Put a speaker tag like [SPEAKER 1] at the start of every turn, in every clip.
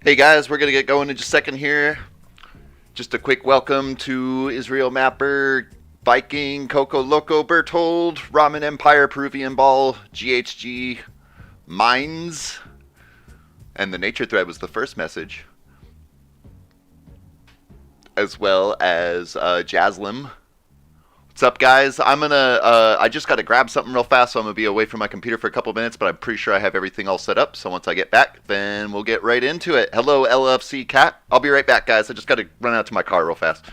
[SPEAKER 1] Hey guys, we're gonna get going in just a second here. Just a quick welcome to Israel Mapper, Viking, Coco Loco, Berthold, Ramen Empire, Peruvian Ball, GHG, Mines, and the Nature Thread was the first message, as well as Jaslim. What's up, guys? I just got to grab something real fast, so I'm gonna be away from my computer for a couple minutes, but I'm pretty sure I have everything all set up. So once I get back, then we'll get right into it. Hello, LFC Cat. I'll be right back, guys. I just got to run out to my car real fast.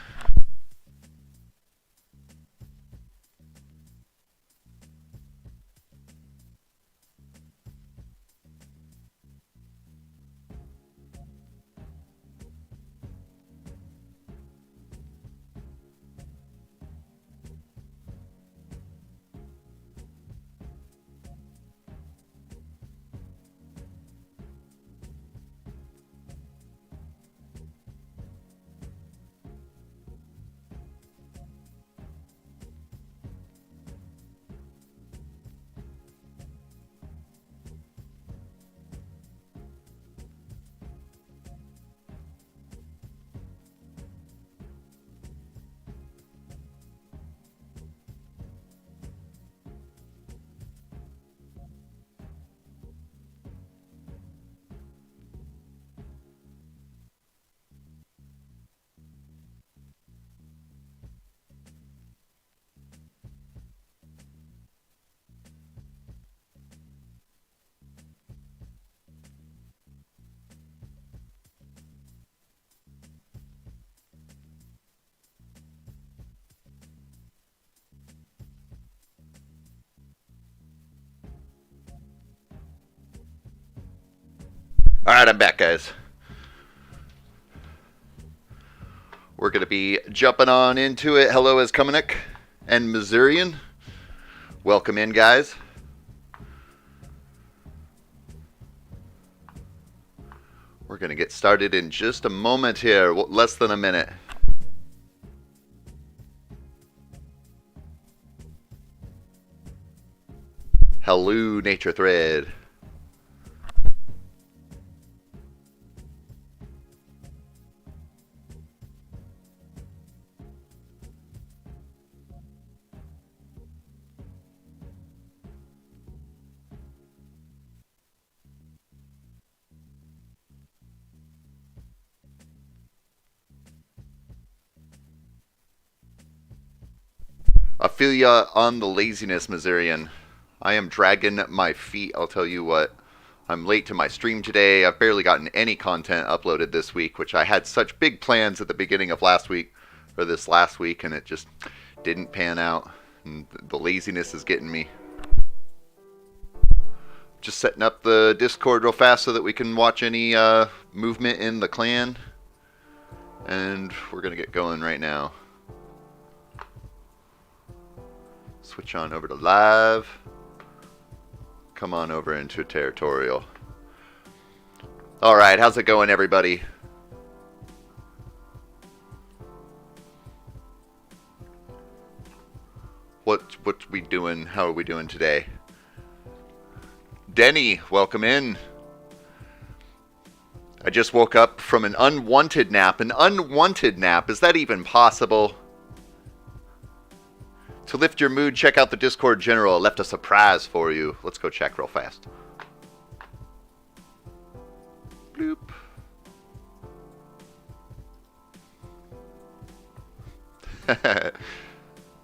[SPEAKER 1] All right, I'm back, guys. We're gonna be jumping on into it. Hello, as Kamenik and Missourian. Welcome in, guys. We're gonna get started in just a moment here, less than a minute. Hello, Nature Thread. I feel ya on the laziness, Missourian. I am dragging my feet, I'll tell you what. I'm late to my stream today. I've barely gotten any content uploaded this week, which I had such big plans at the beginning of last week, or this last week, and it just didn't pan out. And the laziness is getting me. Just setting up the Discord real fast so that we can watch any movement in the clan. And we're going to get going right now. Switch on over to live. Come on over into territorial. Alright, how's it going, everybody? What we doing? How are we doing today? Denny, welcome in. I just woke up from an unwanted nap. An unwanted nap? Is that even possible? To lift your mood, check out the Discord General. I left a surprise for you. Let's go check real fast. Bloop.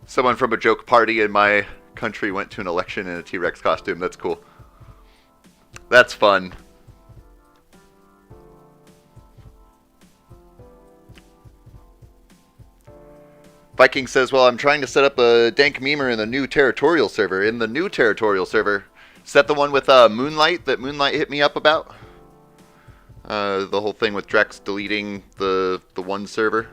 [SPEAKER 1] Someone from a joke party in my country went to an election in a T-Rex costume. That's cool. That's fun. Viking says, well, I'm trying to set up a dank memer in the new territorial server. In the new territorial server. Is that the one with Moonlight that Moonlight hit me up about? The whole thing with Drex deleting the one server.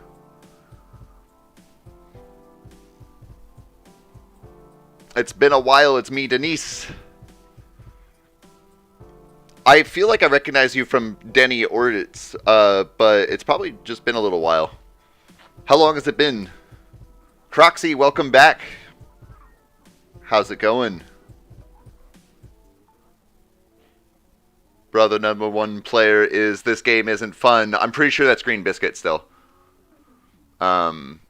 [SPEAKER 1] It's been a while. It's me, Denise. I feel like I recognize you from Denny Orditz, but it's probably just been a little while. How long has it been? Croxy, welcome back. How's it going? Brother number one player is this game isn't fun. I'm pretty sure that's Green Biscuit still. Because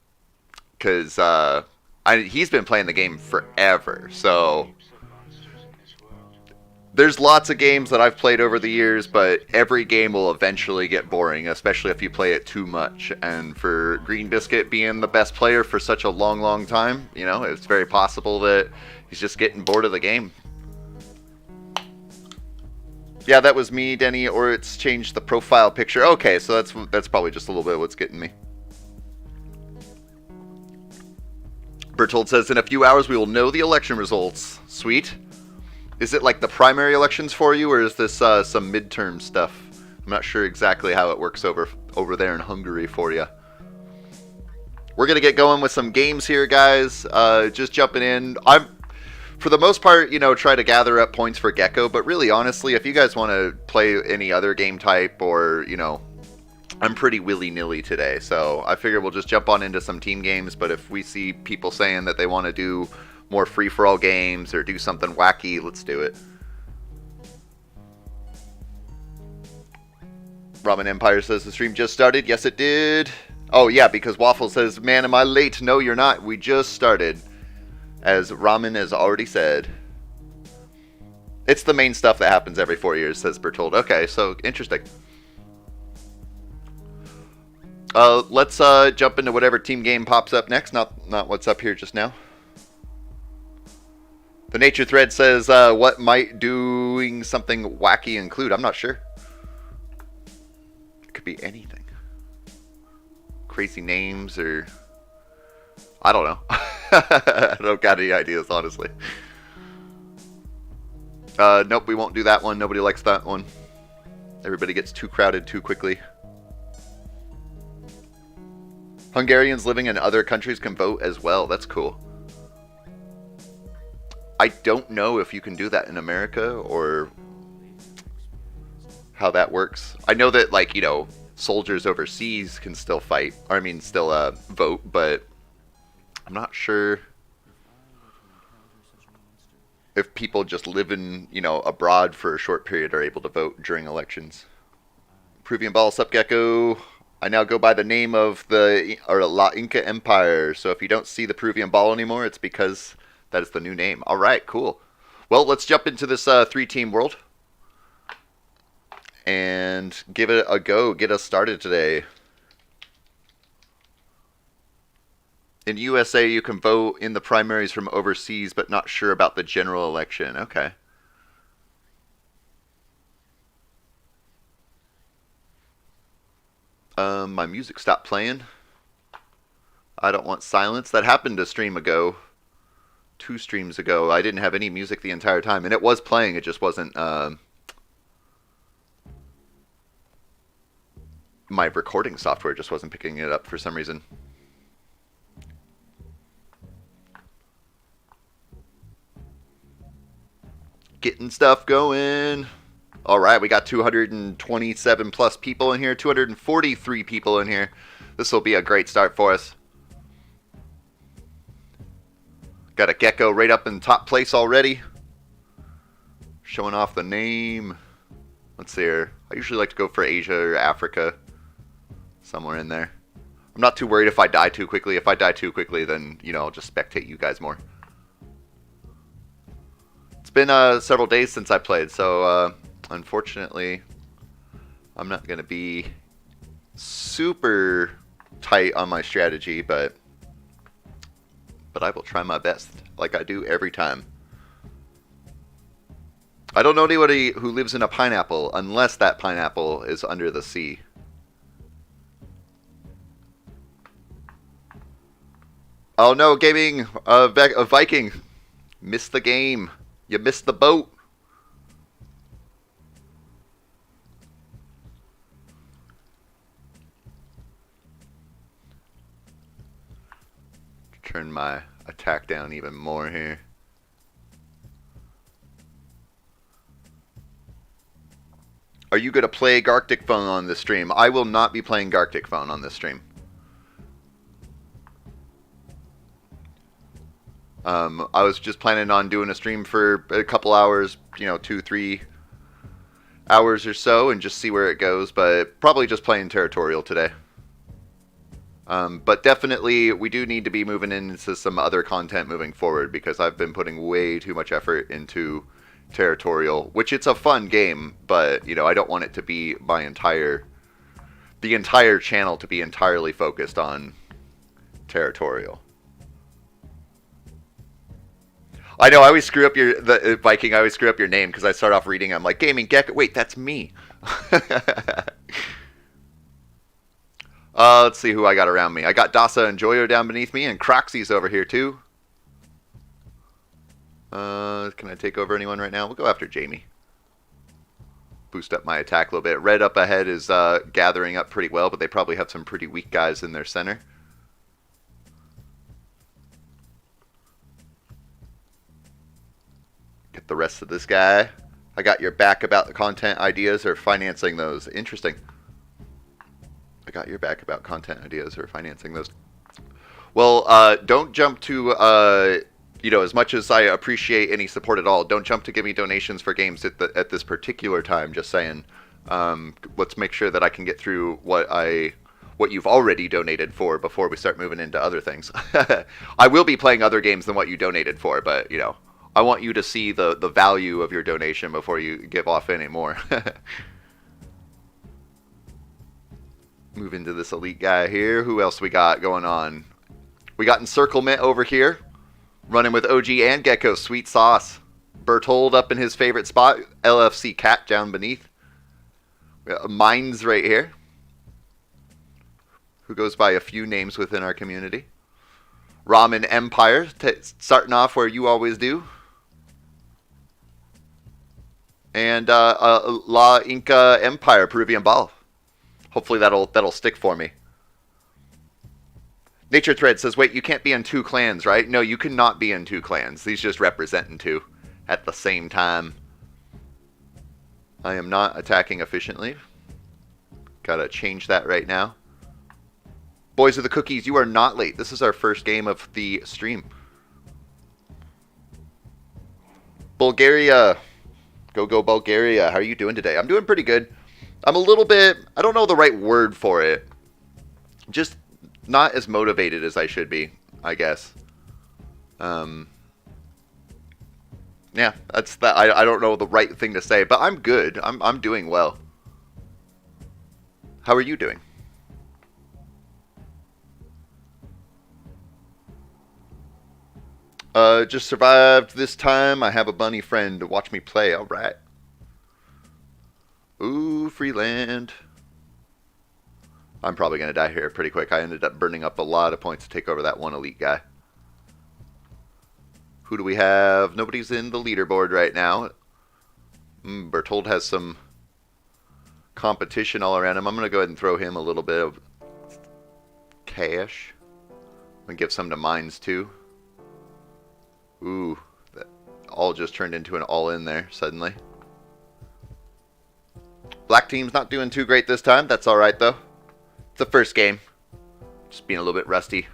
[SPEAKER 1] he's been playing the game forever. So there's lots of games that I've played over the years, but every game will eventually get boring, especially if you play it too much. And for Green Biscuit being the best player for such a long, long time, you know, it's very possible that he's just getting bored of the game. Yeah, that was me, Denny, or it's changed the profile picture. Okay, so that's probably just a little bit of what's getting me. Bertold says, in a few hours we will know the election results. Sweet. Is it like the primary elections for you, or is this some midterm stuff? I'm not sure exactly how it works over there in Hungary for you. We're going to get going with some games here, guys. Just jumping in. I'm, for the most part, you know, try to gather up points for Gecko, but really, honestly, if you guys want to play any other game type or, you know, I'm pretty willy-nilly today, so I figure we'll just jump on into some team games, but if we see people saying that they want to do more free-for-all games or do something wacky, let's do it. Ramen Empire says the stream just started. Yes, it did. Oh, yeah, because Waffle says, man, am I late? No, you're not. We just started. As Ramen has already said. It's the main stuff that happens every 4 years, says Bertold. Okay, so interesting. Let's jump into whatever team game pops up next, not what's up here just now. The Nature Thread says, what might doing something wacky include? I'm not sure. It could be anything. Crazy names or... I don't know. I don't got any ideas, honestly. Nope, we won't do that one. Nobody likes that one. Everybody gets too crowded too quickly. Hungarians living in other countries can vote as well. That's cool. I don't know if you can do that in America or how that works. I know that, like, you know, soldiers overseas can still fight. Or, I mean, still vote, but I'm not sure if people just living, you know, abroad for a short period are able to vote during elections. Peruvian Ball, sup, Gecko. I now go by the name of the La Inca Empire. So if you don't see the Peruvian Ball anymore, it's because that is the new name. All right, cool. Well, let's jump into this three-team world and give it a go. Get us started today. In USA, you can vote in the primaries from overseas, but not sure about the general election. Okay. My music stopped playing. I don't want silence. That happened a stream ago. 2 streams ago. I didn't have any music the entire time, and it was playing. It just wasn't... my recording software just wasn't picking it up for some reason. Getting stuff going. All right, we got 227 plus people in here, 243 people in here. This will be a great start for us. Got a Gecko right up in top place already. Showing off the name. Let's see here. I usually like to go for Asia or Africa. Somewhere in there. I'm not too worried if I die too quickly. If I die too quickly, then, you know, I'll just spectate you guys more. It's been several days since I played, so unfortunately, I'm not going to be super tight on my strategy, but I will try my best, like I do every time. I don't know anybody who lives in a pineapple unless that pineapple is under the sea. Oh no, gaming, a Viking. Missed the game. You missed the boat. Turn my attack down even more here. Are you going to play Gartic Phone on this stream? I will not be playing Gartic Phone on this stream. I was just planning on doing a stream for a couple hours, you know, 2-3 hours or so and just see where it goes, but probably just playing Territorial today. But definitely, we do need to be moving into some other content moving forward, because I've been putting way too much effort into Territorial, which it's a fun game, but, you know, I don't want it to be the entire channel to be entirely focused on Territorial. I know, I always screw up the Viking, I always screw up your name, because I start off reading, I'm like, Gaming Gecko, wait, that's me. Let's see who I got around me. I got Dasa and Joyo down beneath me, and Croxy's over here too. Can I take over anyone right now? We'll go after Jamie. Boost up my attack a little bit. Red up ahead is gathering up pretty well, but they probably have some pretty weak guys in their center. Get the rest of this guy. I got your back about the content ideas or financing those. Interesting. I got your back about content ideas or financing those. Well, don't jump to, you know, as much as I appreciate any support at all, don't jump to give me donations for games at this particular time, just saying. Let's make sure that I can get through what you've already donated for before we start moving into other things. I will be playing other games than what you donated for, but, you know, I want you to see the value of your donation before you give off any more. Move into this elite guy here. Who else we got going on? We got Encirclement over here. Running with OG and Gecko. Sweet sauce. Bertold up in his favorite spot. LFC Cat down beneath. We got Mines right here, who goes by a few names within our community. Ramen Empire. Starting off where you always do. And La Inca Empire. Peruvian Ball. Hopefully that'll stick for me. Nature Thread says, wait, you can't be in two clans, right? No, you cannot be in two clans. These just representing two at the same time. I am not attacking efficiently. Gotta change that right now. Boys of the Cookies, you are not late. This is our first game of the stream. Bulgaria. Go Bulgaria. How are you doing today? I'm doing pretty good. I'm a little bit, I don't know the right word for it. Just not as motivated as I should be, I guess. Yeah, that's that. I don't know the right thing to say, but I'm good. I'm doing well. How are you doing? Just survived this time. I have a bunny friend to watch me play. All right. Ooh, Freeland. I'm probably going to die here pretty quick. I ended up burning up a lot of points to take over that one elite guy. Who do we have? Nobody's in the leaderboard right now. Bertold has some competition all around him. I'm going to go ahead and throw him a little bit of cash. I'm going to give some to Mines too. Ooh, that all just turned into an all-in there suddenly. Black team's not doing too great this time. That's alright, though. It's the first game. Just being a little bit rusty.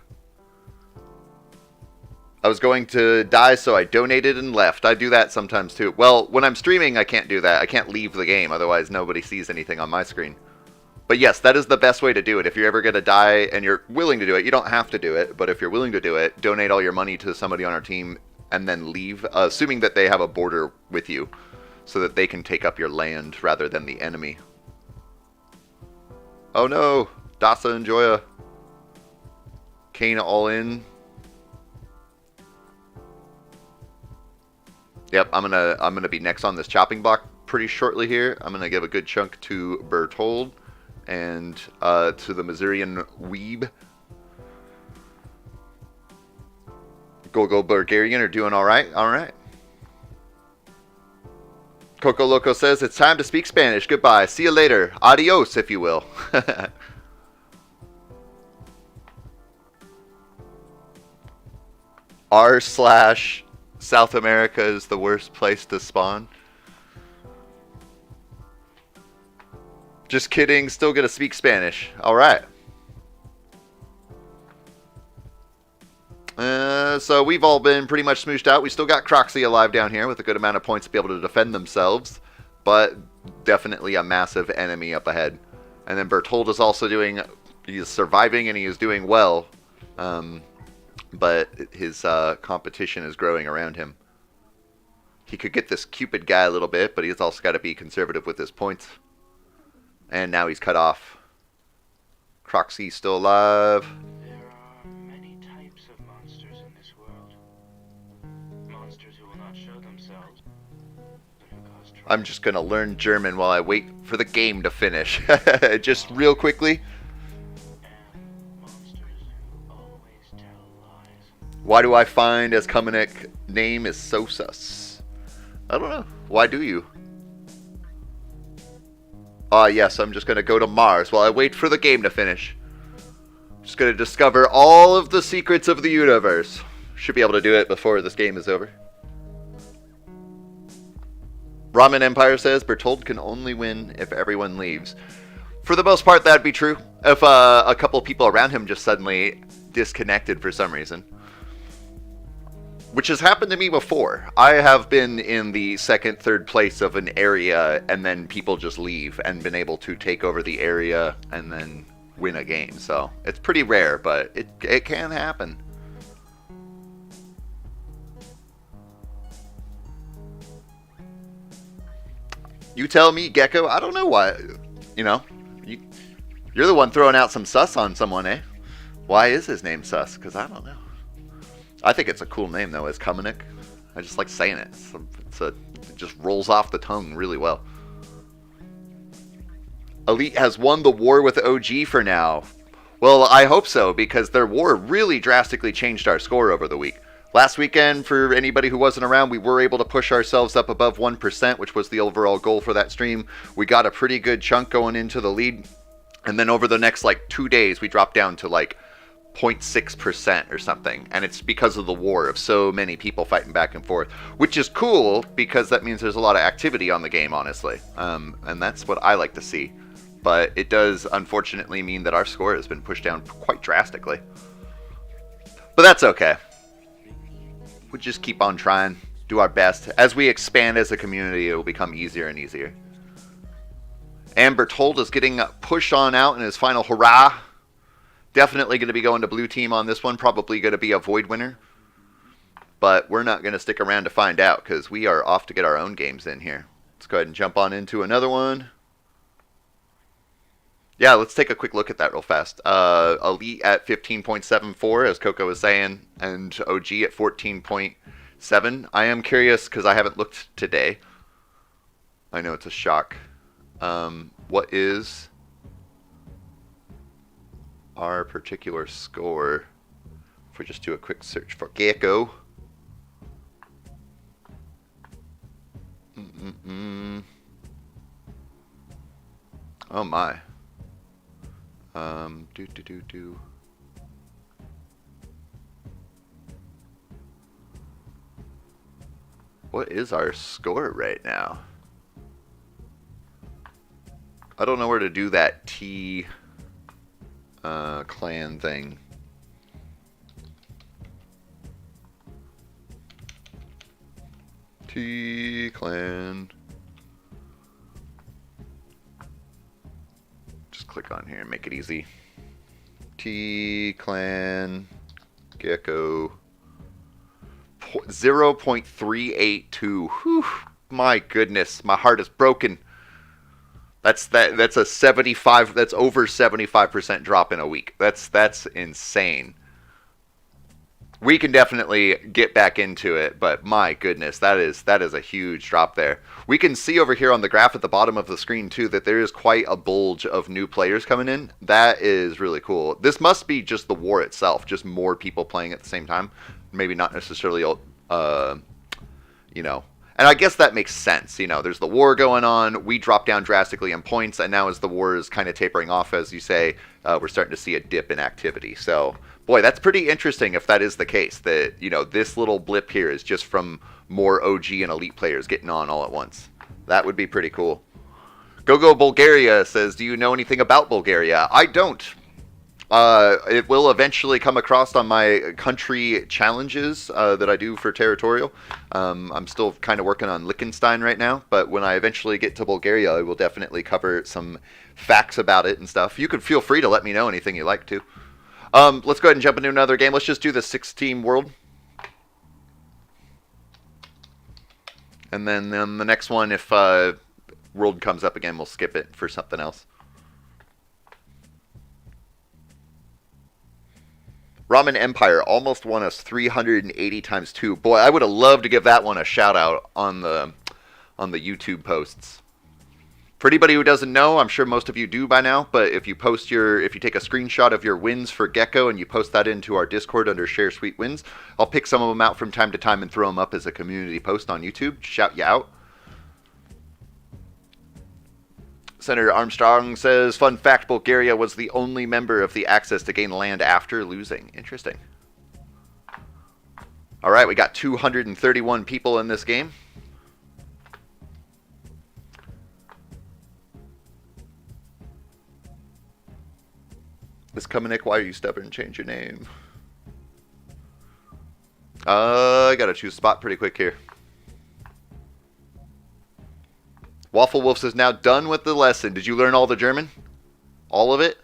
[SPEAKER 1] I was going to die, so I donated and left. I do that sometimes, too. Well, when I'm streaming, I can't do that. I can't leave the game. Otherwise, nobody sees anything on my screen. But yes, that is the best way to do it. If you're ever going to die and you're willing to do it, you don't have to do it. But if you're willing to do it, donate all your money to somebody on our team and then leave, assuming that they have a border with you, so that they can take up your land rather than the enemy. Oh no! Dasa and Joya. Kane all in. Yep, I'm gonna be next on this chopping block pretty shortly here. I'm gonna give a good chunk to Bertold and to the Missourian Weeb. Go Bulgarian are doing alright. Alright. Coco Loco says, it's time to speak Spanish. Goodbye. See you later. Adios, if you will. r/South America is the worst place to spawn. Just kidding. Still gonna speak Spanish. Alright. So we've all been pretty much smooshed out. We still got Croxy alive down here with a good amount of points to be able to defend themselves. But definitely a massive enemy up ahead. And then Berthold is also he's surviving and he is doing well. But his competition is growing around him. He could get this Cupid guy a little bit, but he's also got to be conservative with his points. And now he's cut off. Croxy's still alive.
[SPEAKER 2] There are many types of monsters in this world. Monsters who will not show themselves. And who cause trouble.
[SPEAKER 1] I'm just going to learn German while I wait for the game to finish. Just real quickly.
[SPEAKER 2] And monsters who always tell lies.
[SPEAKER 1] Why do I find as Kamenek name is so sus? I don't know. Why do you? Yes, I'm just going to go to Mars while I wait for the game to finish. Just going to discover all of the secrets of the universe. Should be able to do it before this game is over. Ramen Empire says Berthold can only win if everyone leaves. For the most part, that'd be true. If a couple of people around him just suddenly disconnected for some reason. Which has happened to me before. I have been in the second, third place of an area, and then people just leave, and been able to take over the area and then win a game. So it's pretty rare, but it can happen. You tell me, Gecko. I don't know why. You know, you're the one throwing out some sus on someone, eh? Why is his name sus? Because I don't know. I think it's a cool name, though, as Kamenek. I just like saying it. It just rolls off the tongue really well. Elite has won the war with OG for now. Well, I hope so, because their war really drastically changed our score over the week. Last weekend, for anybody who wasn't around, we were able to push ourselves up above 1%, which was the overall goal for that stream. We got a pretty good chunk going into the lead. And then over the next, 2 days, we dropped down to, 0.6% or something, and it's because of the war of so many people fighting back and forth, which is cool because that means there's a lot of activity on the game, honestly, and that's what I like to see. But it does unfortunately mean that our score has been pushed down quite drastically, but that's okay. We'll just keep on trying, do our best. As we expand as a community, it will become easier and easier. And Berthold is getting pushed on out in his final hurrah. Definitely going to be going to blue team on this one. Probably going to be a void winner. But we're not going to stick around to find out because we are off to get our own games in here. Let's go ahead and jump on into another one. Yeah, let's take a quick look at that real fast. Elite at 15.74, as Coco was saying, and OG at 14.7. I am curious because I haven't looked today. I know it's a shock. What is our particular score? If we just do a quick search for Gecko. Oh my. What is our score right now? I don't know where to do that T clan thing. T clan. Just click on here and make it easy. T clan Gecko 0.382. Whew, my goodness, my heart is broken. That's a 75. That's over 75% drop in a week. That's insane. We can definitely get back into it, but my goodness, that is a huge drop there. We can see over here on the graph at the bottom of the screen too that there is quite a bulge of new players coming in. That is really cool. This must be just the war itself, just more people playing at the same time. Maybe not necessarily, you know. And I guess that makes sense. You know, there's the war going on. We dropped down drastically in points, and now as the war is kind of tapering off, as you say, we're starting to see a dip in activity. So, boy, that's pretty interesting if that is the case, that, you know, this little blip here is just from more OG and elite players getting on all at once. That would be pretty cool. GoGo Bulgaria says, do you know anything about Bulgaria? I don't. It will eventually come across on my country challenges that I do for territorial. I'm still kind of working on Liechtenstein right now, but when I eventually get to Bulgaria, I will definitely cover some facts about it and stuff. You could feel free to let me know anything you like to. Let's go ahead and jump into another game. Let's just do the 6-team world. And then the next one, if world comes up again, we'll skip it for something else. Ramen Empire almost won us 380 times 2. Boy, I would have loved to give that one a shout out on the YouTube posts. For anybody who doesn't know, I'm sure most of you do by now, but if you take a screenshot of your wins for Gecko and you post that into our Discord under Share Sweet Wins, I'll pick some of them out from time to time and throw them up as a community post on YouTube. Shout you out. Senator Armstrong says, fun fact, Bulgaria was the only member of the Axis to gain land after losing. Interesting. All right, we got 231 people in this game. Miss Kumanik, why are you stubborn? Change your name. I gotta choose a spot pretty quick here. Waffle Wolf is now done with the lesson. Did you learn all the German? All of it?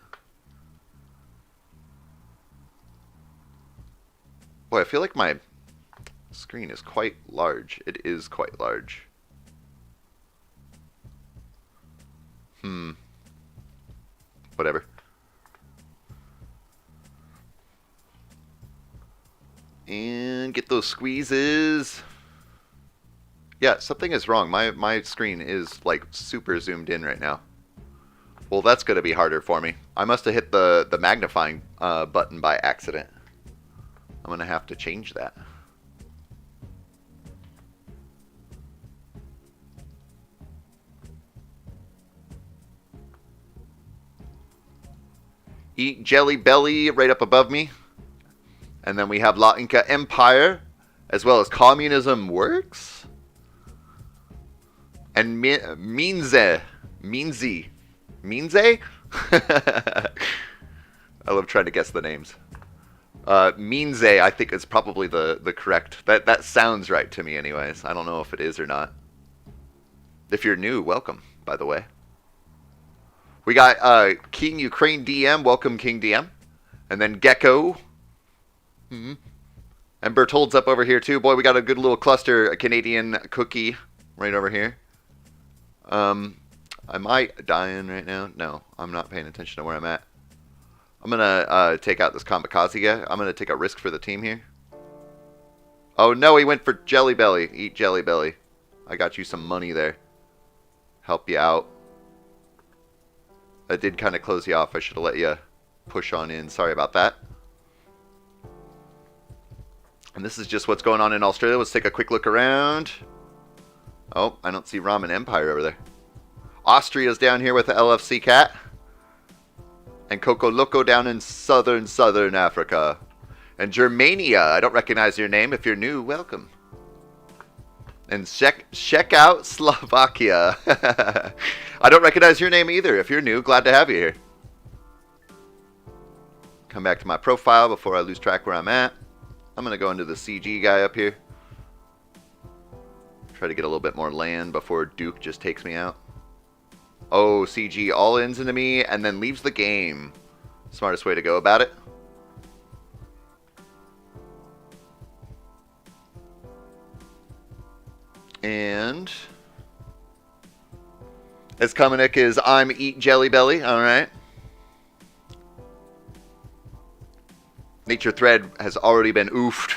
[SPEAKER 1] Boy, I feel like my screen is quite large. It is quite large. Whatever. And get those squeezes. Yeah, something is wrong. My screen is like super zoomed in right now. Well, that's going to be harder for me. I must have hit the magnifying button by accident. I'm going to have to change that. Eat Jelly Belly right up above me. And then we have La Inca Empire, as well as Communism Works. And Minze. I love trying to guess the names. Minze, I think, is probably the correct. That sounds right to me anyways. I don't know if it is or not. If you're new, welcome, by the way. We got King Ukraine DM. Welcome, King DM. And then Gecko. And Bertold's up over here, too. Boy, we got a good little cluster, a Canadian cookie right over here. Am I dying right now? No, I'm not paying attention to where I'm at. I'm going to take out this kamikaze guy. I'm going to take a risk for the team here. Oh, no, he went for Jelly Belly. Eat Jelly Belly. I got you some money there. Help you out. I did kind of close you off. I should have let you push on in. Sorry about that. And this is just what's going on in Australia. Let's take a quick look around. Oh, I don't see Ramen Empire over there. Austria's down here with the LFC Cat. And Coco Loco down in southern Africa. And Germania, I don't recognize your name. If you're new, welcome. And check out Slovakia. I don't recognize your name either. If you're new, glad to have you here. Come back to my profile before I lose track where I'm at. I'm going to go into the CG guy up here. Try to get a little bit more land before Duke just takes me out. Oh, CG all ins into me and then leaves the game. Smartest way to go about it. And as Kamenik is, I'm Eat Jelly Belly. All right. Nature Thread has already been oofed.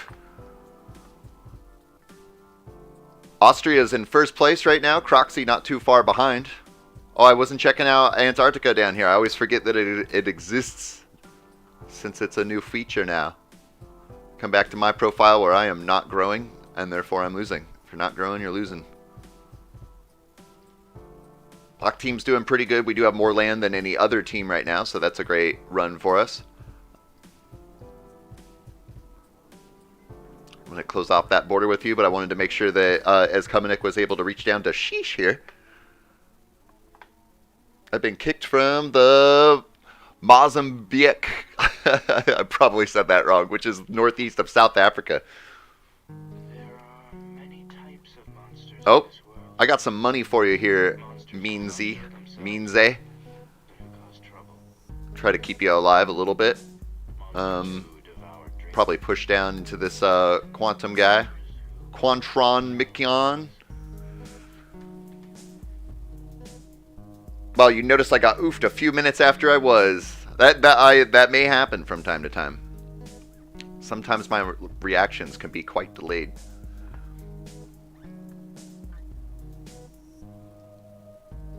[SPEAKER 1] Austria's in first place right now. Croxy not too far behind. Oh, I wasn't checking out Antarctica down here. I always forget that it exists since it's a new feature now. Come back to my profile where I am not growing and therefore I'm losing. If you're not growing, you're losing. Black team's doing pretty good. We do have more land than any other team right now, so that's a great run for us. I'm going to close off that border with you, but I wanted to make sure that as Kamenik was able to reach down to Sheesh here. I've been kicked from the Mozambique I probably said that wrong, which is northeast of South Africa.
[SPEAKER 2] There are many types of monsters in
[SPEAKER 1] Oh,
[SPEAKER 2] this world.
[SPEAKER 1] I got some money for you here,
[SPEAKER 2] Monsters who will not
[SPEAKER 1] Meansy.
[SPEAKER 2] show themselves
[SPEAKER 1] Meanze.
[SPEAKER 2] and who cause trouble.
[SPEAKER 1] Try to keep you alive a little bit.
[SPEAKER 2] Monsters who devour dreams.
[SPEAKER 1] Probably push down into this Quantum guy. Quantron Mikion. Well, you notice I got oofed a few minutes after I was. That may happen from time to time. Sometimes my reactions can be quite delayed.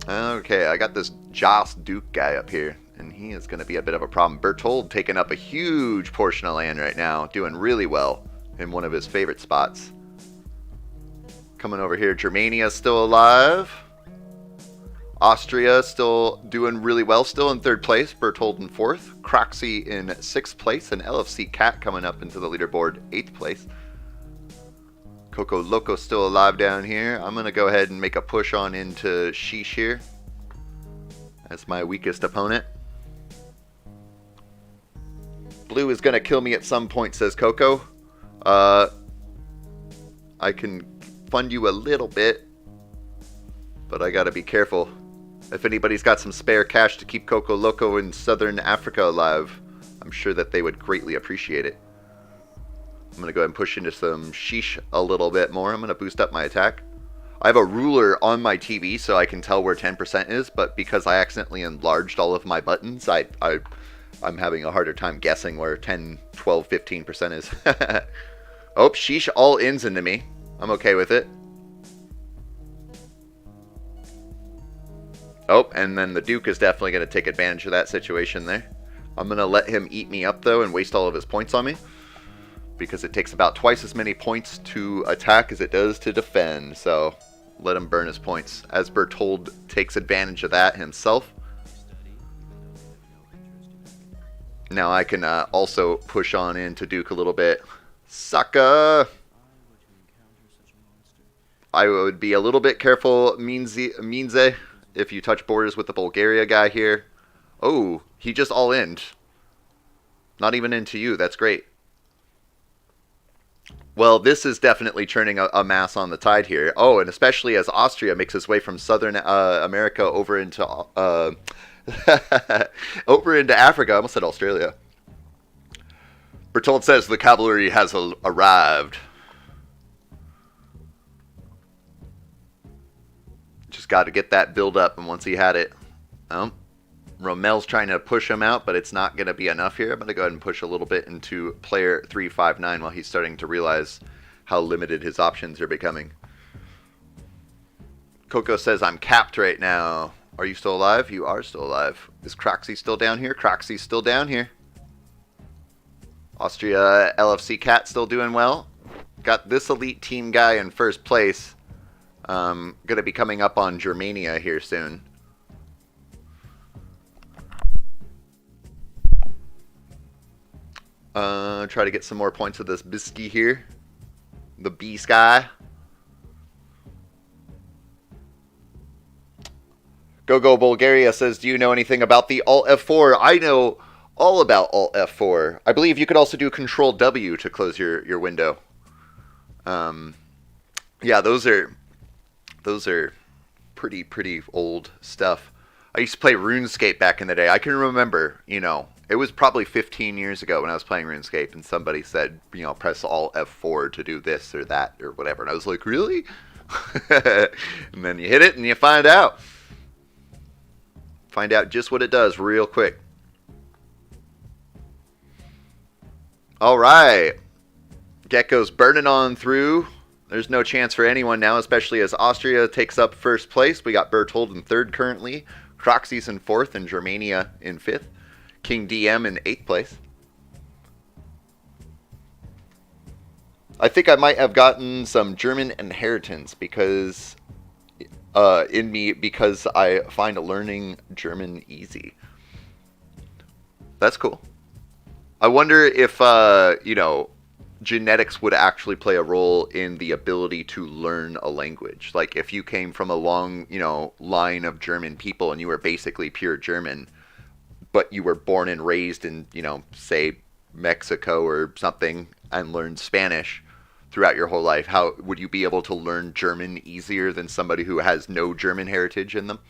[SPEAKER 1] Okay, I got this Joss Duke guy up here, and he is going to be a bit of a problem. Bertold taking up a huge portion of land right now, doing really well in one of his favorite spots. Coming over here, Germania still alive. Austria still doing really well, still in third place. Bertold in fourth. Croxy in sixth place, and LFC Cat coming up into the leaderboard, eighth place. Coco Loco still alive down here. I'm going to go ahead and make a push on into Sheesh here. That's my weakest opponent. Blue is going to kill me at some point, says Coco. I can fund you a little bit, but I got to be careful. If anybody's got some spare cash to keep Coco Loco in Southern Africa alive, I'm sure that they would greatly appreciate it. I'm going to go ahead and push into some Sheesh a little bit more. I'm going to boost up my attack. I have a ruler on my TV so I can tell where 10% is, but because I accidentally enlarged all of my buttons, I'm having a harder time guessing where 10, 12, 15% is. Oh, Sheesh all ins into me. I'm okay with it. Oh, and then the Duke is definitely going to take advantage of that situation there. I'm going to let him eat me up, though, and waste all of his points on me, because it takes about twice as many points to attack as it does to defend. So let him burn his points, as Bertold takes advantage of that himself. Now I can also push on into Duke a little bit. Sucker! I would be a little bit careful, Meanze, if you touch borders with the Bulgaria guy here. Oh, he just all-in'd. Not even into you. That's great. Well, this is definitely churning a mass on the tide here. Oh, and especially as Austria makes its way from Southern America over into over into Africa. I almost said Australia. Bertold says the cavalry has arrived. Just got to get that build up, and once he had it, Romel's trying to push him out, but it's not going to be enough here. I'm going to go ahead and push a little bit into player 359 while he's starting to realize how limited his options are becoming. Coco says, I'm capped right now. Are you still alive? You are still alive. Is Croxy still down here? Croxy's still down here. Austria LFC Cat still doing well. Got this elite team guy in first place. Going to be coming up on Germania here soon. Try to get some more points of this Bisky here. The B-Sky. Go Bulgaria says, do you know anything about the Alt F4? I know all about Alt F4. I believe you could also do Control W to close your window. Yeah, those are pretty old stuff. I used to play RuneScape back in the day. I can remember, it was probably 15 years ago when I was playing RuneScape, and somebody said, press Alt F4 to do this or that or whatever. And I was like, really? And then you hit it and you find out. Find out just what it does real quick. All right. Gecko's burning on through. There's no chance for anyone now, especially as Austria takes up first place. We got Bertold in third currently. Croxy's in fourth and Germania in fifth. King DM in eighth place. I think I might have gotten some German inheritance because because I find learning German easy. That's cool. I wonder if genetics would actually play a role in the ability to learn a language. Like if you came from a long, line of German people and you were basically pure German, but you were born and raised in, you know, say Mexico or something and learned Spanish throughout your whole life, how would you be able to learn German easier than somebody who has no German heritage in them?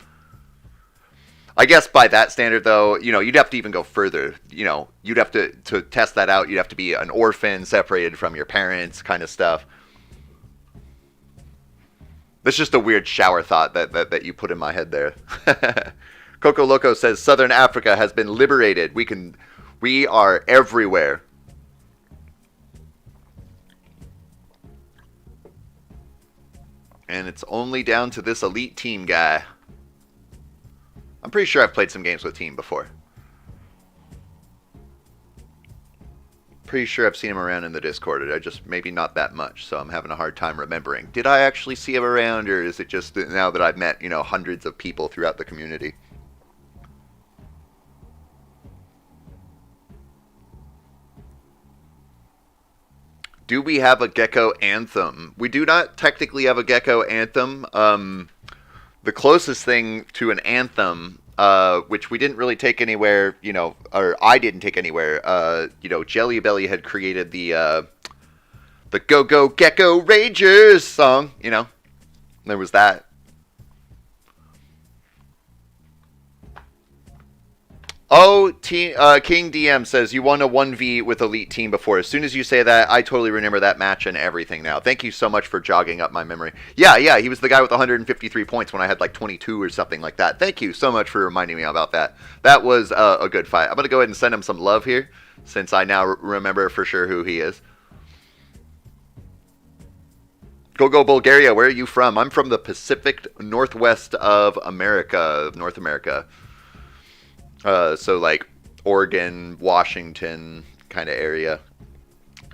[SPEAKER 1] I guess by that standard, though, you know, you'd have to even go further. You know, you'd have to test that out. You'd have to be an orphan, separated from your parents, kind of stuff. That's just a weird shower thought that you put in my head there. Coco Loco says Southern Africa has been liberated. We are everywhere. And it's only down to this elite team guy. I'm pretty sure I've played some games with team before. Pretty sure I've seen him around in the Discord. I just maybe not that much, so I'm having a hard time remembering. Did I actually see him around, or is it just now that I've met, you know, hundreds of people throughout the community? Do we have a Gecko anthem? We do not technically have a Gecko anthem. The closest thing to an anthem, which we didn't really take anywhere, you know, or I didn't take anywhere, you know, Jelly Belly had created the Go Go Gecko Rangers song, you know. There was that. Oh, King DM says, you won a 1v with Elite Team before. As soon as you say that, I totally remember that match and everything now. Thank you so much for jogging up my memory. Yeah, he was the guy with 153 points when I had like 22 or something like that. Thank you so much for reminding me about that. That was a good fight. I'm going to go ahead and send him some love here, since I now remember for sure who he is. Go Bulgaria, where are you from? I'm from the Pacific Northwest of America, North America. So like Oregon, Washington kind of area.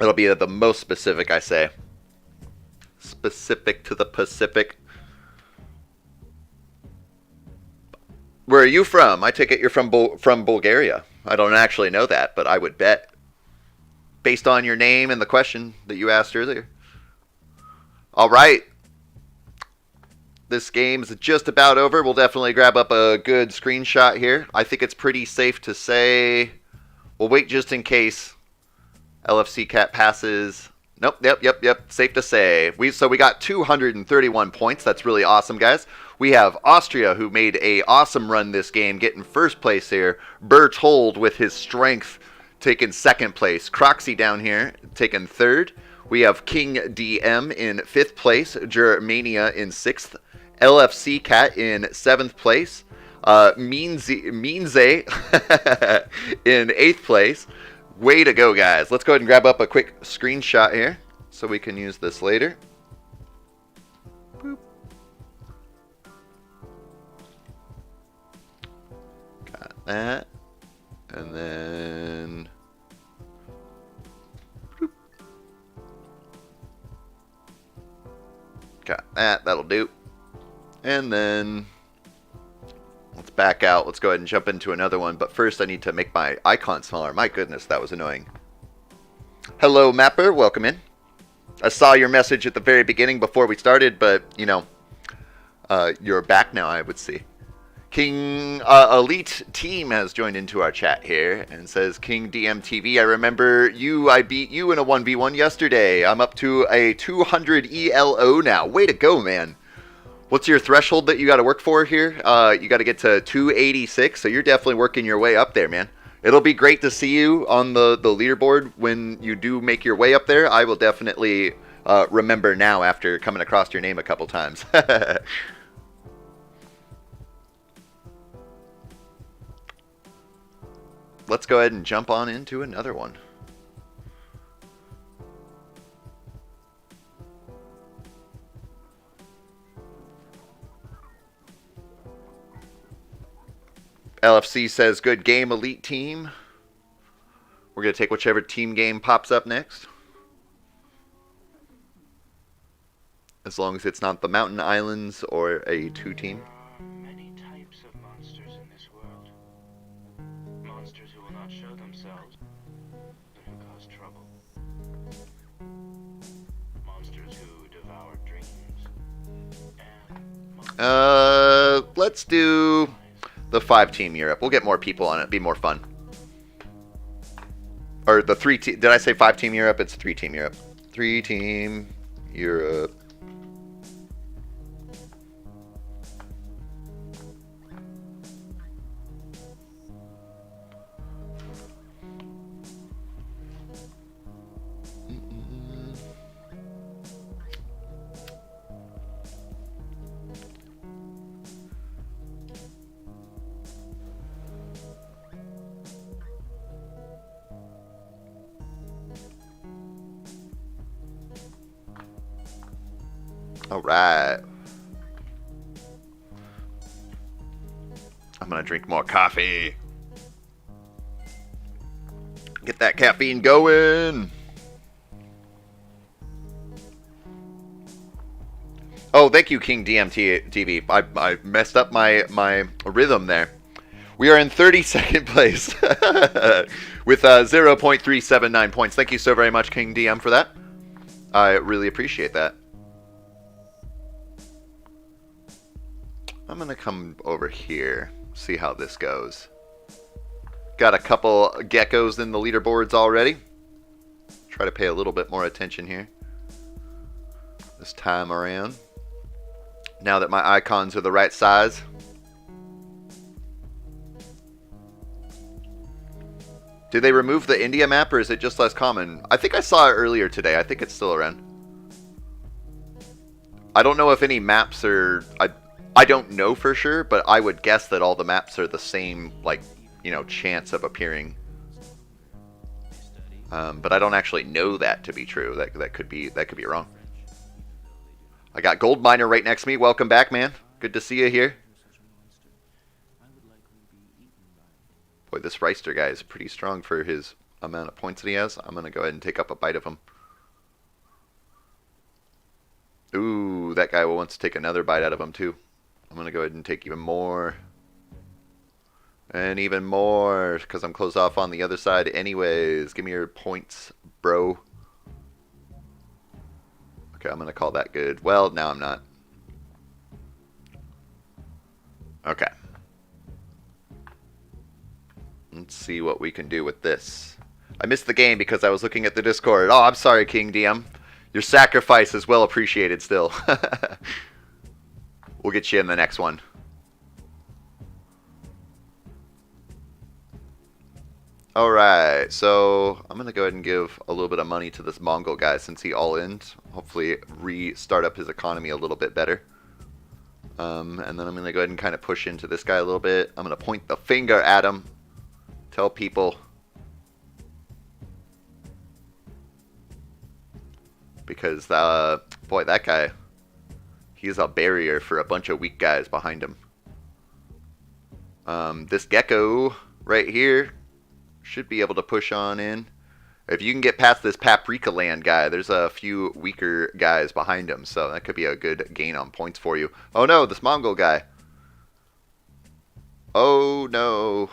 [SPEAKER 1] It'll be the most specific, I say. Specific to the Pacific. Where are you from? I take it you're from Bulgaria. I don't actually know that, but I would bet. Based on your name and the question that you asked earlier. All right. This game's just about over. We'll definitely grab up a good screenshot here. I think it's pretty safe to say... We'll wait just in case LFC Cat passes. Nope, yep. Safe to say. So we got 231 points. That's really awesome, guys. We have Austria, who made a awesome run this game, getting first place here. Bertold, with his strength, taking second place. Croxy down here, taking third. We have King DM in 5th place. Germania in 6th. LFC Cat in 7th place. Meanze in 8th place. Way to go, guys. Let's go ahead and grab up a quick screenshot here so we can use this later. Boop. Got that. And then... Boop. Got that. That'll do. And then let's back out. Let's go ahead and jump into another one. But first, I need to make my icon smaller. My goodness, that was annoying. Hello, Mapper. Welcome in. I saw your message at the very beginning before we started, but, you know, you're back now, I would see. King Elite Team has joined into our chat here and says, King DMTV, I remember you. I beat you in a 1v1 yesterday. I'm up to a 200 ELO now. Way to go, man. What's your threshold that you got to work for here? You got to get to 286, so you're definitely working your way up there, man. It'll be great to see you on the leaderboard when you do make your way up there. I will definitely remember now after coming across your name a couple times. Let's go ahead and jump on into another one. LFC says, good game, Elite Team. We're going to take whichever team game pops up next. As long as it's not the Mountain Islands or a 2-team.
[SPEAKER 2] There are many types of monsters in this world. Monsters who will not show themselves, but who cause trouble. Monsters who devour dreams. And
[SPEAKER 1] Let's do the 5-team Europe. We'll get more people on it. Be more fun. Or the 3-team. Did I say 5-team Europe? It's 3-team Europe. 3-team Europe. All right. I'm going to drink more coffee. Get that caffeine going. Oh, thank you, King DMT TV. I messed up my rhythm there. We are in 32nd place with 0.379 points. Thank you so very much, King DM, for that. I really appreciate that. I'm going to come over here, see how this goes. Got a couple geckos in the leaderboards already. Try to pay a little bit more attention here this time around. Now that my icons are the right size. Did they remove the India map, or is it just less common? I think I saw it earlier today. I think it's still around. I don't know if any maps are... I don't know for sure, but I would guess that all the maps are the same, like, you know, chance of appearing. But I don't actually know that to be true. That could be wrong. I got Gold Miner right next to me. Welcome back, man. Good to see you here. Boy, this Reister guy is pretty strong for his amount of points that he has. I'm going to go ahead and take up a bite of him. Ooh, that guy wants to take another bite out of him, too. I'm going to go ahead and take even more. And even more, because I'm closed off on the other side anyways. Give me your points, bro. Okay, I'm going to call that good. Well, now I'm not. Okay. Let's see what we can do with this. I missed the game because I was looking at the Discord. Oh, I'm sorry, King DM. Your sacrifice is well appreciated still. We'll get you in the next one. Alright, so I'm going to go ahead and give a little bit of money to this Mongol guy since he all-in. Hopefully restart up his economy a little bit better. And then I'm going to go ahead and kind of push into this guy a little bit. I'm going to point the finger at him. Tell people. Because, boy, that guy, he's a barrier for a bunch of weak guys behind him. This gecko right here should be able to push on in. If you can get past this Paprika Land guy, there's a few weaker guys behind him, so that could be a good gain on points for you. Oh no, this Mongol guy. Oh no.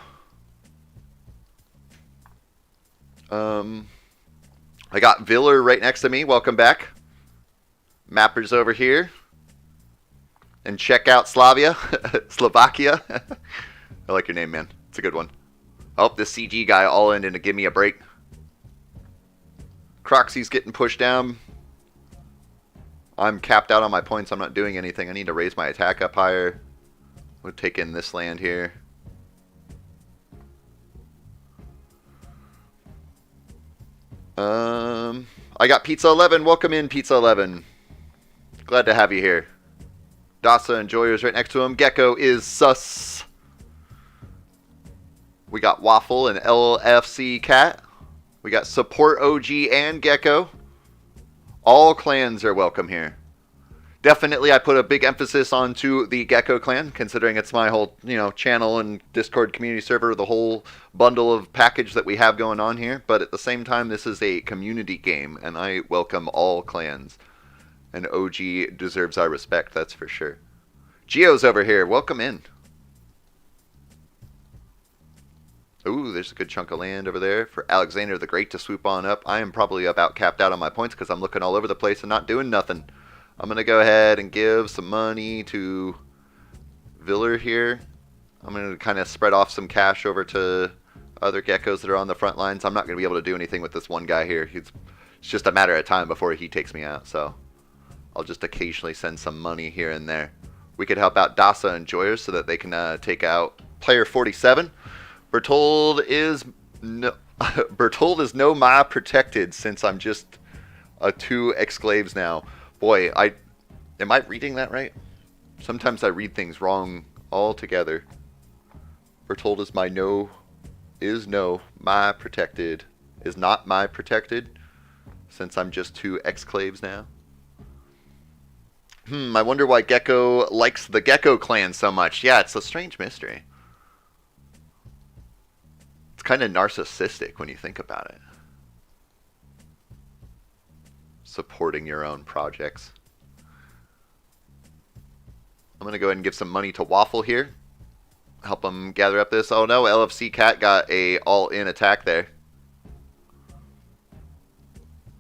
[SPEAKER 1] I got Viller right next to me. Welcome back. Mappers over here. And check out Slavia. Slovakia. I like your name, man. It's a good one. I hope this CG guy all in to give me a break. Croxy's getting pushed down. I'm capped out on my points. I'm not doing anything. I need to raise my attack up higher. We'll take in this land here. I got Pizza 11. Welcome in, Pizza 11. Glad to have you here. Dasa and Joyer's right next to him. Gecko is sus. We got Waffle and LFC Cat. We got Support OG and Gecko. All clans are welcome here. Definitely, I put a big emphasis onto the Gecko clan, considering it's my whole, channel and Discord community server, the whole bundle of package that we have going on here. But at the same time, this is a community game, and I welcome all clans. And OG deserves our respect, that's for sure. Geo's over here. Welcome in. Ooh, there's a good chunk of land over there for Alexander the Great to swoop on up. I am probably about capped out on my points because I'm looking all over the place and not doing nothing. I'm going to go ahead and give some money to Viller here. I'm going to kind of spread off some cash over to other geckos that are on the front lines. I'm not going to be able to do anything with this one guy here. It's just a matter of time before he takes me out, so I'll just occasionally send some money here and there. We could help out Dasa and Joyer so that they can take out player 47. Bertold is no Bertold is no ma protected since I'm just a 2 exclaves now. Boy, am I reading that right? Sometimes I read things wrong altogether. Bertold is my protected, is not my protected, since I'm just 2 exclaves now. I wonder why Gecko likes the Gecko clan so much. Yeah, it's a strange mystery. It's kind of narcissistic when you think about it. Supporting your own projects. I'm going to go ahead and give some money to Waffle here. Help him gather up this. Oh no, LFC Cat got a all-in attack there.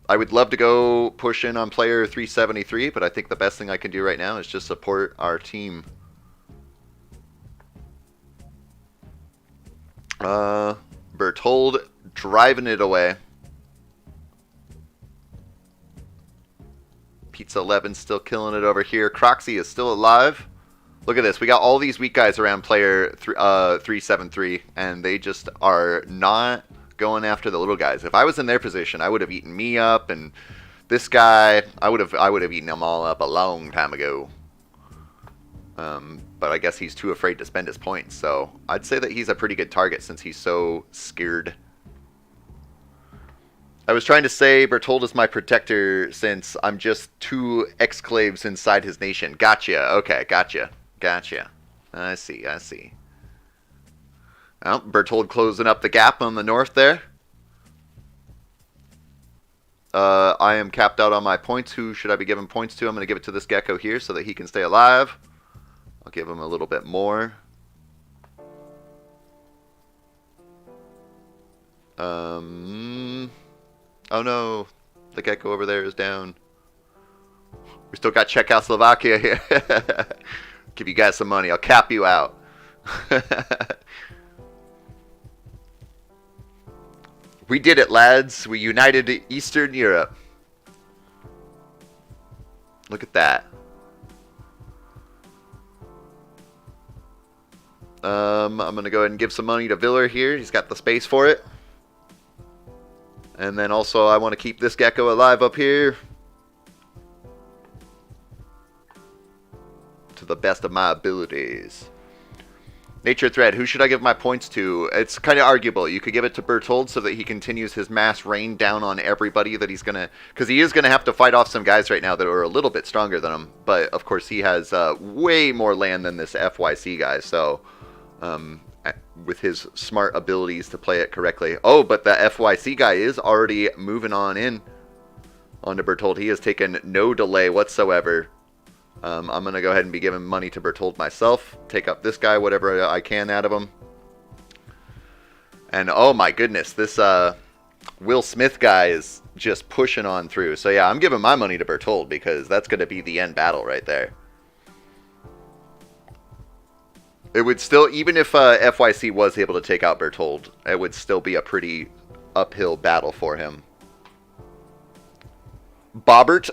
[SPEAKER 1] I would love to go push in on player 373, but I think the best thing I can do right now is just support our team. Bertold driving it away. Pizza 11 still killing it over here. Croxy is still alive. Look at this. We got all these weak guys around player 373, and they just are not going after the little guys. If I was in their position, I would have eaten me up, and this guy, I would have eaten them all up a long time ago. But I guess he's too afraid to spend his points, so I'd say that he's a pretty good target since he's so scared. I was trying to say Bertold is my protector since I'm just 2 exclaves inside his nation. Gotcha. Okay, gotcha. I see. Well, Bertold closing up the gap on the north there. I am capped out on my points. Who should I be giving points to? I'm going to give it to this gecko here so that he can stay alive. I'll give him a little bit more. Oh no, the gecko over there is down. We still got Czechoslovakia here. Give you guys some money. I'll cap you out. We did it, lads. We united Eastern Europe. Look at that. I'm going to go ahead and give some money to Viller here. He's got the space for it. And then also I want to keep this gecko alive up here. To the best of my abilities. Nature Thread, who should I give my points to? It's kind of arguable. You could give it to Bertold so that he continues his mass rain down on everybody that he's going to... Because he is going to have to fight off some guys right now that are a little bit stronger than him. But, of course, he has way more land than this FYC guy. So, with his smart abilities to play it correctly. Oh, but the FYC guy is already moving on in. Onto Bertold. He has taken no delay whatsoever. I'm going to go ahead and be giving money to Bertold myself. Take up this guy, whatever I can out of him. And oh my goodness, this Will Smith guy is just pushing on through. So yeah, I'm giving my money to Bertold because that's going to be the end battle right there. It would still, even if FYC was able to take out Bertold, it would still be a pretty uphill battle for him. Bobbert,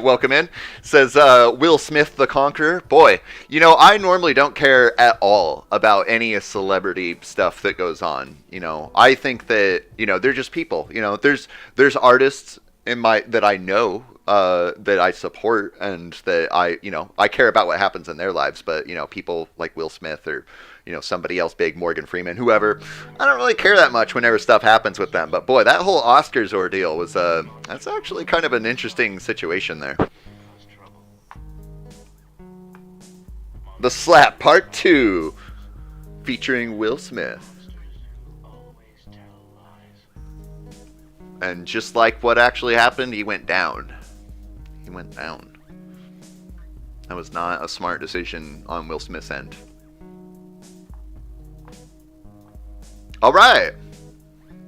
[SPEAKER 1] welcome in, says Will Smith the Conqueror. Boy, you know, I normally don't care at all about any celebrity stuff that goes on. You know, I think that, you know, they're just people. You know, there's artists in that I know that I support and that I care about what happens in their lives. But, you know, people like Will Smith or, you know, somebody else big, Morgan Freeman, whoever, I don't really care that much whenever stuff happens with them. But boy, that whole Oscars ordeal was, that's actually kind of an interesting situation there. The Slap Part 2, featuring Will Smith. And just like what actually happened, he went down. He went down. That was not a smart decision on Will Smith's end. All right.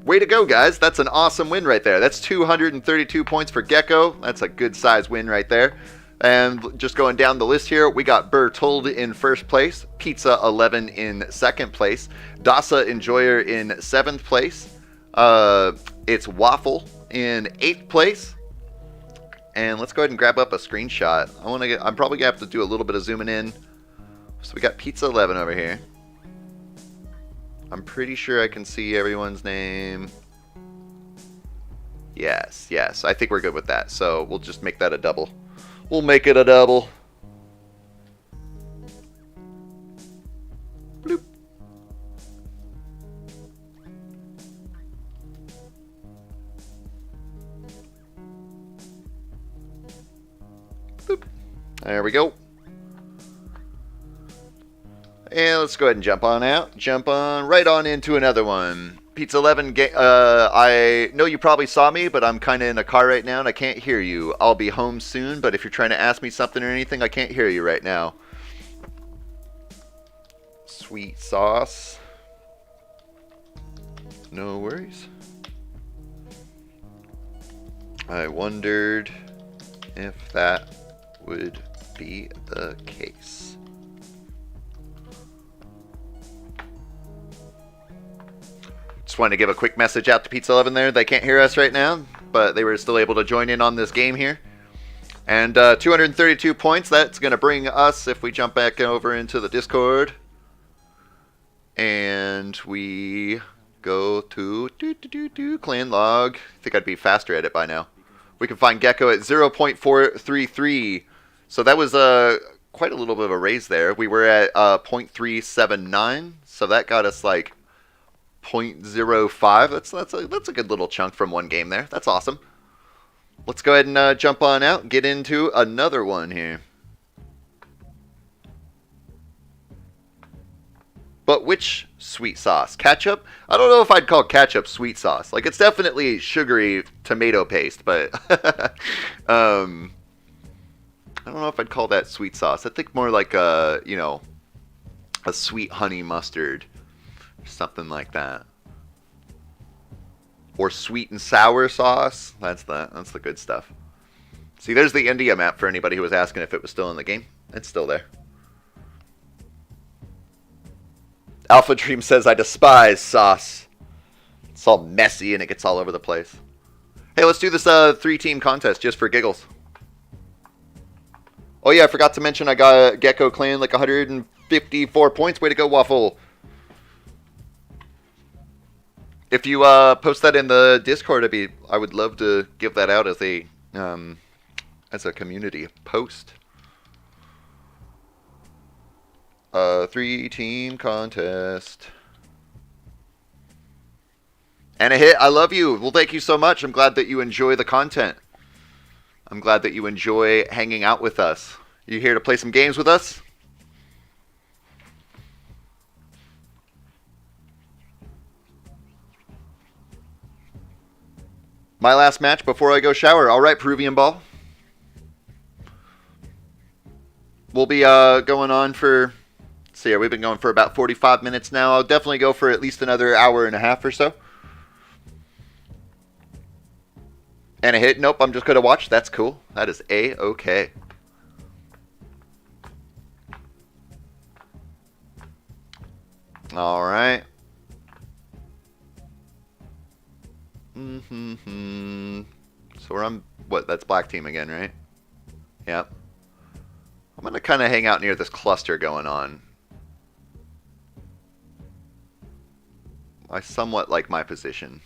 [SPEAKER 1] Way to go, guys. That's an awesome win right there. That's 232 points for Gecko. That's a good size win right there. And just going down the list here, we got Bertold in first place, Pizza 11 in second place, Dasa Enjoyer in 7th place, it's Waffle in 8th place. And let's go ahead and grab up a screenshot. I'm probably gonna have to do a little bit of zooming in. So we got Pizza 11 over here. I'm pretty sure I can see everyone's name. Yes, I think we're good with that. So we'll just make that a double. We'll make it a double. Bloop. Boop. There we go. And let's go ahead and jump on out. Jump on right on into another one. Pizza 11, I know you probably saw me, but I'm kind of in a car right now and I can't hear you. I'll be home soon, but if you're trying to ask me something or anything, I can't hear you right now. Sweet sauce. No worries. I wondered if that would be the case. Just wanted to give a quick message out to Pizza 11 there. They can't hear us right now, but they were still able to join in on this game here. And 232 points. That's going to bring us, if we jump back over into the Discord, and we go to clan log. I think I'd be faster at it by now. We can find Gecko at 0.433. So that was quite a little bit of a raise there. We were at 0.379, so that got us like 0.05. That's a good little chunk from one game there. That's awesome. Let's go ahead and jump on out and get into another one here. But which sweet sauce? Ketchup? I don't know if I'd call ketchup sweet sauce. Like, it's definitely sugary tomato paste, but I don't know if I'd call that sweet sauce. I think more like a sweet honey mustard. Something like that. Or sweet and sour sauce. That's the good stuff. See, there's the India map for anybody who was asking if it was still in the game. It's still there. Alpha Dream says, I despise sauce. It's all messy and it gets all over the place. Hey, let's do this 3-team contest just for giggles. Oh yeah, I forgot to mention I got Gecko Clan like 154 points. Way to go, Waffle. If you post that in the Discord, I would love to give that out as a community post. 3-team contest. And a hit. I love you. Well, thank you so much. I'm glad that you enjoy the content. I'm glad that you enjoy hanging out with us. You here to play some games with us? My last match before I go shower. All right, Peruvian Ball. We'll be going on for... So yeah, we've been going for about 45 minutes now. I'll definitely go for at least another hour and a half or so. And a hit. Nope, I'm just going to watch. That's cool. That is A-okay. All right. So we're on, what, that's black team again, right? Yep. I'm going to kind of hang out near this cluster going on. I somewhat like my position.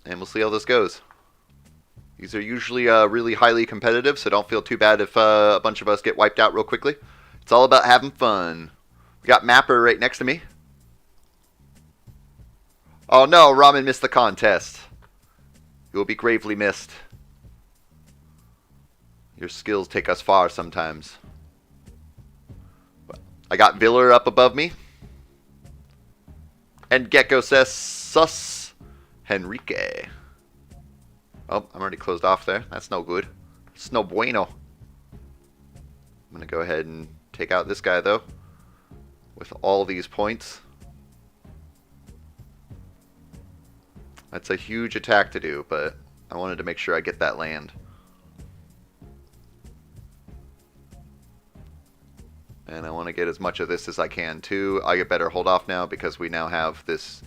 [SPEAKER 1] And we'll see how this goes. These are usually really highly competitive, so don't feel too bad if a bunch of us get wiped out real quickly. It's all about having fun. We got Mapper right next to me. Oh no, Ramen missed the contest. You will be gravely missed. Your skills take us far sometimes. I got Viller up above me. And Gecko says, sus Henrique. Oh, I'm already closed off there. That's no good. It's no bueno. I'm going to go ahead and take out this guy, though. With all these points. That's a huge attack to do, but I wanted to make sure I get that land. And I want to get as much of this as I can too. I better hold off now because we now have this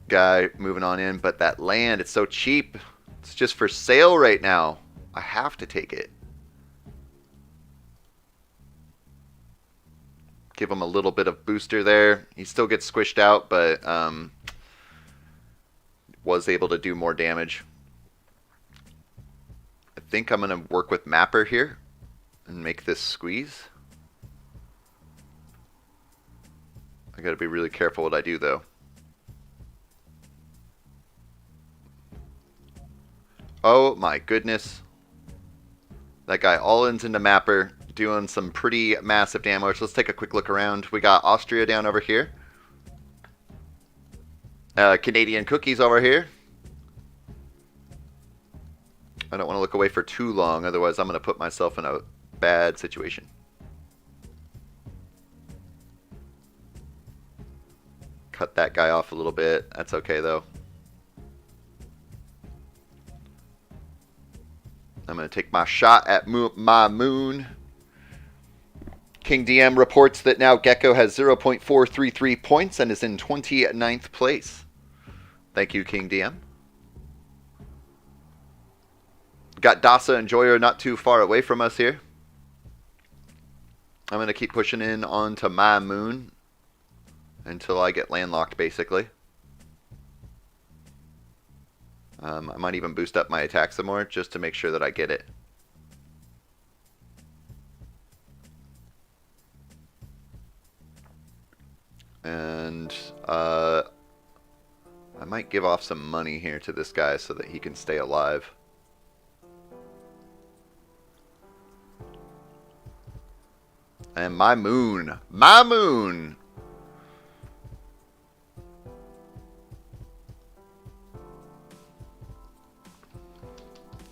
[SPEAKER 1] guy moving on in. But that land, it's so cheap. It's just for sale right now. I have to take it. Give him a little bit of booster there. He still gets squished out, but was able to do more damage. I think I'm going to work with Mapper here and make this squeeze. I got to be really careful what I do, though. Oh my goodness. That guy all-ins into Mapper, doing some pretty massive damage. Let's take a quick look around. We got Austria down over here. Canadian Cookies over here. I don't want to look away for too long, otherwise I'm going to put myself in a bad situation. Cut that guy off a little bit. That's okay, though. I'm going to take my shot at my moon. King DM reports that now Gecko has 0.433 points and is in 29th place. Thank you, King DM. Got Dasa and Joyer not too far away from us here. I'm going to keep pushing in onto my moon until I get landlocked, basically. I might even boost up my attack some more just to make sure that I get it. And I might give off some money here to this guy so that he can stay alive. And my moon. My moon!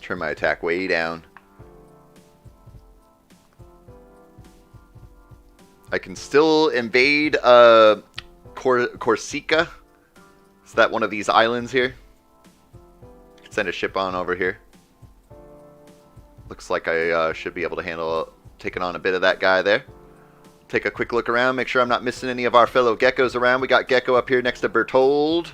[SPEAKER 1] Turn my attack way down. I can still invade Corsica. Is that one of these islands here? I can send a ship on over here. Looks like I should be able to handle taking on a bit of that guy there. Take a quick look around, make sure I'm not missing any of our fellow geckos around. We got Gecko up here next to Bertold.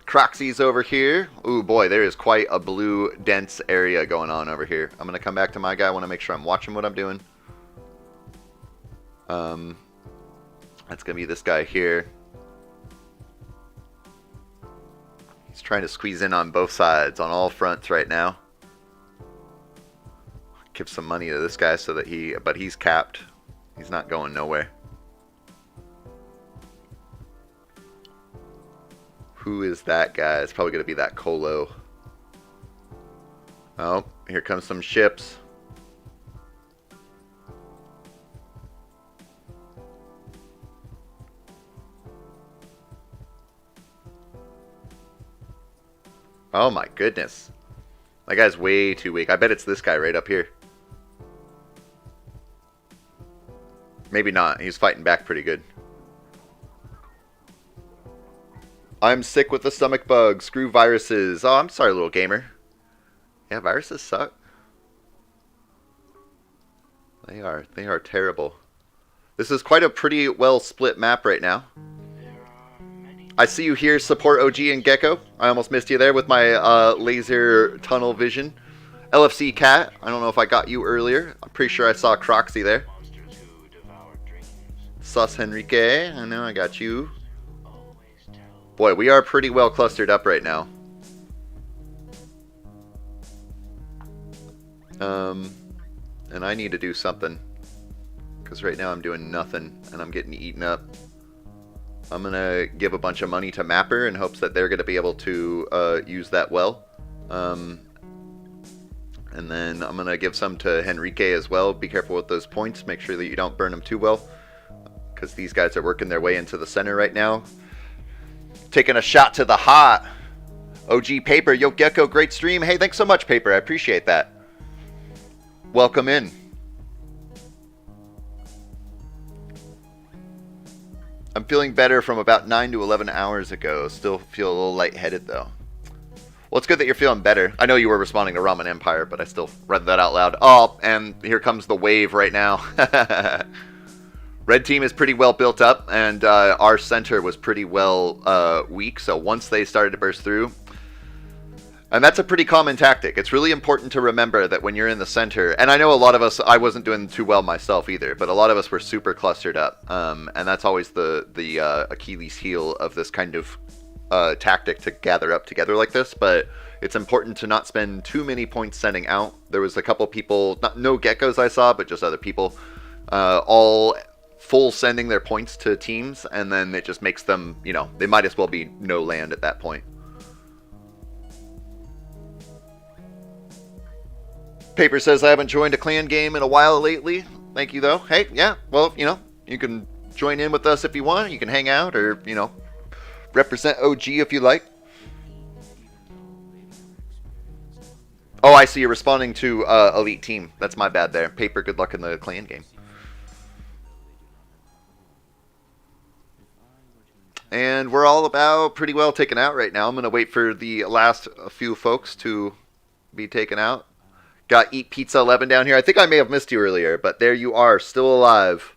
[SPEAKER 1] Croxy's over here. Ooh, boy, there is quite a blue, dense area going on over here. I'm going to come back to my guy. I want to make sure I'm watching what I'm doing. That's going to be this guy here. He's trying to squeeze in on both sides, on all fronts right now. Give some money to this guy so that but he's capped. He's not going nowhere. Who is that guy? It's probably going to be that Colo. Oh, here comes some ships. Oh my goodness. That guy's way too weak. I bet it's this guy right up here. Maybe not. He's fighting back pretty good. I'm sick with the stomach bug. Screw viruses. Oh, I'm sorry, little gamer. Yeah, viruses suck. They are terrible. This is quite a pretty well split map right now. I see you here, support OG and Gecko. I almost missed you there with my laser tunnel vision. LFC Cat, I don't know if I got you earlier. I'm pretty sure I saw Croxy there. Sus Henrique, I know I got you. Boy, we are pretty well clustered up right now. And I need to do something. Because right now I'm doing nothing, and I'm getting eaten up. I'm going to give a bunch of money to Mapper in hopes that they're going to be able to use that well. And then I'm going to give some to Henrique as well. Be careful with those points. Make sure that you don't burn them too well. Because these guys are working their way into the center right now. Taking a shot to the hot. OG Paper. Yo, Gecko, great stream. Hey, thanks so much, Paper. I appreciate that. Welcome in. I'm feeling better from about 9 to 11 hours ago. Still feel a little lightheaded, though. Well, it's good that you're feeling better. I know you were responding to Ramen Empire, but I still read that out loud. Oh, and here comes the wave right now. Red team is pretty well built up, and our center was pretty well weak, so once they started to burst through... And that's a pretty common tactic. It's really important to remember that when you're in the center, and I know a lot of us, I wasn't doing too well myself either, but a lot of us were super clustered up, and that's always the Achilles heel of this kind of tactic to gather up together like this, but it's important to not spend too many points sending out. There was a couple people, no geckos I saw, but just other people, all full sending their points to teams, and then it just makes them, you know, they might as well be no land at that point. Paper says, I haven't joined a clan game in a while lately. Thank you, though. Hey, yeah, well, you know, you can join in with us if you want. You can hang out or, you know, represent OG if you like. Oh, I see. You're responding to Elite Team. That's my bad there. Paper, good luck in the clan game. And we're all about pretty well taken out right now. I'm going to wait for the last few folks to be taken out. Got Eat Pizza 11 down here. I think I may have missed you earlier, but there you are, still alive.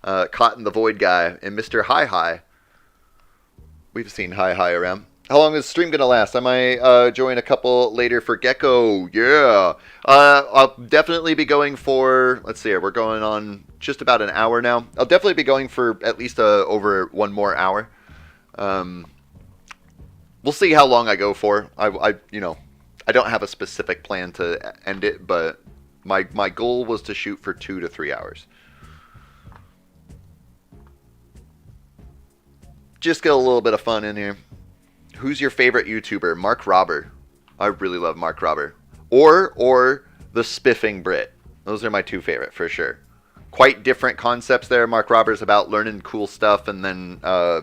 [SPEAKER 1] Caught in the Void guy and Mr. Hi Hi. We've seen Hi Hi around. How long is the stream going to last? I might join a couple later for Gecko. Yeah. I'll definitely be going for, let's see here, we're going on just about an hour now. I'll definitely be going for at least over one more hour. We'll see how long I go for. You know, I don't have a specific plan to end it, but my goal was to shoot for 2 to 3 hours. Just get a little bit of fun in here. Who's your favorite YouTuber? Mark Robber. I really love Mark Robber. Or the Spiffing Brit. Those are my two favorite for sure. Quite different concepts there. Mark Robber's about learning cool stuff, and then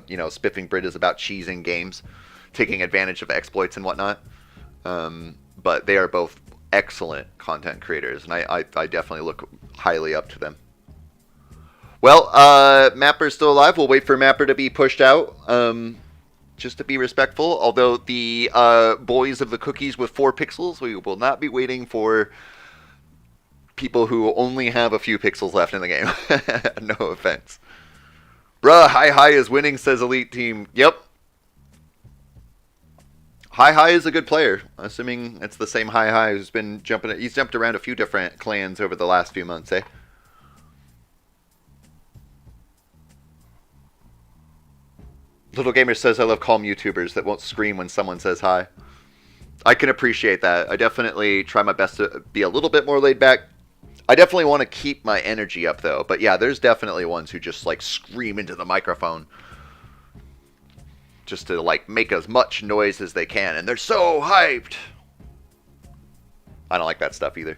[SPEAKER 1] you know, Spiffing Brit is about cheesing games, taking advantage of exploits and whatnot. But they are both excellent content creators, and I definitely look highly up to them. Well, Mapper's still alive. We'll wait for Mapper to be pushed out, just to be respectful. Although the boys of the cookies with 4 pixels, we will not be waiting for people who only have a few pixels left in the game. No offense. Bruh, Hi Hi is winning, says Elite Team. Yep. Hi Hi is a good player, assuming it's the same Hi Hi who's been jumping. He's jumped around a few different clans over the last few months, eh? Little Gamer says, I love calm YouTubers that won't scream when someone says hi. I can appreciate that. I definitely try my best to be a little bit more laid back. I definitely want to keep my energy up, though. But yeah, there's definitely ones who just, like, scream into the microphone. Just to, like, make as much noise as they can. And they're so hyped. I don't like that stuff either.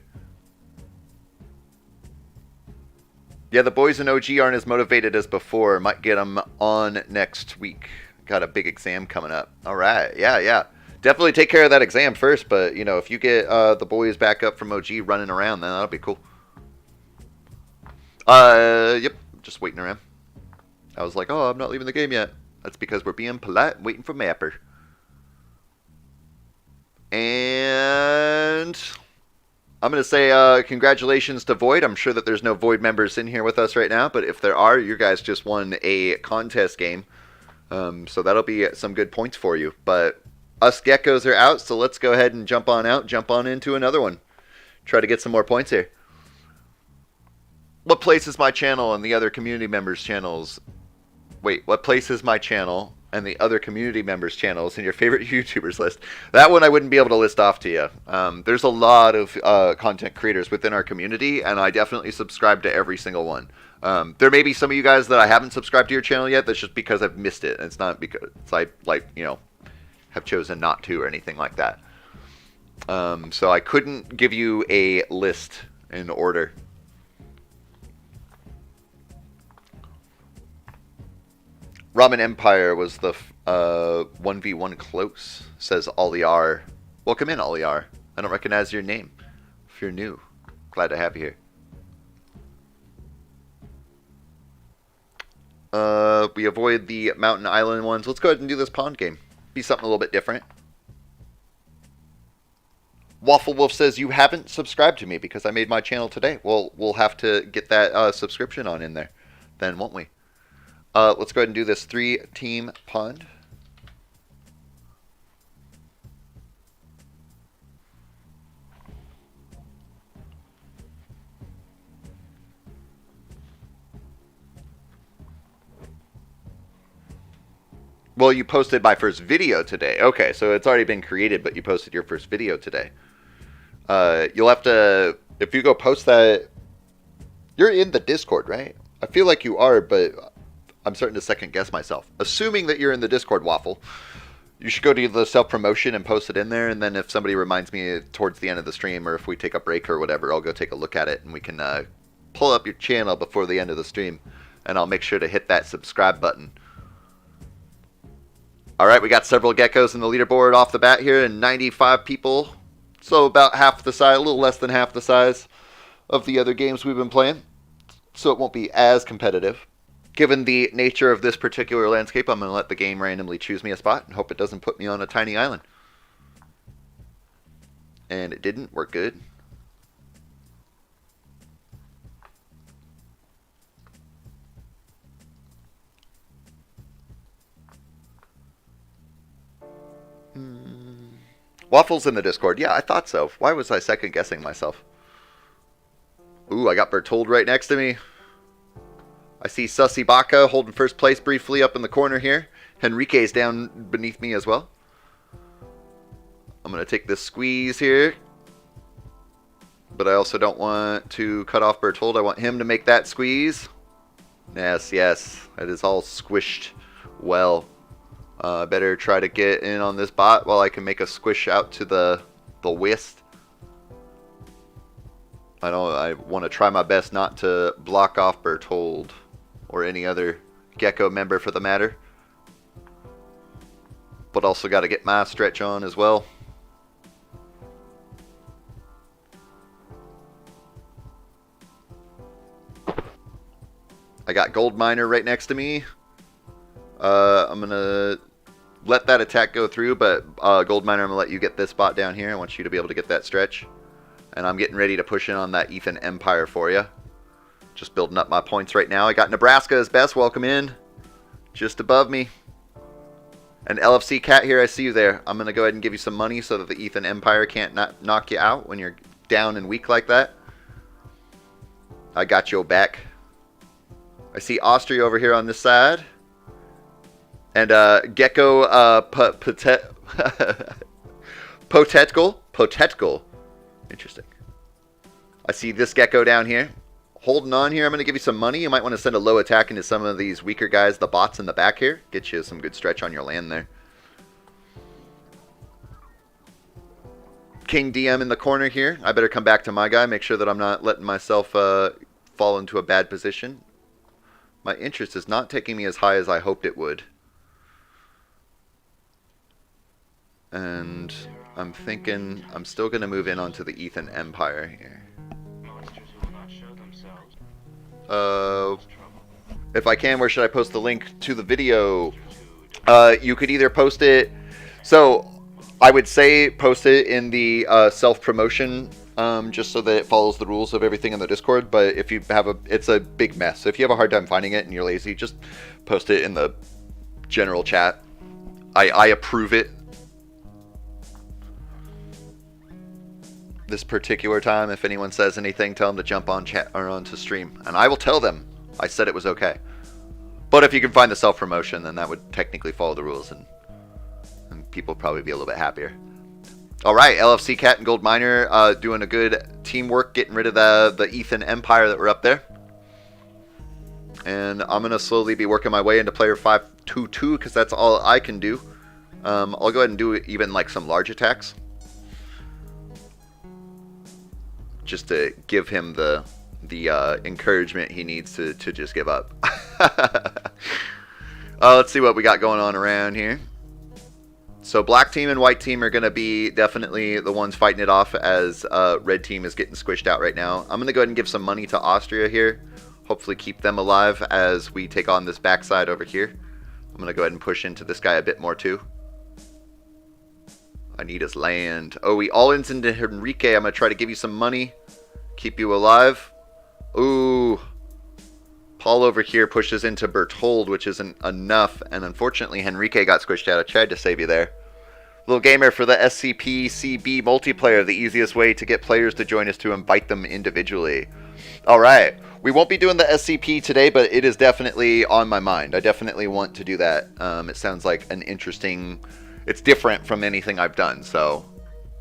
[SPEAKER 1] Yeah, the boys in OG aren't as motivated as before. Might get them on next week. Got a big exam coming up. All right. Yeah. Definitely take care of that exam first. But, you know, if you get the boys back up from OG running around, then that'll be cool. Yep. Just waiting around. I was like, oh, I'm not leaving the game yet. That's because we're being polite and waiting for Mapper. And I'm going to say congratulations to Void. I'm sure that there's no Void members in here with us right now, but if there are, you guys just won a contest game. So that'll be some good points for you. But us geckos are out, so let's go ahead and jump on out, jump on into another one. Try to get some more points here. What place is my channel and the other community members' channels? Wait, what place is my channel and the other community members' channels in your favorite YouTubers list? That one I wouldn't be able to list off to you. There's a lot of content creators within our community, and I definitely subscribe to every single one. There may be some of you guys that I haven't subscribed to your channel yet. That's just because I've missed it. It's not because I, like, you know, have chosen not to or anything like that. So I couldn't give you a list in order. Ramen Empire was the 1v1 close, says Oliar. Welcome in, Oliar. I don't recognize your name. If you're new, glad to have you here. we avoid the mountain island ones. Let's go ahead and do this pond game. Be something a little bit different. Waffle Wolf says, you haven't subscribed to me because I made my channel today. Well, we'll have to get that subscription on in there then, won't we? Let's go ahead and do this 3-team pond. Well, you posted my first video today. Okay, so it's already been created, but you posted your first video today. You'll have to, if you go post that, you're in the Discord, right? I feel like you are, but I'm starting to second guess myself. Assuming that you're in the Discord, Waffle, you should go to the self-promotion and post it in there, and then if somebody reminds me towards the end of the stream, or if we take a break or whatever, I'll go take a look at it, and we can pull up your channel before the end of the stream, and I'll make sure to hit that subscribe button. Alright, we got several geckos in the leaderboard off the bat here, and 95 people. So about half the size, a little less than half the size of the other games we've been playing. So it won't be as competitive. Given the nature of this particular landscape, I'm going to let the game randomly choose me a spot and hope it doesn't put me on a tiny island. And it didn't. We're good. Waffle's in the Discord. Yeah, I thought so. Why was I second guessing myself? Ooh, I got Bertold right next to me. I see Sussy Baka holding first place briefly up in the corner here. Henrique's down beneath me as well. I'm going to take this squeeze here. But I also don't want to cut off Bertold. I want him to make that squeeze. Yes, yes. It is all squished well. Better try to get in on this bot while I can make a squish out to the waist. I want to try my best not to block off Bertold or any other gecko member for the matter. But also got to get my stretch on as well. I got Gold Miner right next to me. I'm going to let that attack go through, but Gold Miner, I'm going to let you get this bot down here. I want you to be able to get that stretch. And I'm getting ready to push in on that Ethan Empire for you. Just building up my points right now. I got Nebraska as best. Welcome in. Just above me. And LFC Cat here, I see you there. I'm going to go ahead and give you some money so that the Ethan Empire can't knock you out when you're down and weak like that. I got your back. I see Austria over here on this side. And Gecko Potetgal. Interesting. I see this gecko down here. Holding on here. I'm going to give you some money. You might want to send a low attack into some of these weaker guys, the bots in the back here. Get you some good stretch on your land there. King DM in the corner here. I better come back to my guy. Make sure that I'm not letting myself fall into a bad position. My interest is not taking me as high as I hoped it would. And I'm thinking I'm still going to move in onto the Ethan Empire here.
[SPEAKER 2] Monsters who will not show themselves.
[SPEAKER 1] If I can, where should I post the link to the video? You could either post it. So I would say post it in the self-promotion, just so that it follows the rules of everything in the Discord. But if you have it's a big mess. So if you have a hard time finding it and you're lazy, just post it in the general chat. I approve it. This particular time, if anyone says anything, tell them to jump on chat or onto stream, and I will tell them I said it was okay. But if you can find the self-promotion, then that would technically follow the rules, and people probably be a little bit happier. All right, LFC Cat and Gold Miner doing a good teamwork, getting rid of the Ethan Empire that were up there. And I'm gonna slowly be working my way into player 522 because that's all I can do. I'll go ahead and do even like some large attacks, just to give him the encouragement he needs to just give up. Let's see what we got going on around here. So black team and white team are going to be definitely the ones fighting it off, as red team is getting squished out right now. I'm going to go ahead and give some money to Austria here. hopefully keep them alive as we take on this backside over here. I'm going to go ahead and push into this guy a bit more too. I need his land. Oh, he all-ins into Henrique. I'm going to try to give you some money. Keep you alive. Ooh. Paul over here pushes into Berthold, which isn't enough. And unfortunately, Henrique got squished out. I tried to save you there. Little gamer, for the SCP-CB multiplayer, the easiest way to get players to join is to invite them individually. Alright. We won't be doing the SCP today, but it is definitely on my mind. I definitely want to do that. It sounds like an interesting... It's different from anything I've done, so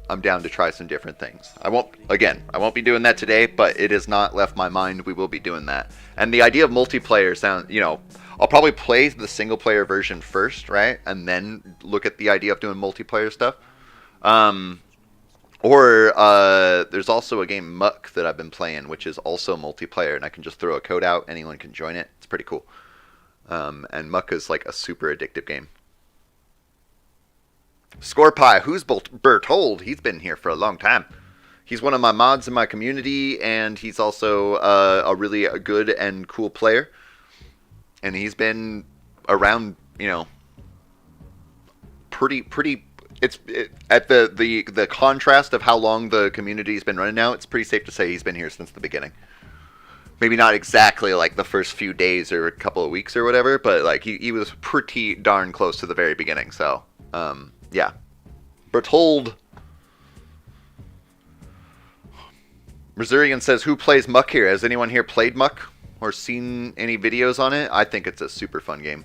[SPEAKER 1] I'm down to try some different things. I won't be doing that today, but it has not left my mind. We will be doing that. And the idea of multiplayer sounds, I'll probably play the single player version first, right? And then look at the idea of doing multiplayer stuff. There's also a game Muck that I've been playing, which is also multiplayer, and I can just throw a code out. Anyone can join it. It's pretty cool. And Muck is like a super addictive game. Scorpie, who's Berthold? He's been here for a long time. He's one of my mods in my community, and he's also a really good and cool player. And he's been around, pretty. At the contrast of how long the community's been running now, it's pretty safe to say he's been here since the beginning. Maybe not exactly like the first few days or a couple of weeks or whatever, but like he was pretty darn close to the very beginning. So, yeah. Berthold. Missourian says, who plays Muck here? Has anyone here played Muck or seen any videos on it? I think it's a super fun game.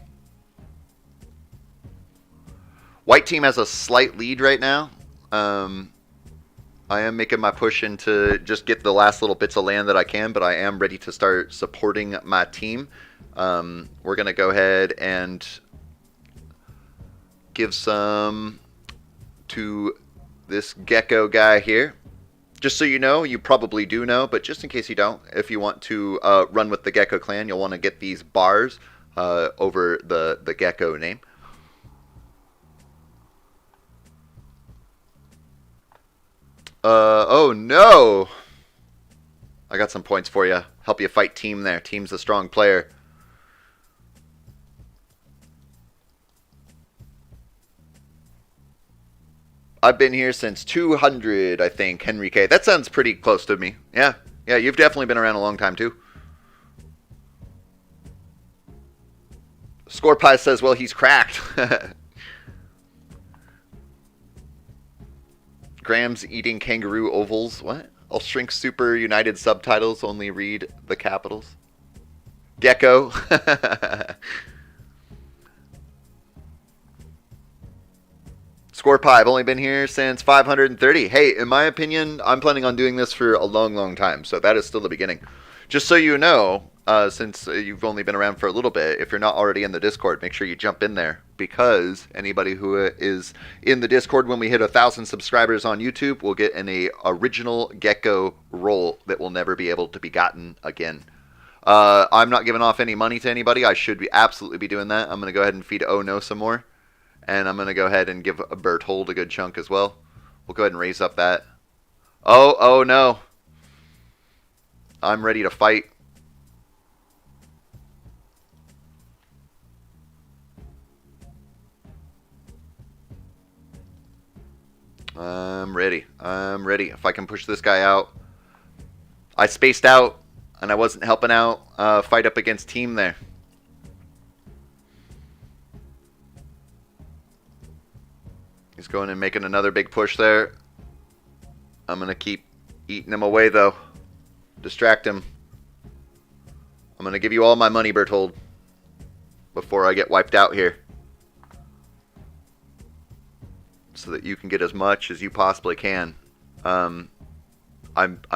[SPEAKER 1] White team has a slight lead right now. I am making my push into just get the last little bits of land that I can, but I am ready to start supporting my team. We're going to go ahead and give some to this gecko guy here. Just so you know, you probably do know, but just in case you don't, if you want to run with the Gecko clan, you'll want to get these bars over the Gecko name. Oh no! I got some points for you. Help you fight Team there. Team's a strong player. I've been here since 200, I think, Henrique. That sounds pretty close to me. Yeah, you've definitely been around a long time, too. Scorpie says, well, he's cracked. Graham's eating kangaroo ovals. What? I'll shrink super united subtitles, only read the capitals. Gecko. Scorpie, I've only been here since 530. Hey, in my opinion, I'm planning on doing this for a long, long time, so that is still the beginning. Just so you know, since you've only been around for a little bit, if you're not already in the Discord, make sure you jump in there, because anybody who is in the Discord when we hit 1,000 subscribers on YouTube will get an original Gecko role that will never be able to be gotten again. I'm not giving off any money to anybody. I should absolutely be doing that. I'm going to go ahead and feed Oh No some more. And I'm going to go ahead and give Berthold a good chunk as well. We'll go ahead and raise up that. Oh no. I'm ready to fight. I'm ready. If I can push this guy out. I spaced out and I wasn't helping out fight up against team there. He's going and making another big push there. I'm going to keep eating him away, though. Distract him. I'm going to give you all my money, Berthold, before I get wiped out here. So that you can get as much as you possibly can. I'm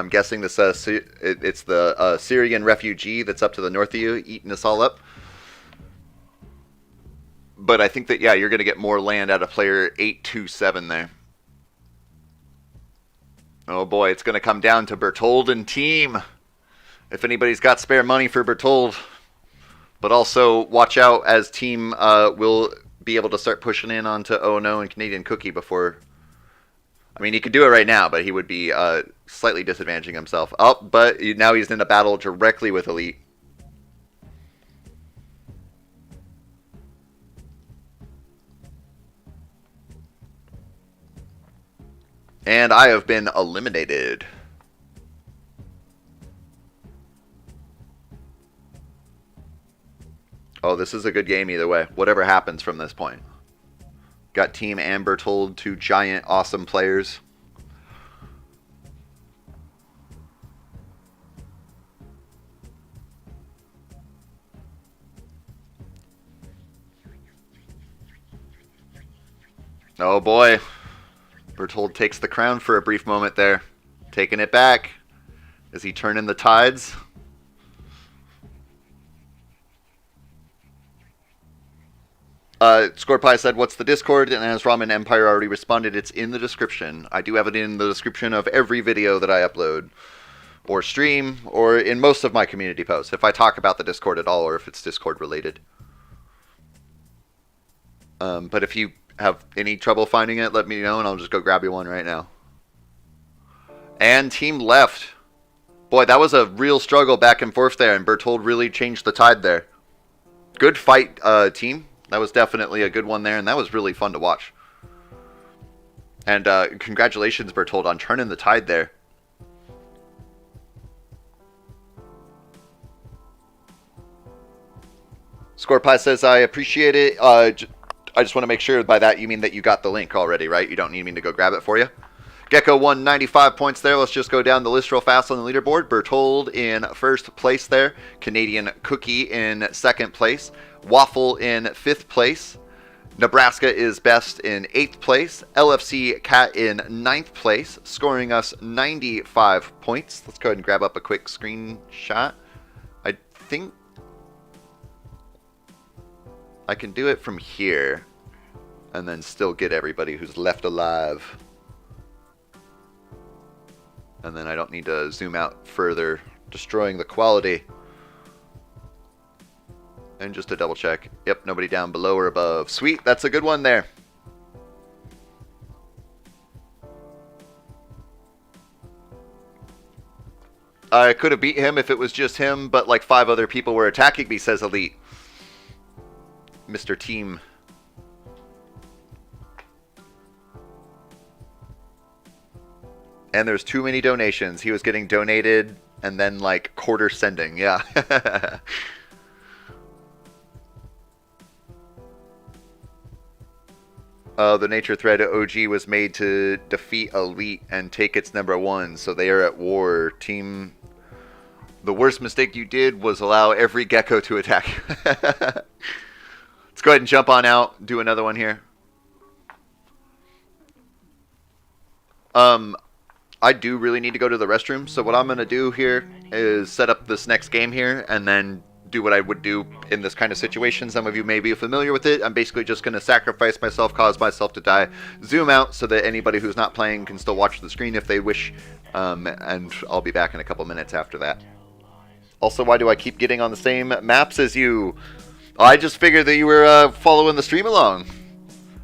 [SPEAKER 1] guessing this it's the Syrian refugee that's up to the north of you, eating us all up. But I think that, yeah, you're going to get more land out of player 827 there. Oh boy, it's going to come down to Berthold and team. If anybody's got spare money for Berthold. But also, watch out as team will be able to start pushing in onto Oh No and Canadian Cookie before... I mean, he could do it right now, but he would be slightly disadvantaging himself. Oh, but now he's in a battle directly with Elite. And I have been eliminated. Oh, this is a good game either way. Whatever happens from this point. Got Team Amber told, two giant, awesome players. Oh boy. Bertold takes the crown for a brief moment there. Taking it back. Is he turning the tides? Scorpie said, what's the Discord? And as Ramen Empire already responded, it's in the description. I do have it in the description of every video that I upload or stream, or in most of my community posts, if I talk about the Discord at all, or if it's Discord related. But if you have any trouble finding it, let me know, and I'll just go grab you one right now. And team left. Boy, that was a real struggle back and forth there, and Bertold really changed the tide there. Good fight, team. That was definitely a good one there, and that was really fun to watch. And congratulations, Bertold, on turning the tide there. Scorpie says, I appreciate it. I just want to make sure by that you mean that you got the link already, right? You don't need me to go grab it for you. Gecko won 95 points there. Let's just go down the list real fast on the leaderboard. Bertold in first place there. Canadian Cookie in second place. Waffle in 5th place. Nebraska is best in 8th place. LFC Cat in 9th place, scoring us 95 points. Let's go ahead and grab up a quick screenshot. I think I can do it from here and then still get everybody who's left alive. And then I don't need to zoom out further, destroying the quality. And just to double check. Yep, nobody down below or above. Sweet, that's a good one there. I could have beat him if it was just him, but like 5 other people were attacking me, says Elite. Mr. Team. And there's too many donations. He was getting donated and then like quarter sending. Yeah. The Nature Thread OG was made to defeat Elite and take its #1, so they are at war. Team, the worst mistake you did was allow every gecko to attack. Let's go ahead and jump on out, do another one here. I do really need to go to the restroom, so what I'm going to do here is set up this next game here and then do what I would do in this kind of situation. Some of you may be familiar with it. I'm basically just going to sacrifice myself, cause myself to die, zoom out so that anybody who's not playing can still watch the screen if they wish, and I'll be back in a couple minutes after that. Also, why do I keep getting on the same maps as you? I just figured that you were following the stream along.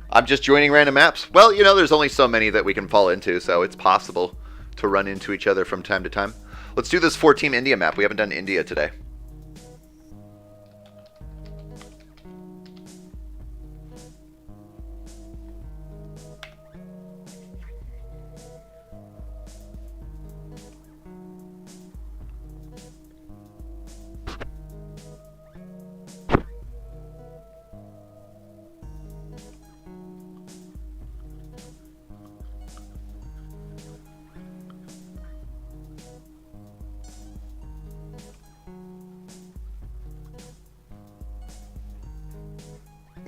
[SPEAKER 1] I'm just joining random maps. Well, you know, there's only so many that we can fall into, so it's possible to run into each other from time to time. Let's do this 4-team India map. We haven't done India today.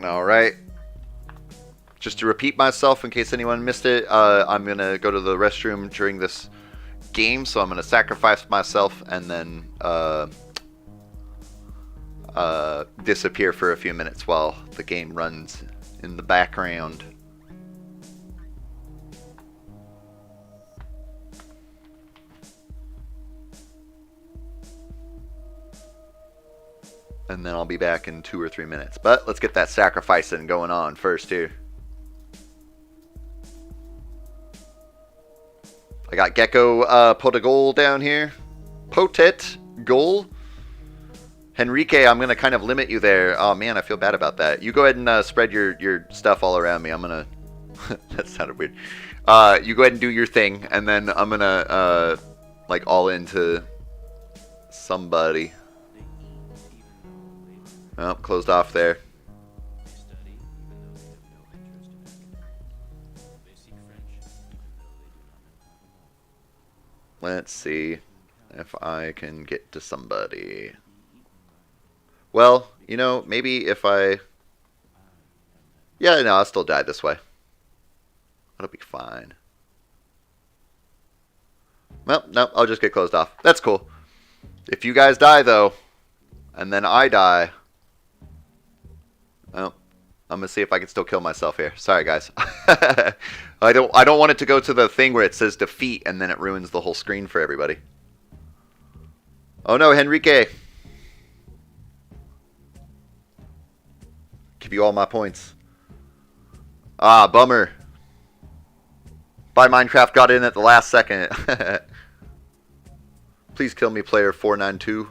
[SPEAKER 1] Alright. Just to repeat myself in case anyone missed it, I'm going to go to the restroom during this game, so I'm going to sacrifice myself and then disappear for a few minutes while the game runs in the background. And then I'll be back in 2 or 3 minutes. But let's get that sacrificing going on first here. I got Gecko Potagol down here. Potet Goal. Henrique, I'm going to kind of limit you there. Oh man, I feel bad about that. You go ahead and spread your stuff all around me. I'm going to... that sounded weird. You go ahead and do your thing, and then I'm gonna like all into somebody. Oh, closed off there. Let's see if I can get to somebody. Well, you know, maybe if I... Yeah, no, I'll still die this way. That'll be fine. Well, no, I'll just get closed off. That's cool. If you guys die, though, and then I die... Well, I'm gonna see if I can still kill myself here. Sorry, guys. I don't want it to go to the thing where it says defeat, and then it ruins the whole screen for everybody. Oh no, Henrique! Give you all my points. Ah, bummer. Buy Minecraft got in at the last second. Please kill me, player 492.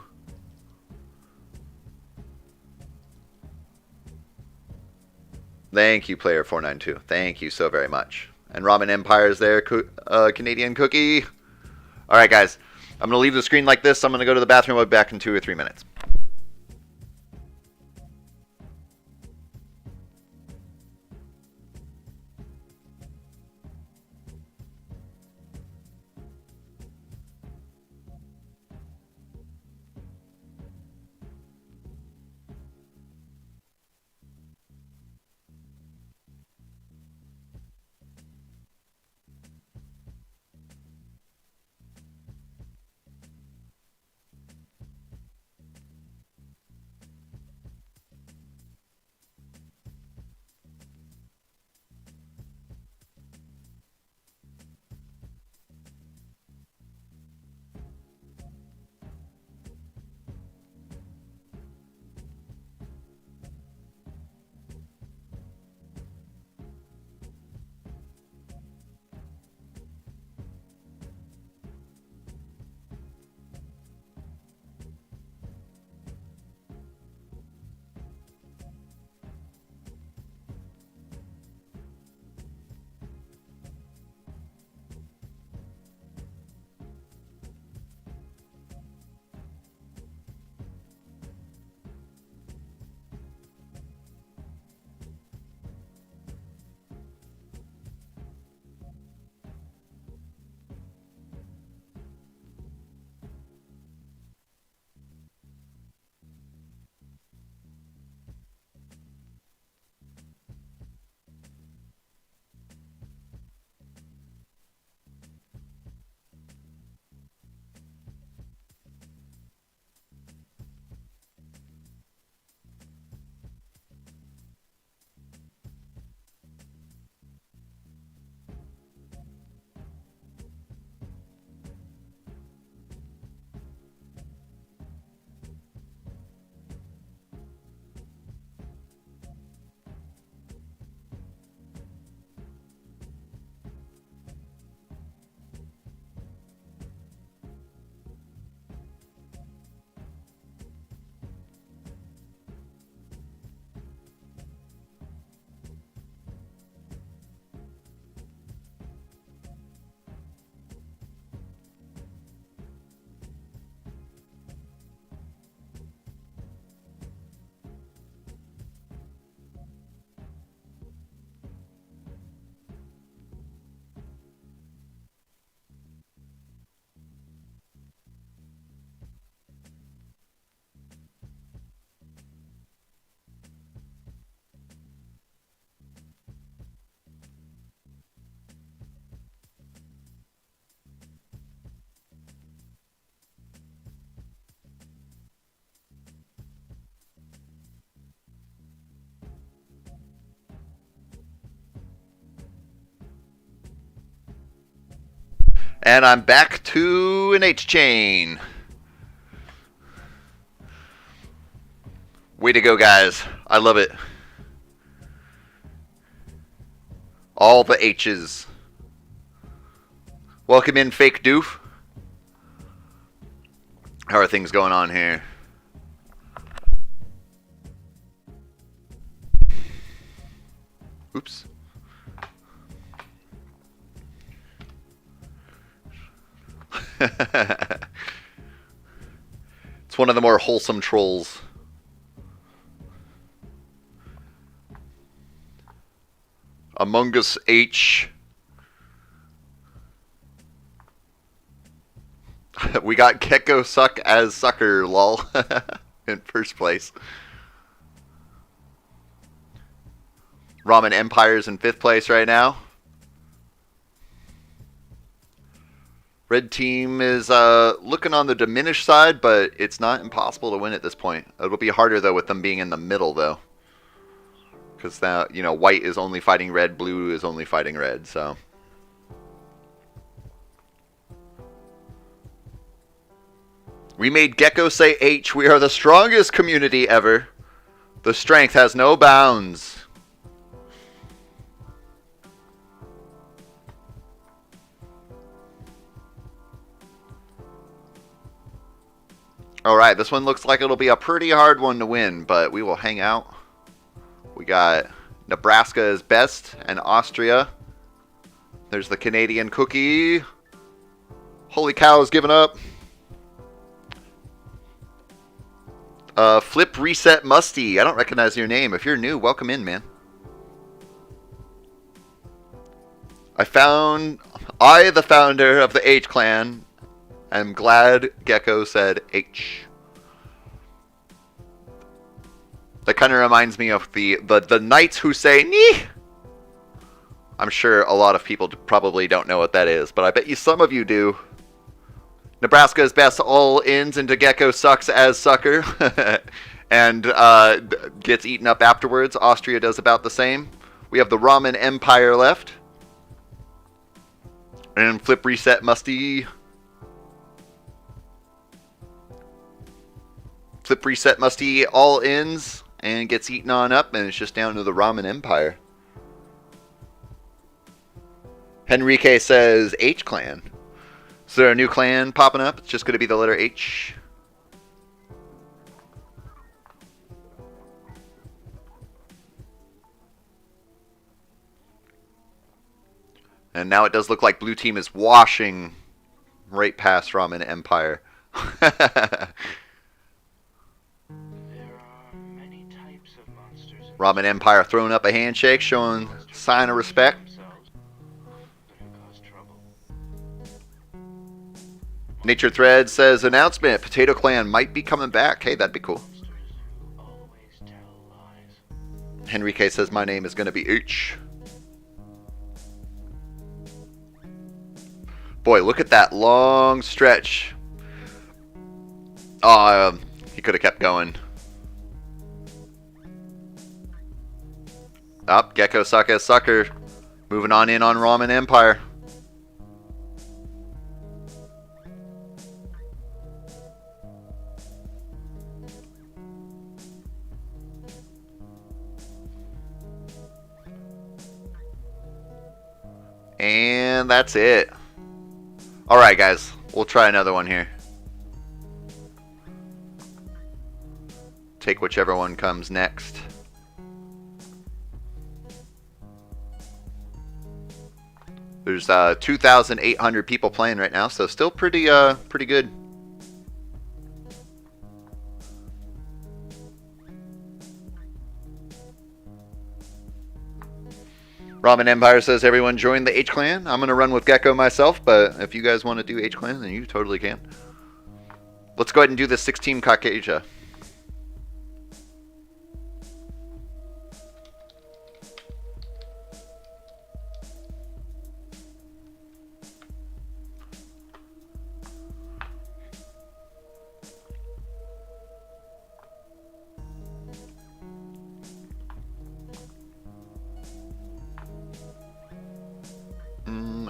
[SPEAKER 1] Thank you, player 492. Thank you so very much. And Ramen Empire's there, Canadian Cookie. Alright, guys. I'm going to leave the screen like this. I'm going to go to the bathroom. I'll be back in 2 or 3 minutes. And I'm back to an H-chain. Way to go, guys. I love it. All the H's. Welcome in, Fake Doof. How are things going on here? Oops. It's one of the more wholesome trolls. Among Us H. We got Gecko Suck as Sucker, lol, in first place. Ramen Empire's in 5th place right now. Red team is looking on the diminished side, but it's not impossible to win at this point. It'll be harder, though, with them being in the middle, though. Because now, you know, white is only fighting red, blue is only fighting red, so. We made Gecko say H. We are the strongest community ever. The strength has no bounds. Alright, this one looks like it'll be a pretty hard one to win, but we will hang out. We got Nebraska is best and Austria. There's the Canadian cookie. Holy cow is giving up. Flip Reset Musty. I don't recognize your name. If you're new, welcome in, man. I, the founder of the H clan, am glad Gecko said H. That kind of reminds me of the knights who say "Nee." I'm sure a lot of people probably don't know what that is, but I bet you some of you do. Nebraska is best all ins into Gecko sucks as sucker and gets eaten up afterwards. Austria does about the same. We have the Ramen Empire left. And Flip Reset Musty. Flip Reset Musty all ins and gets eaten on up, and it's just down to the Ramen Empire. Henrique says H clan. Is there a new clan popping up? It's just going to be the letter H. And now it does look like blue team is washing right past Ramen Empire.
[SPEAKER 2] There are many types of monsters in
[SPEAKER 1] Ramen Empire throwing up a handshake, showing sign of respect. Nature Thread says, announcement, Potato Clan might be coming back. Hey, that'd be cool. Henrique says, my name is going to be H. Boy, look at that long stretch. Oh, he could have kept going. Up, Gecko Suck as Sucker. Moving on in on Ramen Empire. And that's it. Alright, guys. We'll try another one here. Take whichever one comes next. There's 2,800 people playing right now, so still pretty good. Ramen Empire says everyone join the H clan. I'm gonna run with Gecko myself, but if you guys want to do H clan, then you totally can. Let's go ahead and do this 6-team Caucasia.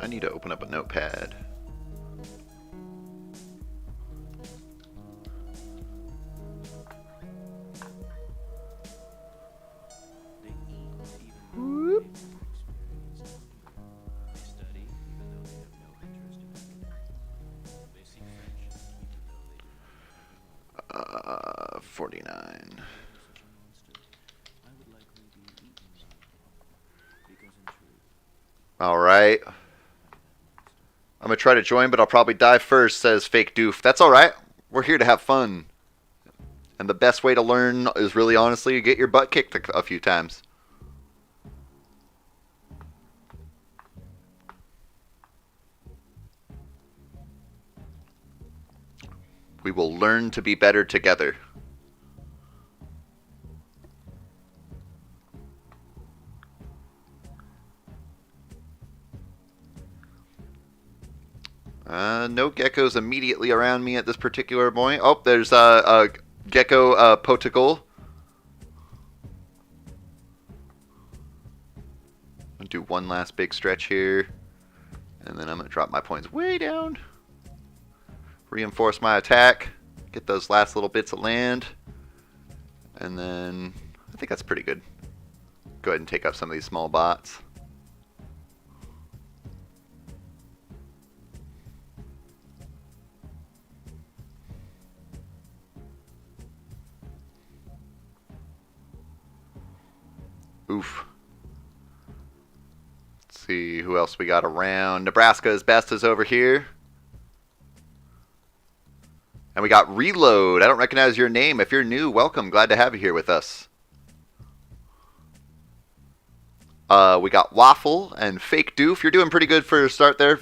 [SPEAKER 1] I need to open up a notepad. Whoop. 49. All right. I'm going to try to join, but I'll probably die first, says Fake Doof. That's alright. We're here to have fun. And the best way to learn is really honestly to get your butt kicked a few times. We will learn to be better together. No geckos immediately around me at this particular point. Oh, there's a gecko poticle. I'll do one last big stretch here. And then I'm going to drop my points way down. Reinforce my attack. Get those last little bits of land. And then I think that's pretty good. Go ahead and take up some of these small bots. Oof. Let's see who else we got around. Nebraska's Best is over here. And we got Reload. I don't recognize your name. If you're new, welcome. Glad to have you here with us. We got Waffle and Fake Doof. You're doing pretty good for a start there.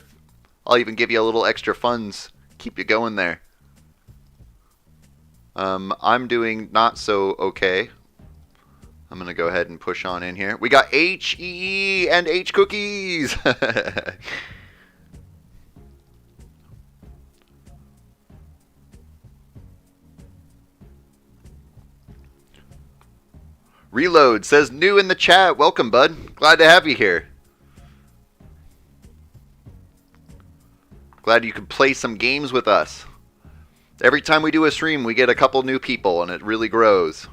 [SPEAKER 1] I'll even give you a little extra funds. Keep you going there. I'm doing not so okay. I'm going to go ahead and push on in here. We got HE and H Cookies. Reload says new in the chat. Welcome, bud. Glad to have you here. Glad you could play some games with us. Every time we do a stream, we get a couple new people, and it really grows.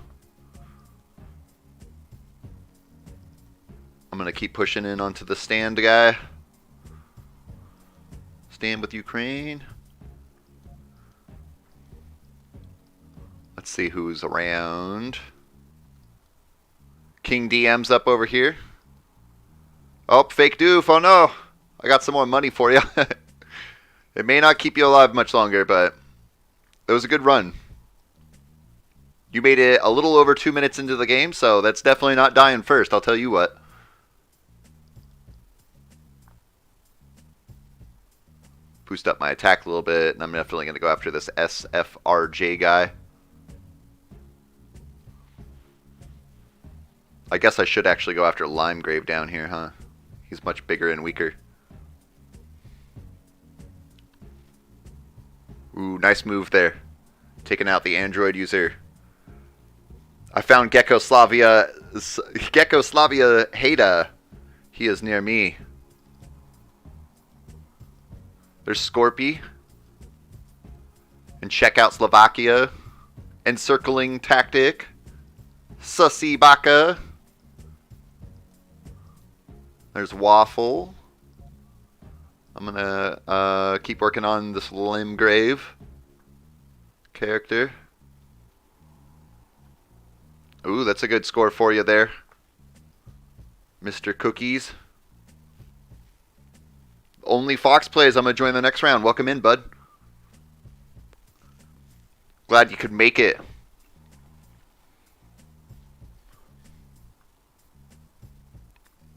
[SPEAKER 1] I'm going to keep pushing in onto the stand guy. Stand with Ukraine. Let's see who's around. King DM's up over here. Oh, Fake Doof. Oh no. I got some more money for you. It may not keep you alive much longer, but it was a good run. You made it a little over 2 minutes into the game, so that's definitely not dying first, I'll tell you what. Boost up my attack a little bit, and I'm definitely going to go after this SFRJ guy. I guess I should actually go after Limegrave down here, huh? He's much bigger and weaker. Ooh, nice move there. Taking out the android user. I found Geckoslavia Heda. He is near me. There's Scorpy. And check out Slovakia. Encircling tactic. Sussy Baka. There's Waffle. I'm gonna keep working on this Limegrave character. Ooh, that's a good score for you there, Mr. Cookies. Only Fox plays. I'm gonna join the next round. Welcome in, bud. Glad you could make it.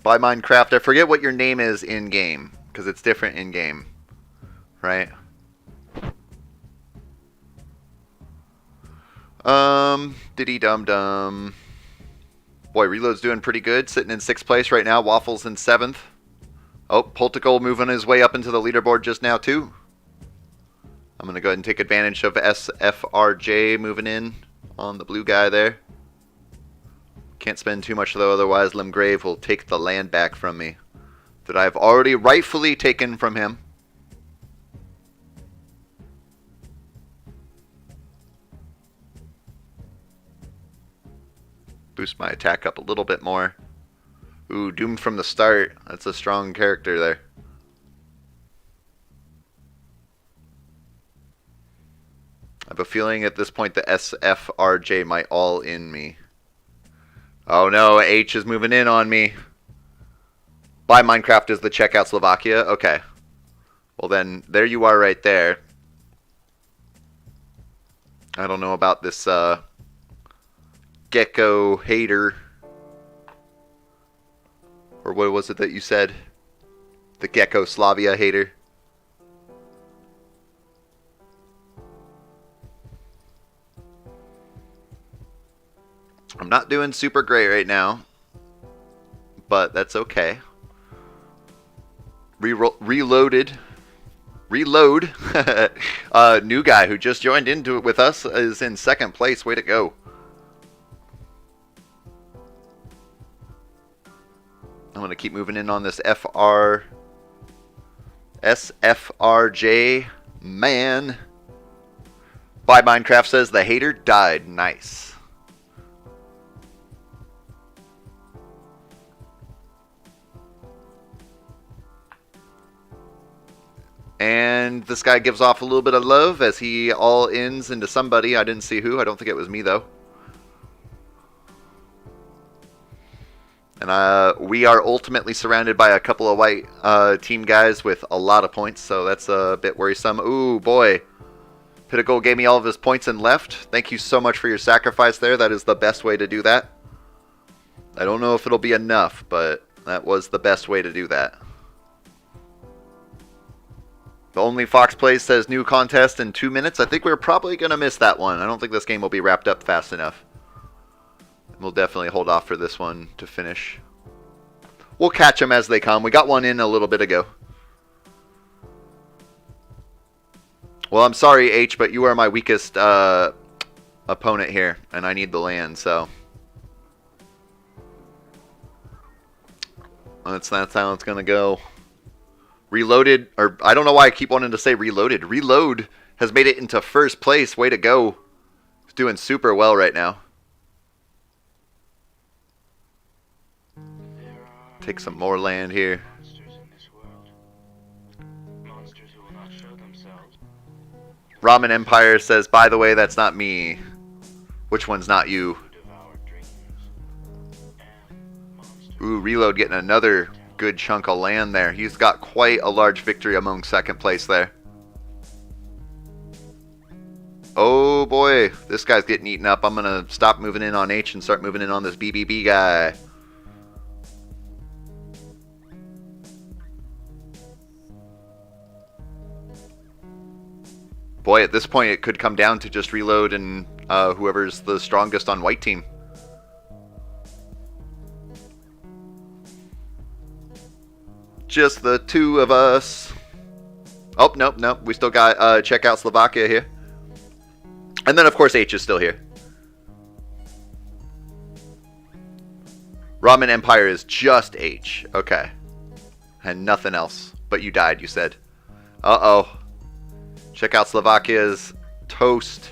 [SPEAKER 1] By Minecraft. I forget what your name is in game, because it's different in game, right? Diddy dum dum. Boy, Reload's doing pretty good, sitting in 6th place right now. Waffle's in 7th. Oh, Poltical moving his way up into the leaderboard just now too. I'm gonna go ahead and take advantage of SFRJ moving in on the blue guy there. Can't spend too much though, otherwise Limegrave will take the land back from me that I've already rightfully taken from him. Boost my attack up a little bit more. Ooh, doomed from the start. That's a strong character there. I have a feeling at this point the SFRJ might all in me. Oh no, H is moving in on me. Buy Minecraft is the checkout Slovakia. Okay. Well then, there you are right there. I don't know about this Gecko hater. Or what was it that you said? The Gecko Slavia hater. I'm not doing super great right now, but that's okay. Reload. New guy who just joined into it with us is in second place. Way to go. I'm going to keep moving in on this SFRJ man. By Minecraft says the hater died. Nice. And this guy gives off a little bit of love as he all ends into somebody. I didn't see who. I don't think it was me, though. And we are ultimately surrounded by a couple of white team guys with a lot of points, so that's a bit worrisome. Ooh, boy. Pinnacle gave me all of his points and left. Thank you so much for your sacrifice there. That is the best way to do that. I don't know if it'll be enough, but that was the best way to do that. The Only Fox Plays says new contest in 2 minutes. I think we're probably going to miss that one. I don't think this game will be wrapped up fast enough. We'll definitely hold off for this one to finish. We'll catch them as they come. We got one in a little bit ago. Well, I'm sorry, H, but you are my weakest opponent here, and I need the land, so. That's how it's going to go. Reloaded, or I don't know why I keep wanting to say reloaded. Reload has made it into first place. Way to go. He's doing super well right now. Take some more land here. Ramen Empire says, by the way, that's not me. Which one's not you? Ooh, Reload getting another good chunk of land there. He's got quite a large victory among second place there. Oh boy, this guy's getting eaten up. I'm going to stop moving in on H and start moving in on this BBB guy. Boy, at this point it could come down to just Reload and whoever's the strongest on white team. Just the two of us. Oh, nope. We still got check out Slovakia here. And then, of course, H is still here. Ramen Empire is just H. Okay. And nothing else. But you died, you said. Uh-oh. Check out Slovakia's toast.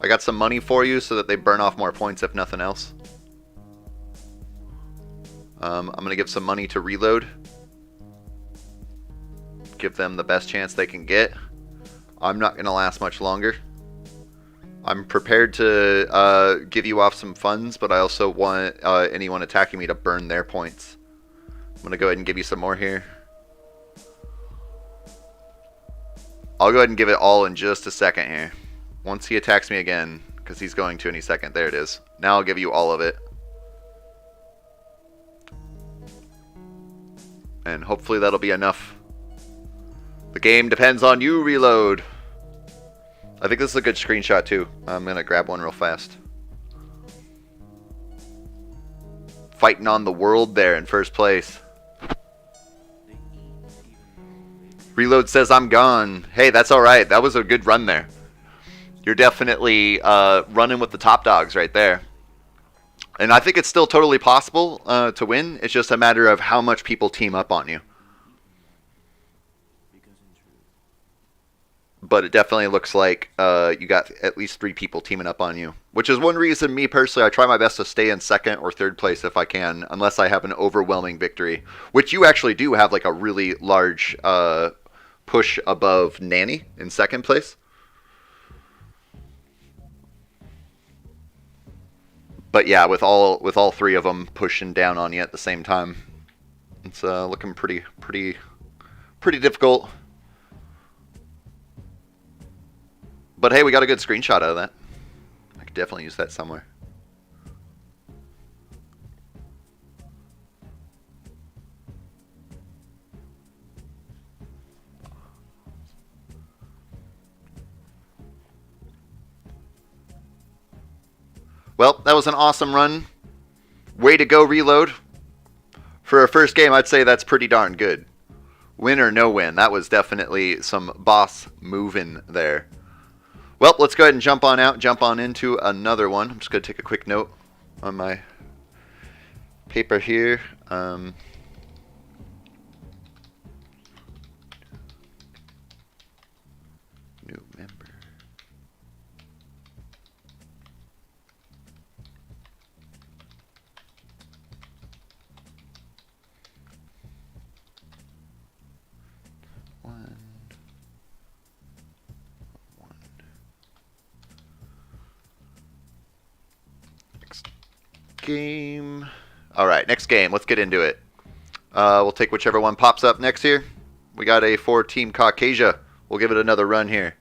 [SPEAKER 1] I got some money for you so that they burn off more points, if nothing else. I'm going to give some money to Reload. Give them the best chance they can get. I'm not going to last much longer. I'm prepared to give you off some funds, but I also want anyone attacking me to burn their points. I'm going to go ahead and give you some more here. I'll go ahead and give it all in just a second here. Once he attacks me again, because he's going to any second. There it is. Now I'll give you all of it. And hopefully that'll be enough. The game depends on you, Reload. I think this is a good screenshot too. I'm going to grab one real fast. Fighting on the world there in first place. Reload says I'm gone. Hey, that's alright. That was a good run there. You're definitely running with the top dogs right there. And I think it's still totally possible to win. It's just a matter of how much people team up on you. But it definitely looks like you got at least 3 people teaming up on you. Which is one reason, me personally, I try my best to stay in second or third place if I can. Unless I have an overwhelming victory. Which you actually do have like a really large push above Nanny in second place. But yeah, with all 3 of them pushing down on you at the same time, it's looking pretty pretty difficult. But hey, we got a good screenshot out of that. I could definitely use that somewhere. Well, that was an awesome run. Way to go, Reload. For a first game, I'd say that's pretty darn good. Win or no win, that was definitely some boss moving there. Well, let's go ahead and jump on out, jump on into another one. I'm just going to take a quick note on my paper here. New member. Next game. All right, next game. Let's get into it. We'll take whichever one pops up next here. We got a 4-team Caucasia. We'll give it another run here.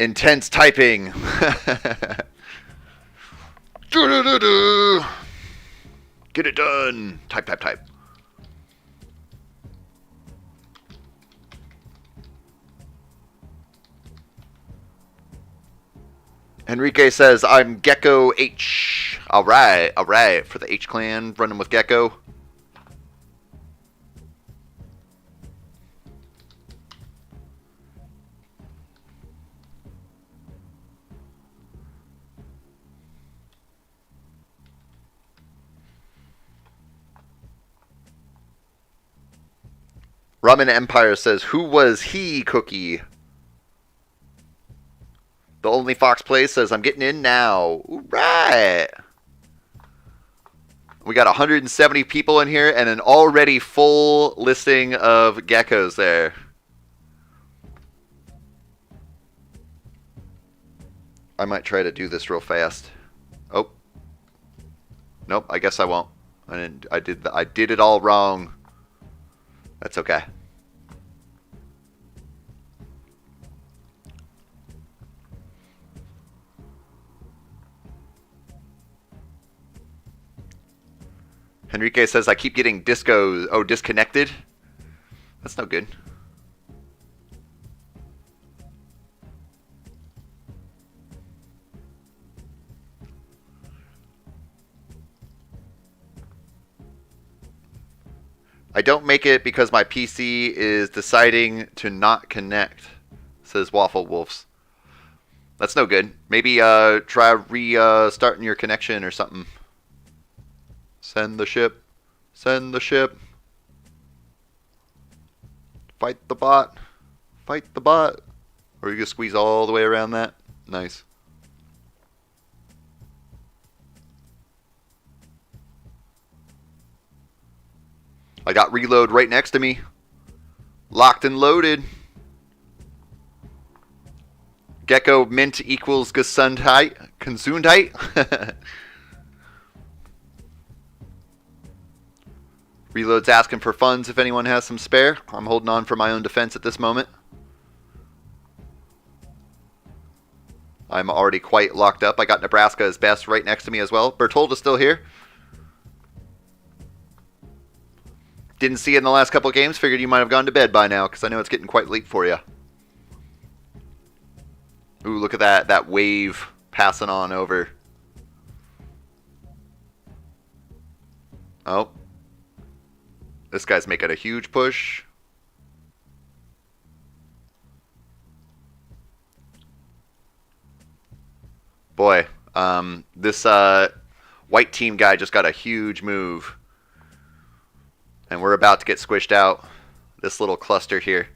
[SPEAKER 1] Intense typing. Get it done. Type, type, type. Enrique says, I'm Gecko H. Alright, alright. For the H clan, running with Gecko. Ramen Empire says, who was he, Cookie? The Only Fox Plays says, I'm getting in now. Right. We got 170 people in here and an already full listing of geckos there. I might try to do this real fast. Oh. Nope, I guess I won't. I did it all wrong. That's okay. Enrique says, I keep getting disconnected. That's no good. I don't make it because my PC is deciding to not connect, says Waffle Wolves. That's no good. Maybe try restarting your connection or something. Send the ship. Send the ship. Fight the bot. Fight the bot. Or you can squeeze all the way around that. Nice. I got Reload right next to me. Locked and loaded. Gecko mint equals Gesundheit. Gesundheit. Reload's asking for funds if anyone has some spare. I'm holding on for my own defense at this moment. I'm already quite locked up. I got Nebraska as best right next to me as well. Bertolda's still here. Didn't see it in the last couple of games. Figured you might have gone to bed by now because I know it's getting quite late for you. Ooh, look at that wave passing on over. Oh. This guy's making a huge push. Boy, this white team guy just got a huge move. And we're about to get squished out. This little cluster here.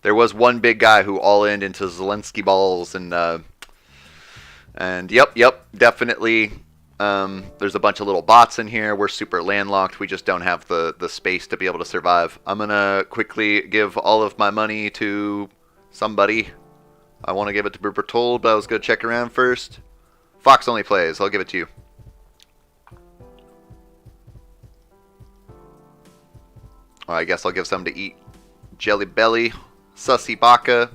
[SPEAKER 1] There was one big guy who all-ined into Zelensky balls and yep, definitely. There's a bunch of little bots in here. We're super landlocked. We just don't have the space to be able to survive. I'm gonna quickly give all of my money to somebody. I want to give it to Bertold, but I was gonna check around first. Fox Only Plays. I'll give it to you. I guess I'll give some to Eat Jelly Belly, Sussy Baka,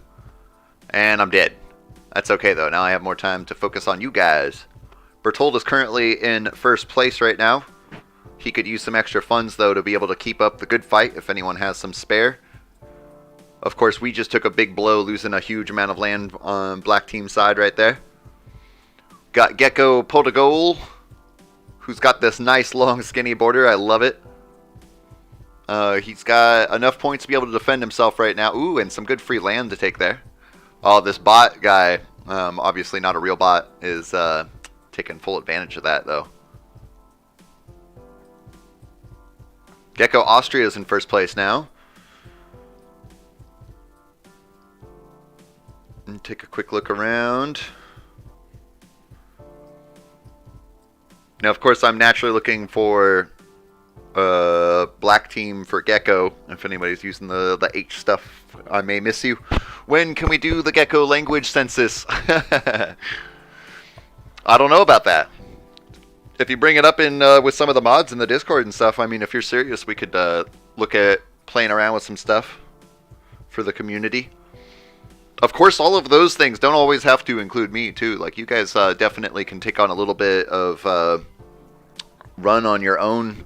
[SPEAKER 1] and I'm dead. That's okay though, now I have more time to focus on you guys. Bertold is currently in first place right now. He could use some extra funds though to be able to keep up the good fight if anyone has some spare. Of course, we just took a big blow losing a huge amount of land on black team side right there. Got Gecko Potagol, who's got this nice long skinny border. I love it. He's got enough points to be able to defend himself right now. Ooh, and some good free land to take there. Oh, this bot guy, obviously not a real bot, is taking full advantage of that though. Gecko Austria is in first place now. And take a quick look around. Now, of course, I'm naturally looking for black team for Gecko. If anybody's using the H stuff, I may miss you. When can we do the Gecko language census? I don't know about that. If you bring it up in with some of the mods in the Discord and stuff, I mean, if you're serious, we could look at playing around with some stuff for the community. Of course, all of those things don't always have to include me, too. Like, you guys definitely can take on a little bit of run on your own.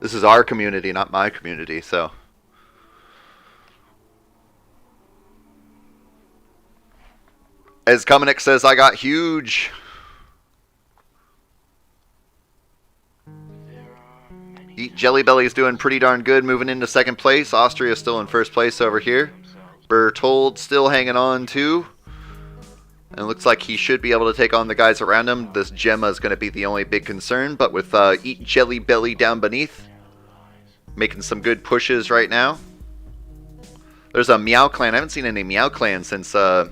[SPEAKER 1] This is our community, not my community, so. As Komenik says, I got huge. Eat Jelly Belly is doing pretty darn good, moving into second place. Austria is still in first place over here. Bertold still hanging on too. And it looks like he should be able to take on the guys around him. This Gemma is going to be the only big concern. But with Eat Jelly Belly down beneath, making some good pushes right now. There's a Meow Clan. I haven't seen any Meow Clan since the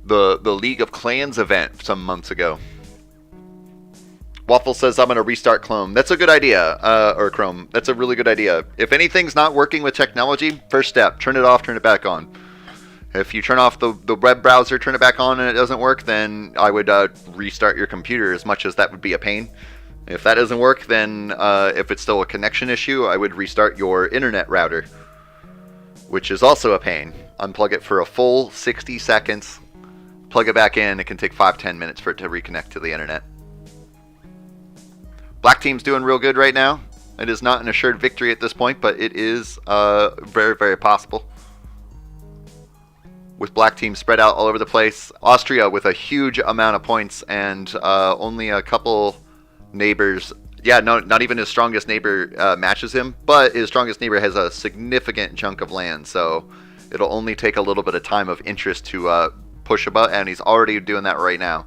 [SPEAKER 1] League of Clans event some months ago. Waffle says, I'm going to restart Chrome. That's a good idea, or Chrome. That's a really good idea. If anything's not working with technology, first step, turn it off, turn it back on. If you turn off the web browser, turn it back on, and it doesn't work, then I would restart your computer, as much as that would be a pain. If that doesn't work, then if it's still a connection issue, I would restart your internet router, which is also a pain. Unplug it for a full 60 seconds, plug it back in. It can take 5-10 minutes for it to reconnect to the internet. Black team's doing real good right now. It is not an assured victory at this point, but it is very, very possible. With black team spread out all over the place. Austria with a huge amount of points and only a couple neighbors. Yeah, no, not even his strongest neighbor matches him, but his strongest neighbor has a significant chunk of land, so it'll only take a little bit of time of interest to push about, and he's already doing that right now.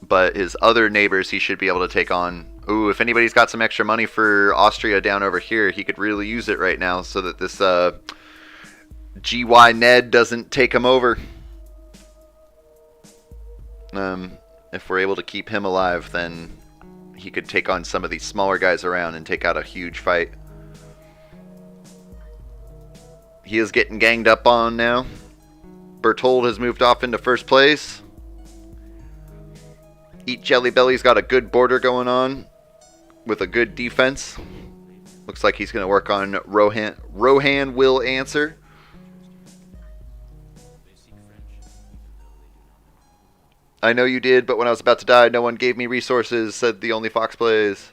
[SPEAKER 1] But his other neighbors he should be able to take on. Ooh, if anybody's got some extra money for Austria down over here, he could really use it right now so that this GY Ned doesn't take him over. If we're able to keep him alive, then he could take on some of these smaller guys around and take out a huge fight. He is getting ganged up on now. Bertold has moved off into first place. Eat Jelly Belly's got a good border going on with a good defense. Looks like he's going to work on Rohan. Rohan will answer. I know you did, but when I was about to die, no one gave me resources, said the only Fox Plays.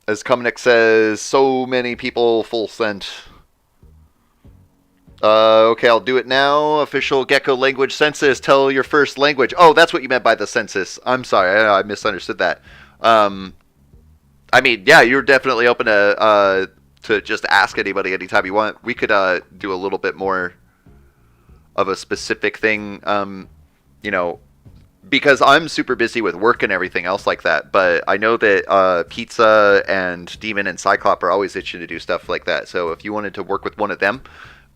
[SPEAKER 1] As Komenik says, so many people full sent. Okay, I'll do it now. Official Gecko language census. Tell your first language. Oh, that's what you meant by the census. I'm sorry, I misunderstood that. I mean, yeah, you're definitely open to just ask anybody anytime you want. We could do a little bit more of a specific thing, you know, because I'm super busy with work and everything else like that. But I know that Pizza and Demon and Cyclop are always itching to do stuff like that. So if you wanted to work with one of them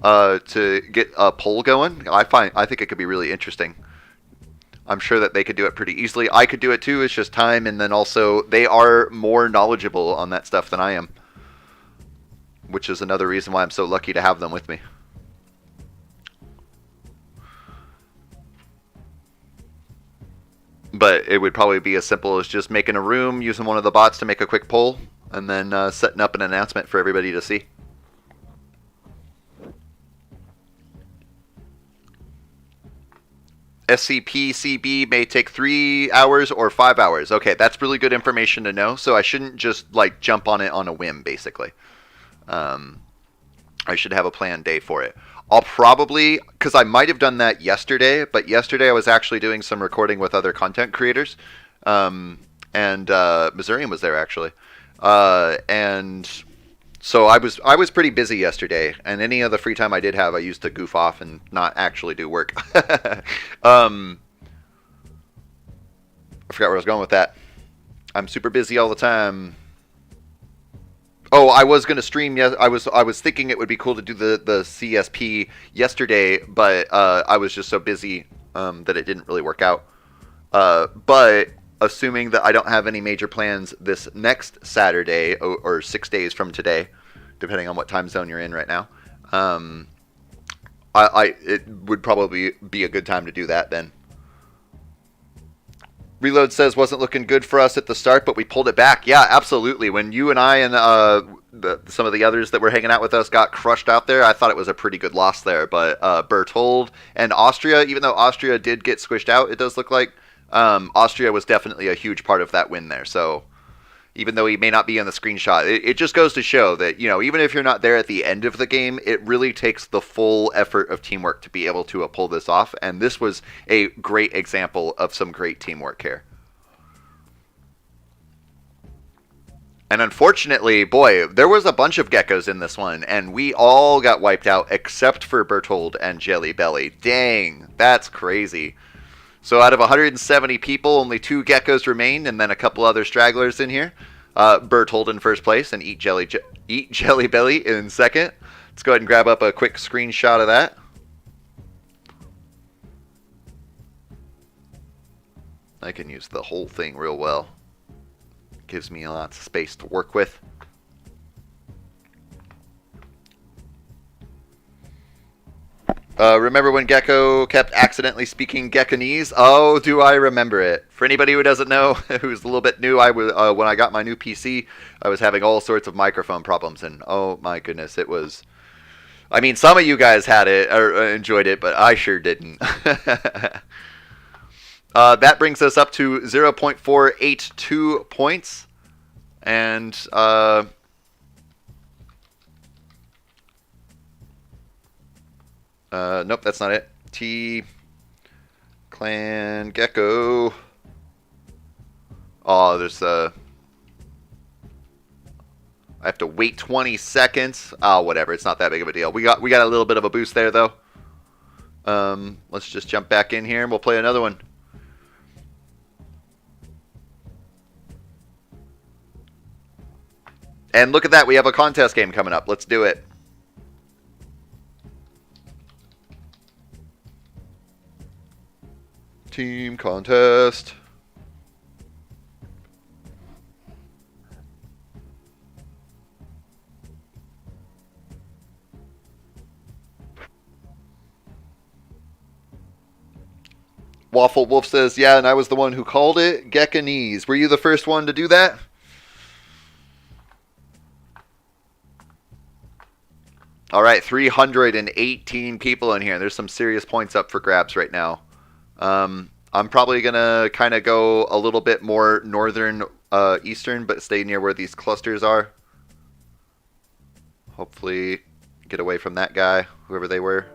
[SPEAKER 1] to get a poll going, I think it could be really interesting. I'm sure that they could do it pretty easily. I could do it too. It's just time, and then also they are more knowledgeable on that stuff than I am, which is another reason why I'm so lucky to have them with me. But it would probably be as simple as just making a room, using one of the bots to make a quick poll, and then setting up an announcement for everybody to see. SCP-CB may take 3 hours or 5 hours. Okay, that's really good information to know. So I shouldn't just like jump on it on a whim, basically. I should have a planned day for it. I'll probably, because I might have done that yesterday, but yesterday I was actually doing some recording with other content creators, and Missourian was there actually, and so I was pretty busy yesterday, and any of the free time I did have, I used to goof off and not actually do work. I forgot where I was going with that. I'm super busy all the time. Oh, I was gonna stream. Yes, I was thinking it would be cool to do the CSP yesterday, but I was just so busy that it didn't really work out. But assuming that I don't have any major plans this next Saturday or 6 days from today, depending on what time zone you're in right now, it would probably be a good time to do that then. Reload says wasn't looking good for us at the start, but we pulled it back. Yeah, absolutely. When you and I and some of the others that were hanging out with us got crushed out there, I thought it was a pretty good loss there. But Berthold and Austria, even though Austria did get squished out, it does look like Austria was definitely a huge part of that win there. So even though he may not be in the screenshot, it just goes to show that, even if you're not there at the end of the game, it really takes the full effort of teamwork to be able to pull this off. And this was a great example of some great teamwork here. And unfortunately, boy, there was a bunch of geckos in this one, and we all got wiped out except for Berthold and Jelly Belly. Dang, that's crazy. So out of 170 people, only 2 geckos remained, and then a couple other stragglers in here. Berthold in first place, and Eat Jelly Belly in second. Let's go ahead and grab up a quick screenshot of that. I can use the whole thing real well. Gives me lots of space to work with. Remember when Gecko kept accidentally speaking Geckonese? Oh, do I remember it. For anybody who doesn't know, who's a little bit new, when I got my new PC, I was having all sorts of microphone problems, and oh my goodness, it was... I mean, some of you guys had it, or enjoyed it, but I sure didn't. That brings us up to 0.482 points, and... nope, that's not it. T Clan Gecko. Oh, there's I have to wait 20 seconds. Oh, whatever. It's not that big of a deal. We got a little bit of a boost there though. Let's just jump back in here and we'll play another one. And look at that, we have a contest game coming up. Let's do it. Team contest. Waffle Wolf says, yeah, and I was the one who called it Geckonese. Were you the first one to do that? All right, 318 people in here. There's some serious points up for grabs right now. I'm probably going to kind of go a little bit more northern, eastern, but stay near where these clusters are. Hopefully get away from that guy, whoever they were.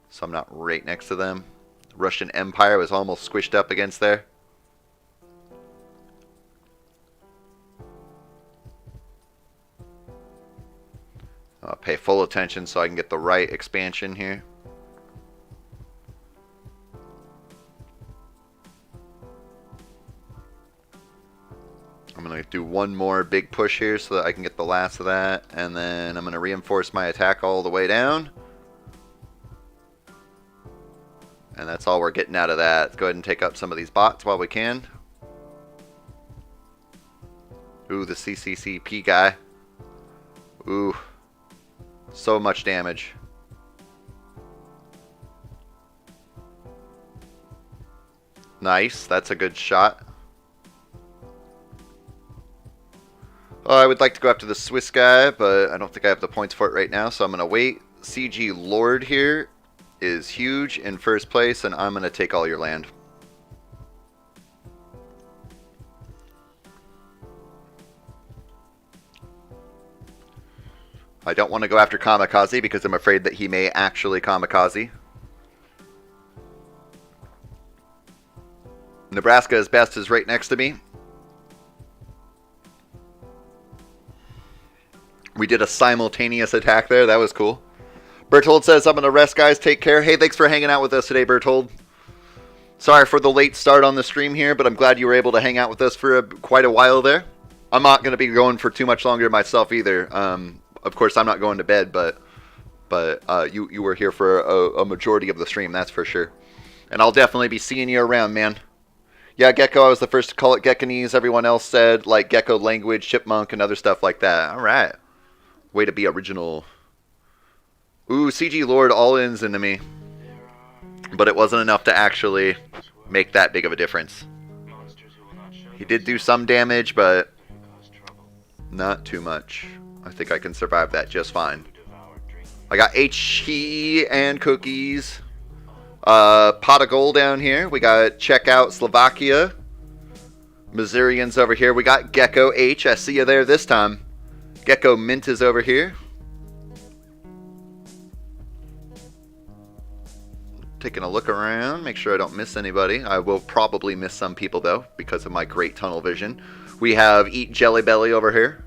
[SPEAKER 1] So I'm not right next to them. The Russian Empire was almost squished up against there. I'll pay full attention so I can get the right expansion here. I'm going to do one more big push here so that I can get the last of that. And then I'm going to reinforce my attack all the way down. And that's all we're getting out of that. Let's go ahead and take up some of these bots while we can. Ooh, the CCCP guy. Ooh. So much damage. Nice. That's a good shot. Oh, I would like to go after the Swiss guy, but I don't think I have the points for it right now, so I'm going to wait. CG Lord here is huge in first place, and I'm going to take all your land. I don't want to go after Kamikaze because I'm afraid that he may actually Kamikaze. Nebraska is best is right next to me. We did a simultaneous attack there. That was cool. Bertold says, I'm going to rest, guys. Take care. Hey, thanks for hanging out with us today, Bertold. Sorry for the late start on the stream here, but I'm glad you were able to hang out with us for quite a while there. I'm not going to be going for too much longer myself either. Of course, I'm not going to bed, but you were here for a majority of the stream, that's for sure. And I'll definitely be seeing you around, man. Yeah, Gecko, I was the first to call it Gekanese. Everyone else said, like, Gecko language, chipmunk, and other stuff like that. All right. Way to be original. Ooh, CG Lord all-ins into me. But it wasn't enough to actually make that big of a difference. He did do some damage, but not too much. I think I can survive that just fine. I got HE and cookies. Pot of gold down here. We got check out Slovakia. Missourians over here. We got Gecko H. I see you there this time. Gecko Mint is over here. Taking a look around. Make sure I don't miss anybody. I will probably miss some people though because of my great tunnel vision. We have Eat Jelly Belly over here.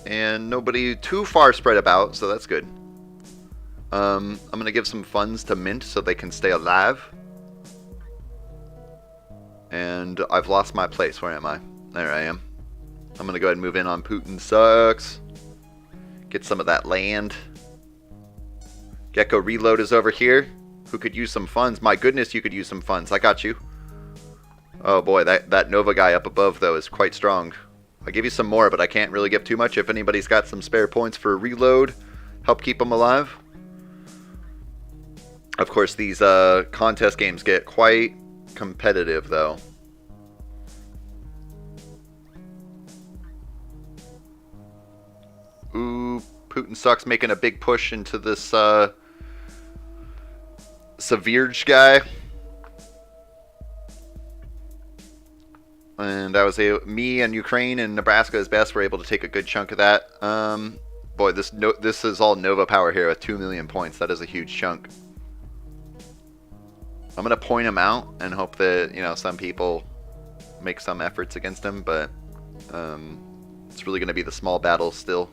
[SPEAKER 1] And nobody too far spread about, so that's good. I'm going to give some funds to Mint so they can stay alive. And I've lost my place. Where am I? There I am. I'm going to go ahead and move in on Putin Sucks. Get some of that land. Gecko Reload is over here. Who could use some funds? My goodness, you could use some funds. I got you. Oh boy, that Nova guy up above, though, is quite strong. I'll give you some more, but I can't really give too much. If anybody's got some spare points for reload, help keep them alive. Of course, these contest games get quite competitive, though. Ooh, Putin Sucks making a big push into this Savirj guy. And that was me and Ukraine and Nebraska is best. We're able to take a good chunk of that. Boy, this is all Nova power here with 2 million points. That is a huge chunk. I'm going to point him out and hope that, you know, some people make some efforts against him, but it's really going to be the small battles still.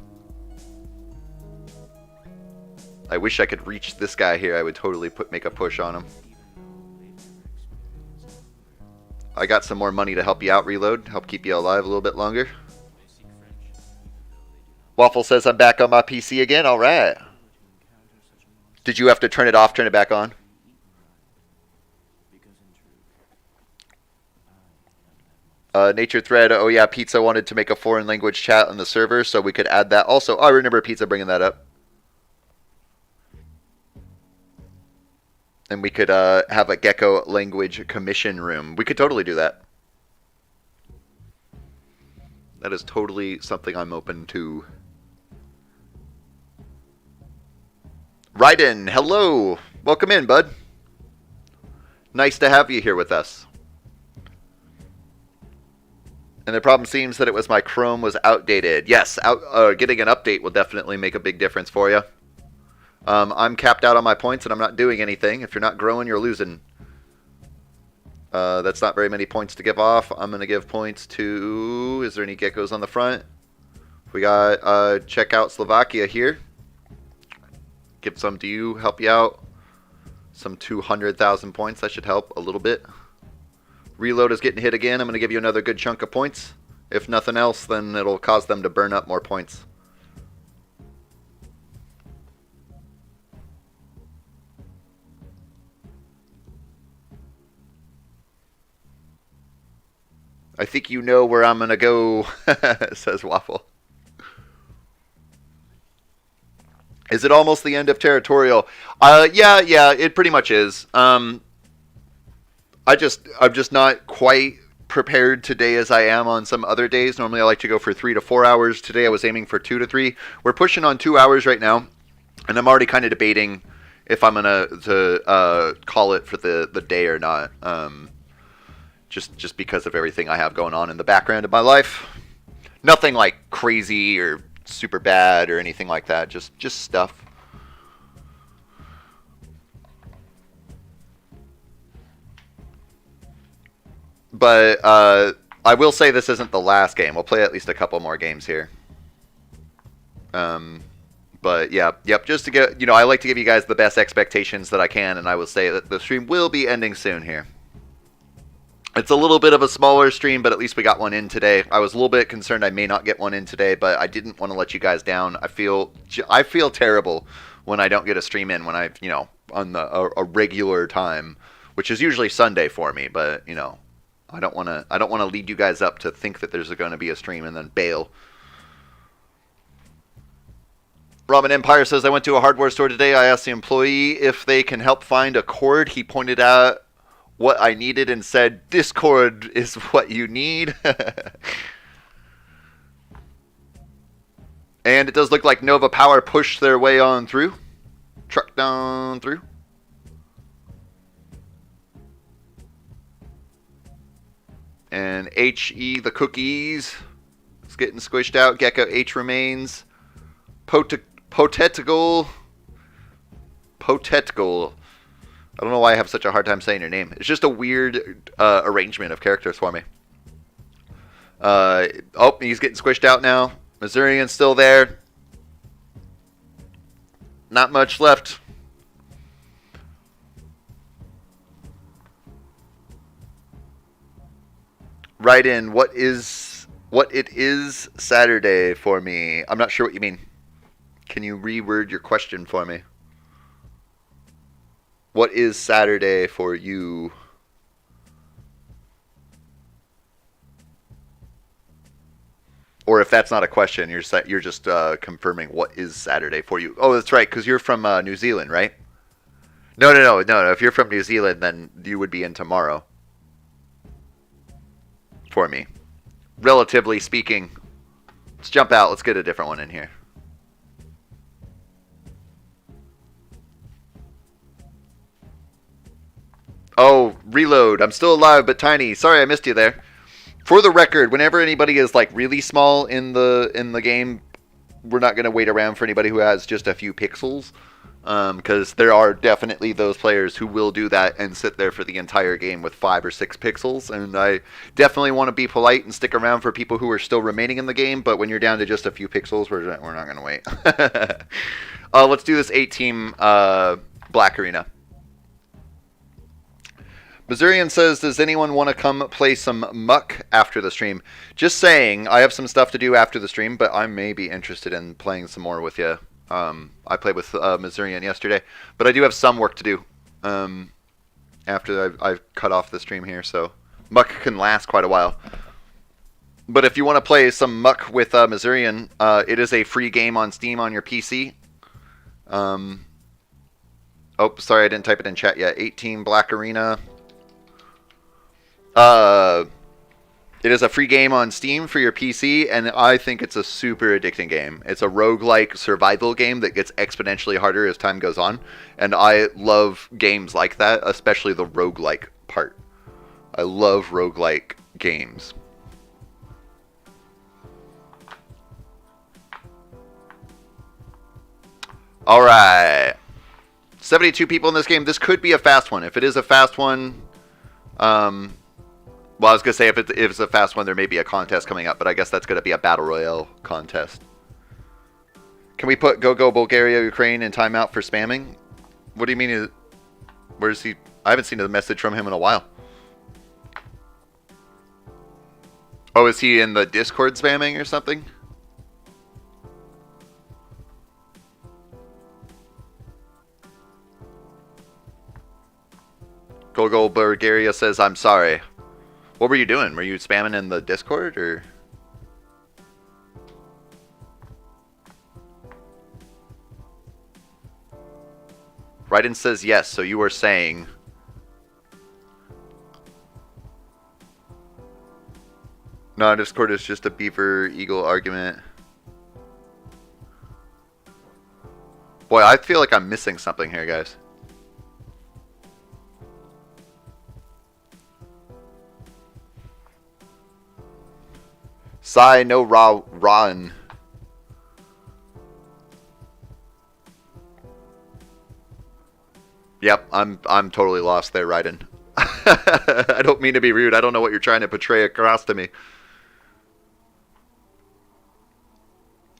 [SPEAKER 1] I wish I could reach this guy here. I would totally make a push on him. I got some more money to help you out, Reload. Help keep you alive a little bit longer. Waffle says I'm back on my PC again. All right. Did you have to turn it off, turn it back on? Nature Thread. Oh yeah, Pizza wanted to make a foreign language chat on the server, so we could add that. Also, I remember Pizza bringing that up. And we could have a Gecko language commission room. We could totally do that. That is totally something I'm open to. Raiden, hello. Welcome in, bud. Nice to have you here with us. And the problem seems that it was my Chrome was outdated. Yes, getting an update will definitely make a big difference for you. I'm capped out on my points and I'm not doing anything. If you're not growing, you're losing. That's not very many points to give off. I'm going to give points to... Is there any geckos on the front? We got check out Slovakia here. Give some to you, help you out. Some 200,000 points. That should help a little bit. Reload is getting hit again. I'm going to give you another good chunk of points. If nothing else, then it'll cause them to burn up more points. I think you know where I'm going to go, says Waffle. Is it almost the end of Territorial? Yeah, it pretty much is. I'm just not quite prepared today as I am on some other days. Normally I like to go for 3 to 4 hours. Today I was aiming for 2 to 3. We're pushing on 2 hours right now, and I'm already kind of debating if I'm gonna call it for the day or not. Just because of everything I have going on in the background of my life. Nothing like crazy or super bad or anything like that. Just stuff. But I will say this isn't the last game. We'll play at least a couple more games here. But yeah, just to get, I like to give you guys the best expectations that I can, and I will say that the stream will be ending soon here. It's a little bit of a smaller stream, but at least we got one in today. I was a little bit concerned I may not get one in today, but I didn't want to let you guys down. I feel terrible when I don't get a stream in when I, on a regular time, which is usually Sunday for me, but, I don't want to lead you guys up to think that there's going to be a stream and then bail. Ramen Empire says, I went to a hardware store today. I asked the employee if they can help find a cord. He pointed out what I needed and said, this cord is what you need. And it does look like Nova Power pushed their way on through. Truck down through. And HE, the cookies, is getting squished out. Gecko H remains. Potetical. I don't know why I have such a hard time saying your name. It's just a weird arrangement of characters for me. Oh, he's getting squished out now. Missourian's still there. Not much left. Write in what it is Saturday for me. I'm not sure what you mean. Can you reword your question for me? What is Saturday for you? Or if that's not a question, you're just confirming what is Saturday for you. Oh, that's right, because you're from New Zealand, right? No. If you're from New Zealand, then you would be in tomorrow. For me. Relatively speaking. Let's jump out. Let's get a different one in here. Oh, reload. I'm still alive, but tiny. Sorry, I missed you there. For the record, whenever anybody is like really small in the game, we're not going to wait around for anybody who has just a few pixels. Because there are definitely those players who will do that and sit there for the entire game with 5 or 6 pixels. And I definitely want to be polite and stick around for people who are still remaining in the game. But when you're down to just a few pixels, we're not going to wait. Let's do this 8-team Black Arena. Missourian says, does anyone want to come play some Muck after the stream? Just saying, I have some stuff to do after the stream, but I may be interested in playing some more with you. I played with Missourian yesterday, but I do have some work to do after I've cut off the stream here, so Muck can last quite a while. But if you want to play some Muck with Missourian, it is a free game on Steam on your PC. Oh, sorry, I didn't type it in chat yet. 8-team Black Arena. It is a free game on Steam for your PC, and I think it's a super addicting game. It's a roguelike survival game that gets exponentially harder as time goes on, and I love games like that, especially the roguelike part. I love roguelike games. Alright. 72 people in this game. This could be a fast one. If it is a fast one, well, I was going to say if it's a fast one, there may be a contest coming up, but I guess that's going to be a Battle Royale contest. Can we put Go Bulgaria, Ukraine in timeout for spamming? What do you mean? Where is he? I haven't seen a message from him in a while. Oh, is he in the Discord spamming or something? Go Bulgaria says, I'm sorry. What were you doing? Were you spamming in the Discord, or? Raiden says yes, so you are saying... Non-Discord is just a beaver eagle argument. Boy, I feel like I'm missing something here, guys. Sai no Ran. Yep, I'm totally lost there, Raiden. I don't mean to be rude. I don't know what you're trying to portray across to me.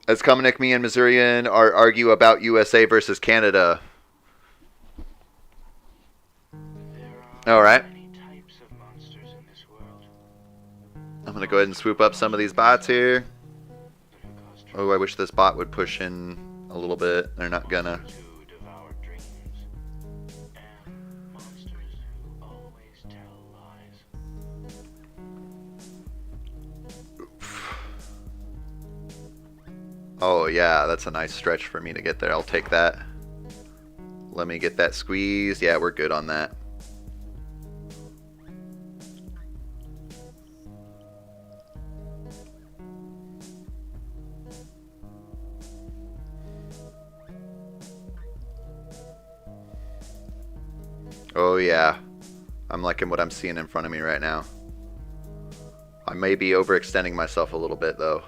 [SPEAKER 1] As Komanik, me, and Missourian argue about USA versus Canada. All right. I'm going to go ahead and swoop up some of these bots here. Oh, I wish this bot would push in a little bit. They're not gonna. Oh yeah, that's a nice stretch for me to get there. I'll take that. Let me get that squeezed. Yeah, we're good on that. Oh yeah, I'm liking what I'm seeing in front of me right now. I may be overextending myself a little bit though.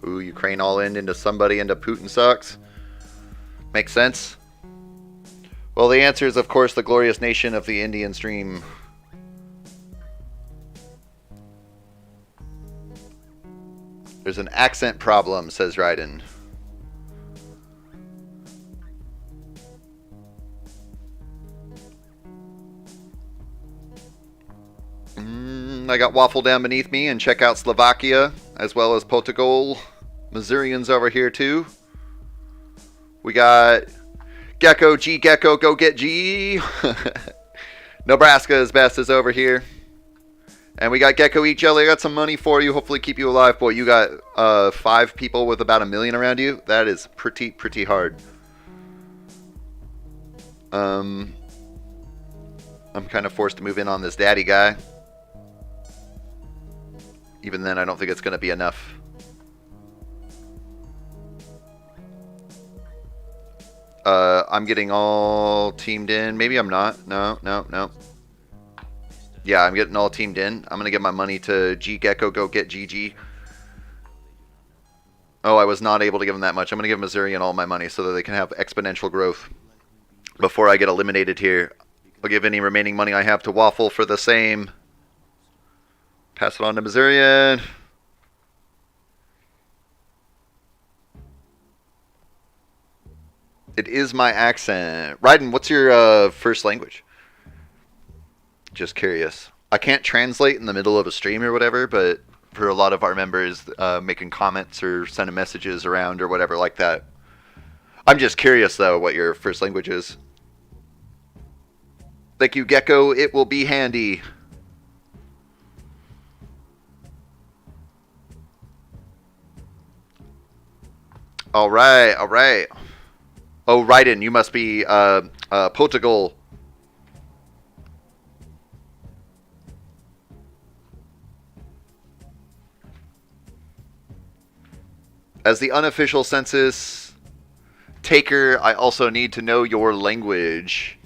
[SPEAKER 1] Ooh, Ukraine all in into somebody into Putin sucks. Makes sense. Well, the answer is, of course, the glorious nation of the Indian stream. There's an accent problem, says Raiden. I got Waffle down beneath me, and check out Slovakia, as well as Portugal. Missourians over here, too. We got Gecko, G Gecko, go get G. Nebraska is best is over here. And we got Gecko Eat Jelly. I got some money for you. Hopefully keep you alive. Boy, you got 5 people with about 1 million around you. That is pretty hard. I'm kind of forced to move in on this daddy guy. Even then, I don't think it's going to be enough. I'm getting all teamed in. Maybe I'm not. No. Yeah, I'm getting all teamed in. I'm going to give my money to G Gecko. Go get GG. Oh, I was not able to give them that much. I'm going to give Missourian all my money so that they can have exponential growth before I get eliminated here. I'll give any remaining money I have to Waffle for the same. Pass it on to Missourian. It is my accent. Raiden, what's your first language? Just curious. I can't translate in the middle of a stream or whatever, but for a lot of our members making comments or sending messages around or whatever like that. I'm just curious, though, what your first language is. Thank you, Gecko. It will be handy. All right. Oh, Raiden, you must be Portugal. As the unofficial census taker, I also need to know your language.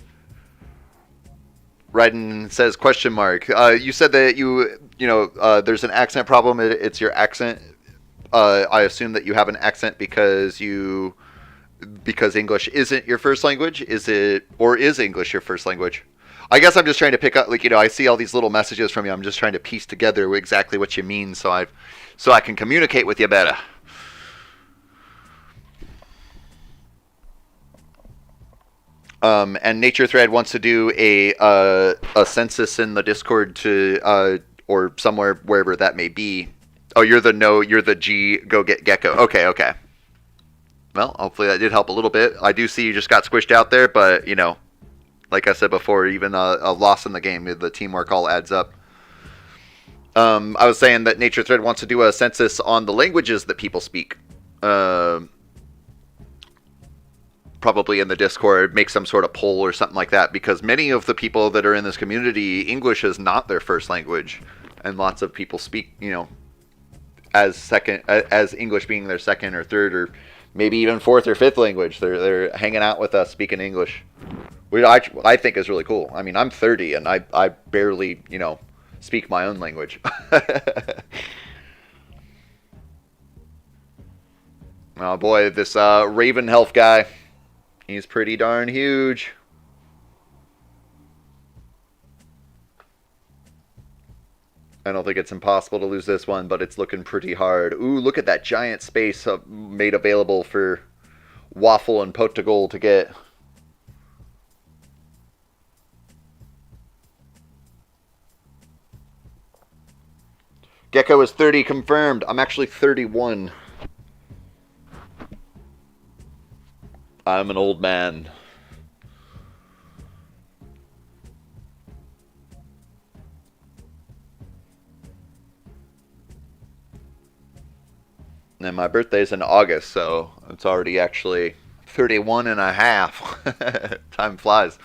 [SPEAKER 1] Raiden says question mark. You said that there's an accent problem. It's your accent. I assume that you have an accent because English isn't your first language. Is English your first language? I guess I'm just trying to pick up, I see all these little messages from you. I'm just trying to piece together exactly what you mean so I can communicate with you better. And Nature Thread wants to do a census in the Discord to or somewhere wherever that may be. Oh, you're the G, go get Gecko. Okay. Well, hopefully that did help a little bit. I do see you just got squished out there, but, like I said before, even a loss in the game, the teamwork all adds up. I was saying that Nature Thread wants to do a census on the languages that people speak. Probably in the Discord, make some sort of poll or something like that, because many of the people that are in this community, English is not their first language, and lots of people speak, as English being their second or third or maybe even fourth or fifth language. They're hanging out with us speaking English, which I think is really cool. I mean, I'm 30 and I barely speak my own language. Oh boy, this Raven Health guy, he's pretty darn huge. I don't think it's impossible to lose this one, but it's looking pretty hard. Ooh, look at that giant space made available for Waffle and Potagol to get. Gecko is 30 confirmed. I'm actually 31. I'm an old man. And my birthday's in August, so it's already actually 31 and a half. Time flies.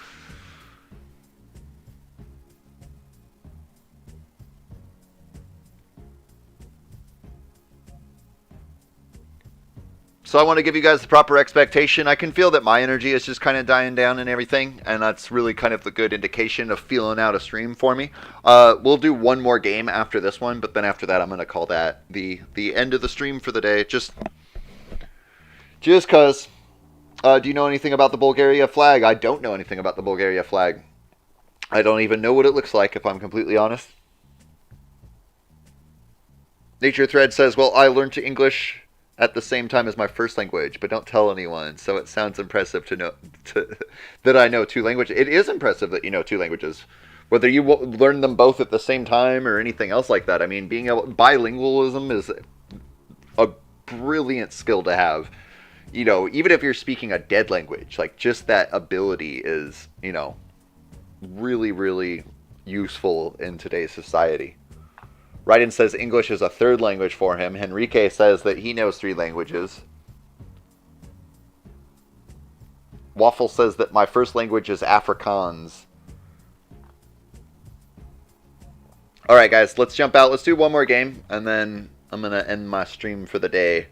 [SPEAKER 1] So I want to give you guys the proper expectation. I can feel that my energy is just kind of dying down and everything, and that's really kind of the good indication of feeling out a stream for me. We'll do one more game after this one, but then after that I'm going to call that the end of the stream for the day. Just because. Do you know anything about the Bulgaria flag? I don't know anything about the Bulgaria flag. I don't even know what it looks like, if I'm completely honest. Nature Thread says, well, I learned English at the same time as my first language, but don't tell anyone. So it sounds impressive to know that I know two languages. It is impressive that you know two languages, whether you learn them both at the same time or anything else like that. I mean, bilingualism is a brilliant skill to have. Even if you're speaking a dead language, like just that ability is, really, really useful in today's society. Raiden says English is a third language for him. Henrique says that he knows 3 languages. Waffle says that my first language is Afrikaans. Alright guys, let's jump out. Let's do one more game, and then I'm going to end my stream for the day.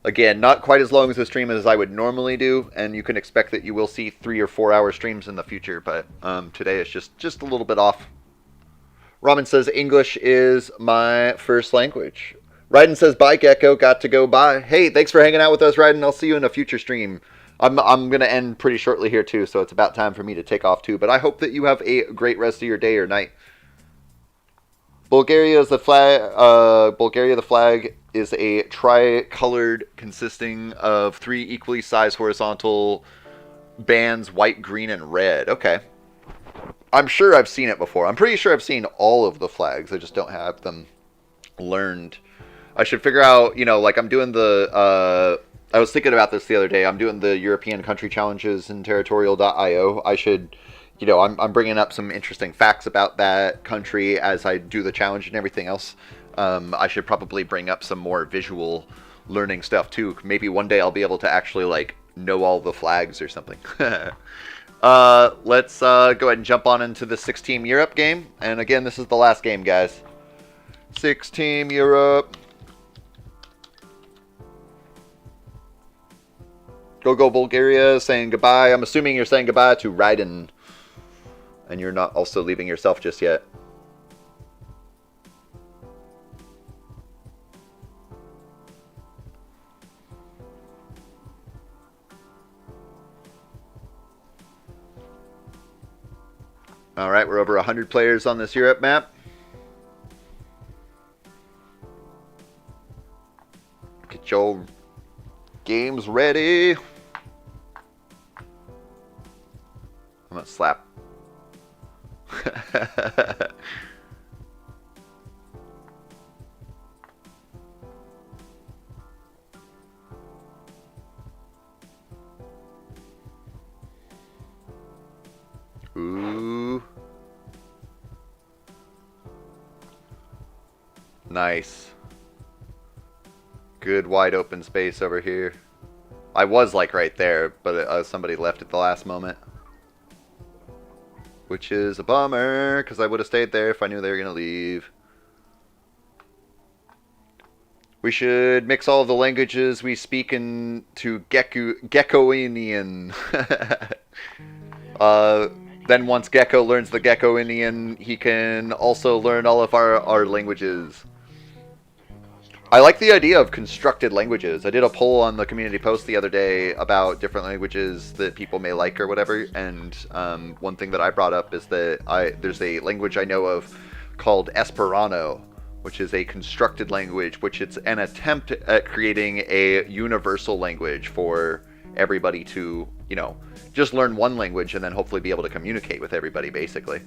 [SPEAKER 1] Again, not quite as long as a stream as I would normally do, and you can expect that you will see 3 or 4 hour streams in the future, but today is just a little bit off. Ramen says English is my first language. Raiden says bye, Gecko. Got to go. Bye. Hey, thanks for hanging out with us, Raiden. I'll see you in a future stream. I'm going to end pretty shortly here, too, so it's about time for me to take off, too. But I hope that you have a great rest of your day or night. Bulgaria, the flag is a tri-colored consisting of 3 equally sized horizontal bands, white, green, and red. Okay. I'm sure I've seen it before. I'm pretty sure I've seen all of the flags. I just don't have them learned. I should figure out, like I'm doing the, I was thinking about this the other day. I'm doing the European country challenges in territorial.io. I should, I'm bringing up some interesting facts about that country as I do the challenge and everything else. I should probably bring up some more visual learning stuff too. Maybe one day I'll be able to actually know all the flags or something. Let's go ahead and jump on into the 6-Team Europe game. And again, this is the last game, guys. 6-Team Europe. Go Bulgaria, saying goodbye. I'm assuming you're saying goodbye to Raiden. And you're not also leaving yourself just yet. Alright, we're over 100 players on this Europe map. Get your games ready. I'm gonna slap. Ooh. Nice. Good wide open space over here. I was like right there, but somebody left at the last moment. Which is a bummer, because I would have stayed there if I knew they were going to leave. We should mix all of the languages we speak into Geckoinian. Then once Gecko learns the Geckoinian, he can also learn all of our languages. I like the idea of constructed languages. I did a poll on the community post the other day about different languages that people may like or whatever, and one thing that I brought up is that there's a language I know of called Esperanto, which is a constructed language, which it's an attempt at creating a universal language for everybody to, you know, just learn one language and then hopefully be able to communicate with everybody, basically.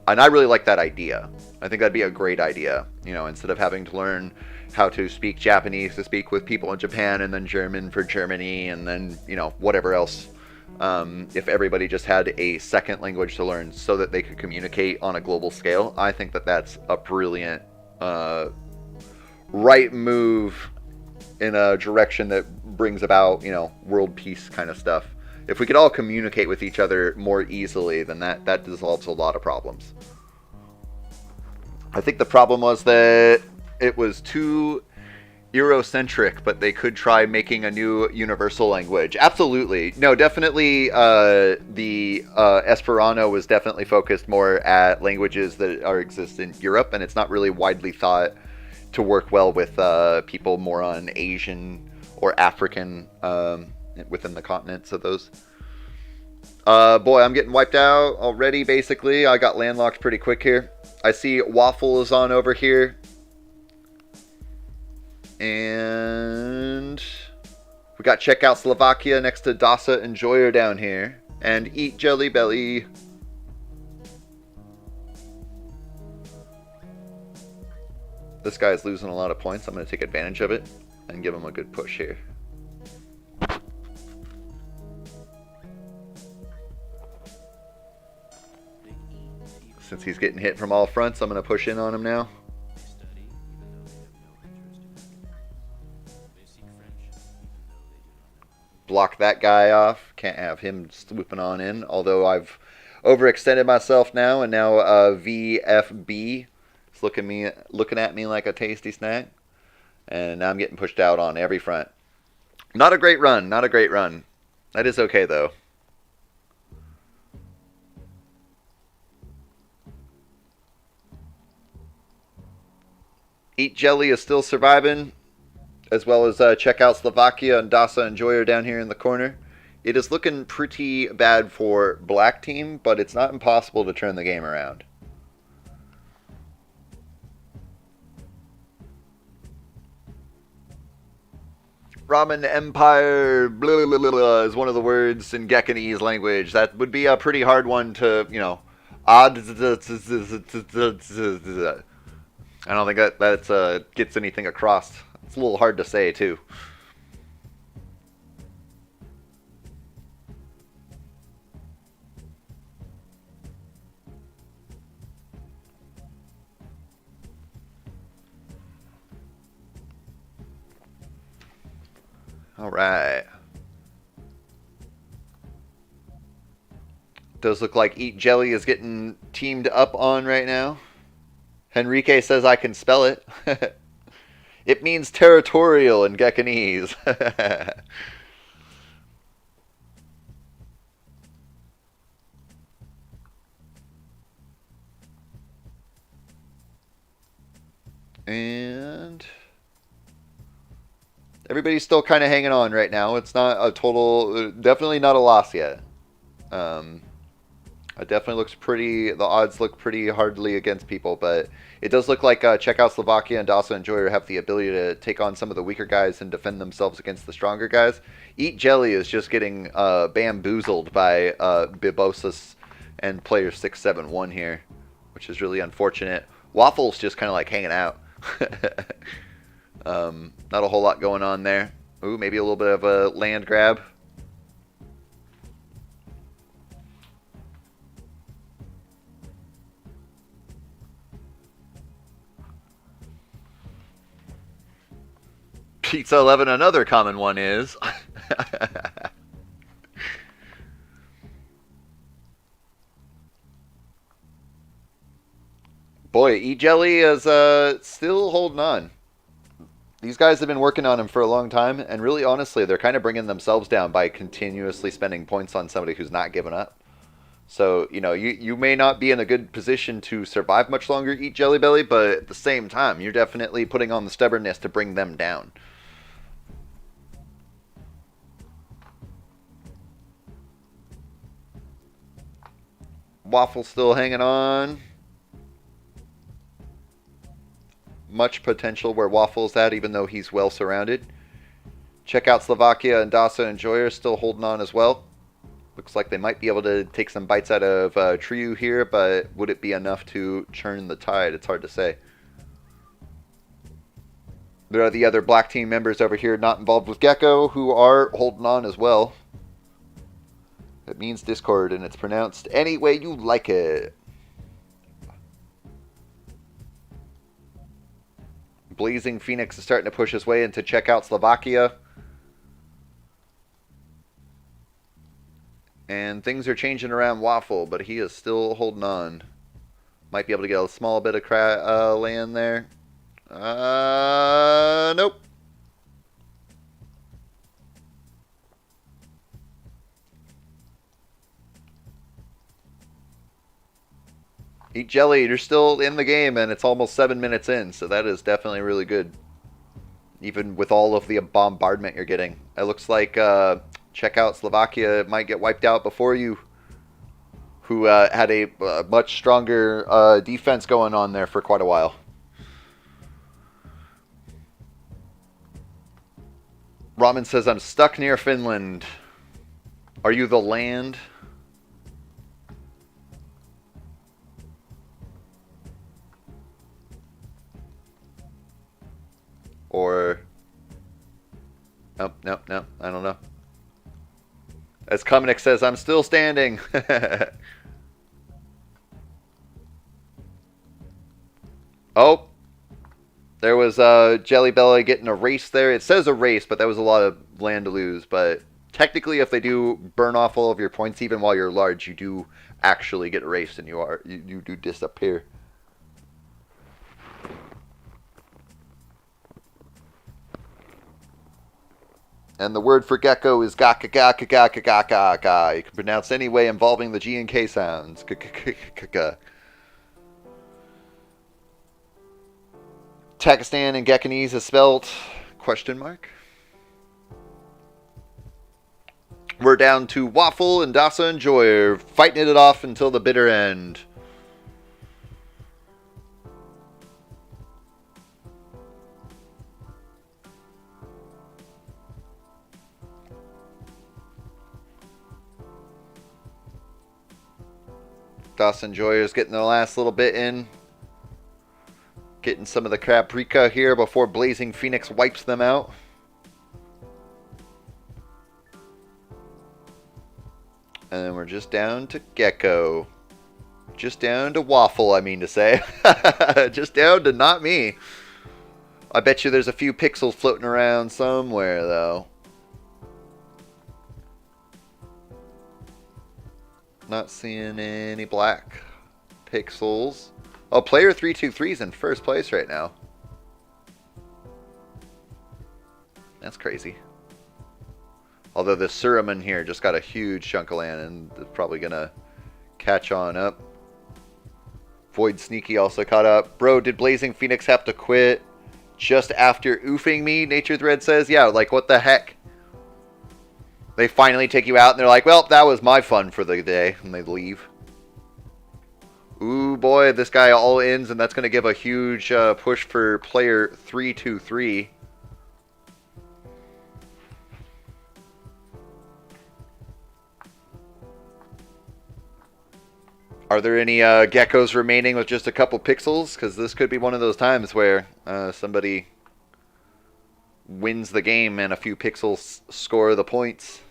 [SPEAKER 1] And I really like that idea. I think that'd be a great idea. You know, instead of having to learn how to speak Japanese to speak with people in Japan, and then German for Germany, and then, you know, whatever else. If everybody just had a second language to learn so that they could communicate on a global scale, I think that that's a brilliant right move in a direction that brings about, you know, world peace kind of stuff. If we could all communicate with each other more easily, then that dissolves a lot of problems. I think the problem was that it was too Eurocentric, but they could try making a new universal language. Absolutely. No, definitely the Esperanto was definitely focused more at languages that exist in Europe, and it's not really widely thought to work well with people more on Asian or African within the continents of those. Boy, I'm getting wiped out already, basically. I got landlocked pretty quick here. I see Waffle is on over here. And we got Check Out Slovakia next to Dasa Enjoyer down here. And Eat Jelly Belly. This guy's losing a lot of points. I'm going to take advantage of it and give him a good push here. Since he's getting hit from all fronts, I'm going to push in on him now. Block that guy off. Can't have him swooping on in. Although I've overextended myself now, and now VFB is looking at me like a tasty snack. And now I'm getting pushed out on every front. Not a great run. Not a great run. That is okay, though. Eat Jelly is still surviving, as well as Check Out Slovakia and Dasa Enjoyer down here in the corner. It is looking pretty bad for Black Team, but it's not impossible to turn the game around. Ramen Empire blah, blah, blah, blah, is one of the words in Gekkanese language. That would be a pretty hard one to, you know, I don't think that gets anything across. It's a little hard to say, too. All right. Does look like Eat Jelly is getting teamed up on right now. Henrique says I can spell it. It means territorial in Gekkanese. And everybody's still kind of hanging on right now. It's not a total, definitely not a loss yet. It definitely looks pretty, the odds look pretty hardly against people, but it does look like Check Out Slovakia and Dasa Enjoyer have the ability to take on some of the weaker guys and defend themselves against the stronger guys. Eat Jelly is just getting bamboozled by Bibosis and player 671 here, which is really unfortunate. Waffle's just kind of like hanging out. Not a whole lot going on there. Ooh, maybe a little bit of a land grab. Pizza 11, another common one is. Boy, E-Jelly is still holding on. These guys have been working on him for a long time, and really honestly, they're kind of bringing themselves down by continuously spending points on somebody who's not giving up. So, you know, you may not be in a good position to survive much longer, Eat Jelly Belly, but at the same time, you're definitely putting on the stubbornness to bring them down. Waffle still hanging on. Much potential where Waffle's at, even though he's well surrounded. Check out Slovakia and Dasa and Joyer still holding on as well. Looks like they might be able to take some bites out of Triu here, but would it be enough to churn the tide? It's hard to say. There are the other black team members over here not involved with Gecko who are holding on as well. It means Discord, and it's pronounced any way you like it. Blazing Phoenix is starting to push his way into check out Slovakia. And things are changing around Waffle, but he is still holding on. Might be able to get a small bit of land there. Nope. Eat Jelly, you're still in the game, and it's almost 7 minutes in, so that is definitely really good. Even with all of the bombardment you're getting. It looks like check out Slovakia might get wiped out before you, who had a much stronger defense going on there for quite a while. Ramen says, I'm stuck near Finland. Are you the land? Or... Nope, nope, nope. I don't know. As Kamenik says, I'm still standing. Oh. There was Jelly Belly getting a race there. It says a race, but that was a lot of land to lose. But technically, if they do burn off all of your points, even while you're large, you do actually get erased and you do disappear. And the word for gecko is gaka gaka gaka gaka gaka. You can pronounce any way involving the G and K sounds. Takistan and Gekanese is spelled question mark. We're down to Waffle and Dasa and Joyer fighting it off until the bitter end. Dawson Joyer's getting the last little bit in. Getting some of the paprika here before Blazing Phoenix wipes them out. And then we're just down to Gecko. Just down to Waffle, I mean to say. Just down to not me. I bet you there's a few pixels floating around somewhere, though. Not seeing any black pixels. Oh, player 323 is in first place right now. That's crazy. Although the Suraman here just got a huge chunk of land and is probably going to catch on up. Void Sneaky also caught up. Bro, did Blazing Phoenix have to quit just after oofing me? Nature Thread says, yeah, like what the heck? They finally take you out and they're like, well, that was my fun for the day. And they leave. Ooh, boy, this guy all ins, and that's going to give a huge push for player 323. Are there any geckos remaining with just a couple pixels? Because this could be one of those times where somebody wins the game and a few pixels score the points.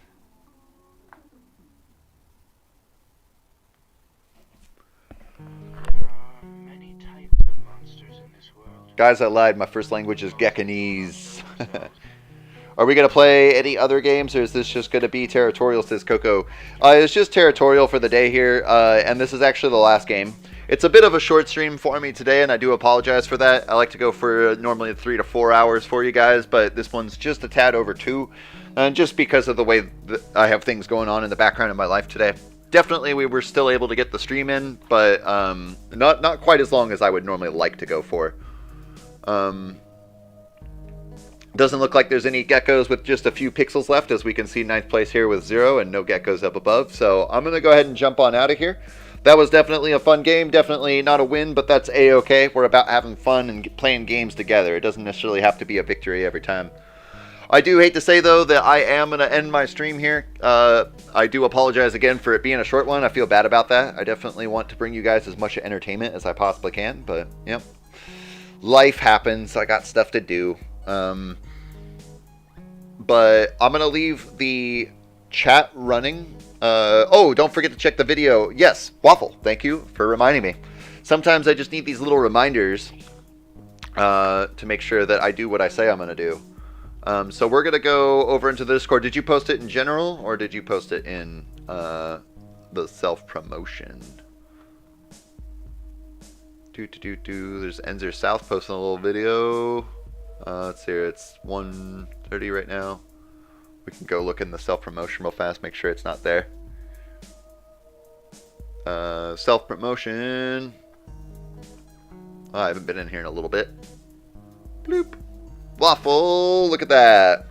[SPEAKER 1] Guys, I lied. My first language is Gekanese. Are we going to play any other games, or is this just going to be Territorial, says Coco? It's just Territorial for the day here, and this is actually the last game. It's a bit of a short stream for me today, and I do apologize for that. I like to go for normally 3 to 4 hours for you guys, but this one's just a tad over 2, just because of the way that I have things going on in the background of my life today. Definitely, we were still able to get the stream in, but not quite as long as I would normally like to go for. Doesn't look like there's any geckos with just a few pixels left, as we can see 9th place here with 0 and no geckos up above. So I'm going to go ahead and jump on out of here. That was definitely a fun game. Definitely not a win, but that's A-okay. We're about having fun and playing games together. It doesn't necessarily have to be a victory every time. I do hate to say, though, that I am going to end my stream here. I do apologize again for it being a short one. I feel bad about that. I definitely want to bring you guys as much entertainment as I possibly can, but, yep. Life happens. I got stuff to do. But I'm going to leave the chat running. Oh, don't forget to check the video. Yes, Waffle, thank you for reminding me. Sometimes I just need these little reminders to make sure that I do what I say I'm going to do. So we're going to go over into the Discord. Did you post it in general, or did you post it in the self-promotion? There's Enzer South posting a little video. Let's see here. It's 1:30 right now. We can go look in the self-promotion real fast, make sure it's not there. Self-promotion. Oh, I haven't been in here in a little bit. Bloop. Waffle, look at that.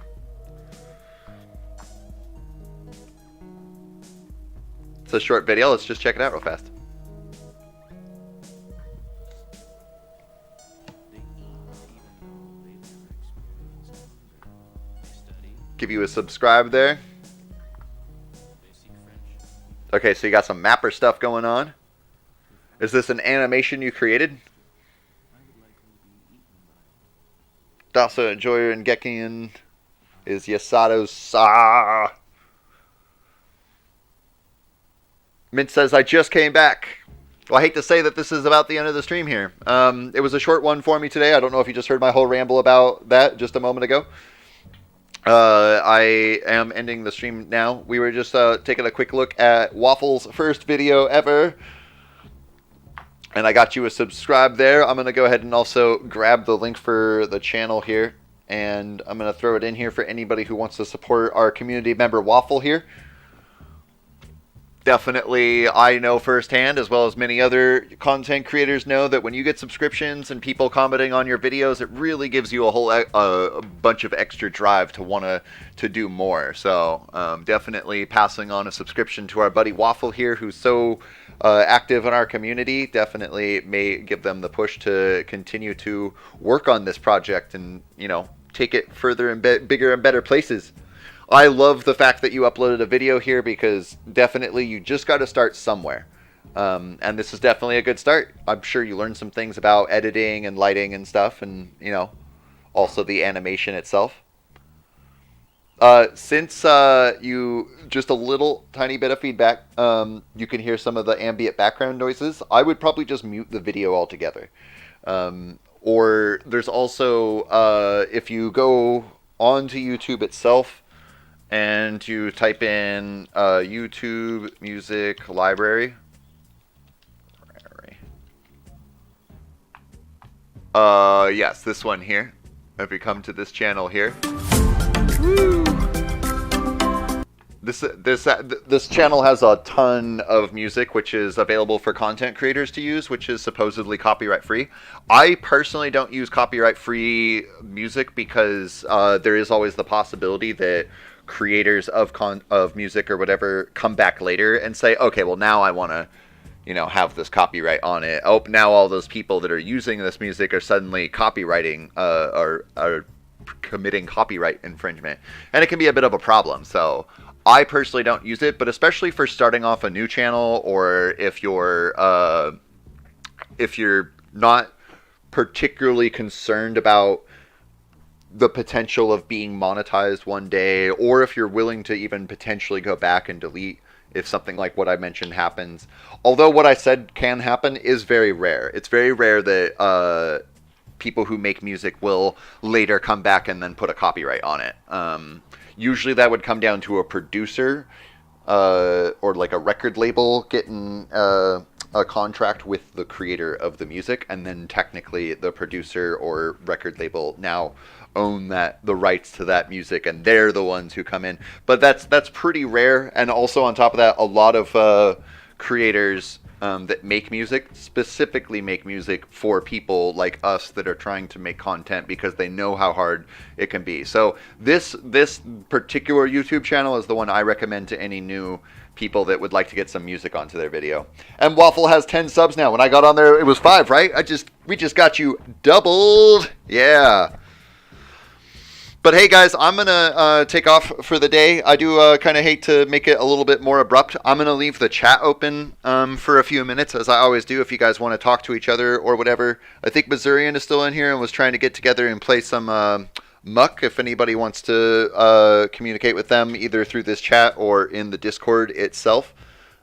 [SPEAKER 1] It's a short video. Let's just check it out real fast. Give you a subscribe there. Okay, so you got some mapper stuff going on. Is this an animation you created? Dasa Enjoyer and Gekian is Yasato Sa. Mint says, I just came back. Well, I hate to say that this is about the end of the stream here. It was a short one for me today. I don't know if you just heard my whole ramble about that just a moment ago. I am ending the stream now. We were just taking a quick look at Waffle's first video ever. And I got you a subscribe there. I'm going to go ahead and also grab the link for the channel here. And I'm going to throw it in here for anybody who wants to support our community member Waffle here. Definitely, I know firsthand, as well as many other content creators know, that when you get subscriptions and people commenting on your videos, it really gives you a whole a bunch of extra drive to want to do more. So definitely passing on a subscription to our buddy Waffle here, who's so active in our community, definitely may give them the push to continue to work on this project and, you know, take it further and bigger and better places. I love the fact that you uploaded a video here, because definitely you just got to start somewhere. And this is definitely a good start. I'm sure you learned some things about editing and lighting and stuff, and, you know, also the animation itself. Since you just a little tiny bit of feedback, you can hear some of the ambient background noises, I would probably just mute the video altogether. Or there's also, if you go onto YouTube itself, and you type in YouTube Music Library. Yes, this one here. If you come to this channel here. Woo! This channel has a ton of music, which is available for content creators to use, which is supposedly copyright free. I personally don't use copyright free music because there is always the possibility that creators of music or whatever come back later and say, okay, well, now I want to, you know, have this copyright on it. Oh, now all those people that are using this music are suddenly copywriting or are committing copyright infringement, and it can be a bit of a problem. So I personally don't use it, but especially for starting off a new channel, or if you're not particularly concerned about the potential of being monetized one day, or if you're willing to even potentially go back and delete if something like what I mentioned happens. Although what I said can happen is very rare. It's very rare that people who make music will later come back and then put a copyright on it. Usually that would come down to a producer or like a record label getting a contract with the creator of the music, and then technically the producer or record label now own the rights to that music, and they're the ones who come in. But that's pretty rare. And also on top of that, a lot of creators that make music specifically make music for people like us that are trying to make content because they know how hard it can be. So this particular YouTube channel is the one I recommend to any new people that would like to get some music onto their video. And Waffle has 10 subs now. When I got on there, it was 5, right? We just got you doubled. Yeah. But hey guys, I'm going to take off for the day. I do kind of hate to make it a little bit more abrupt. I'm going to leave the chat open for a few minutes, as I always do, if you guys want to talk to each other or whatever. I think Missourian is still in here and was trying to get together and play some Muck, if anybody wants to communicate with them either through this chat or in the Discord itself.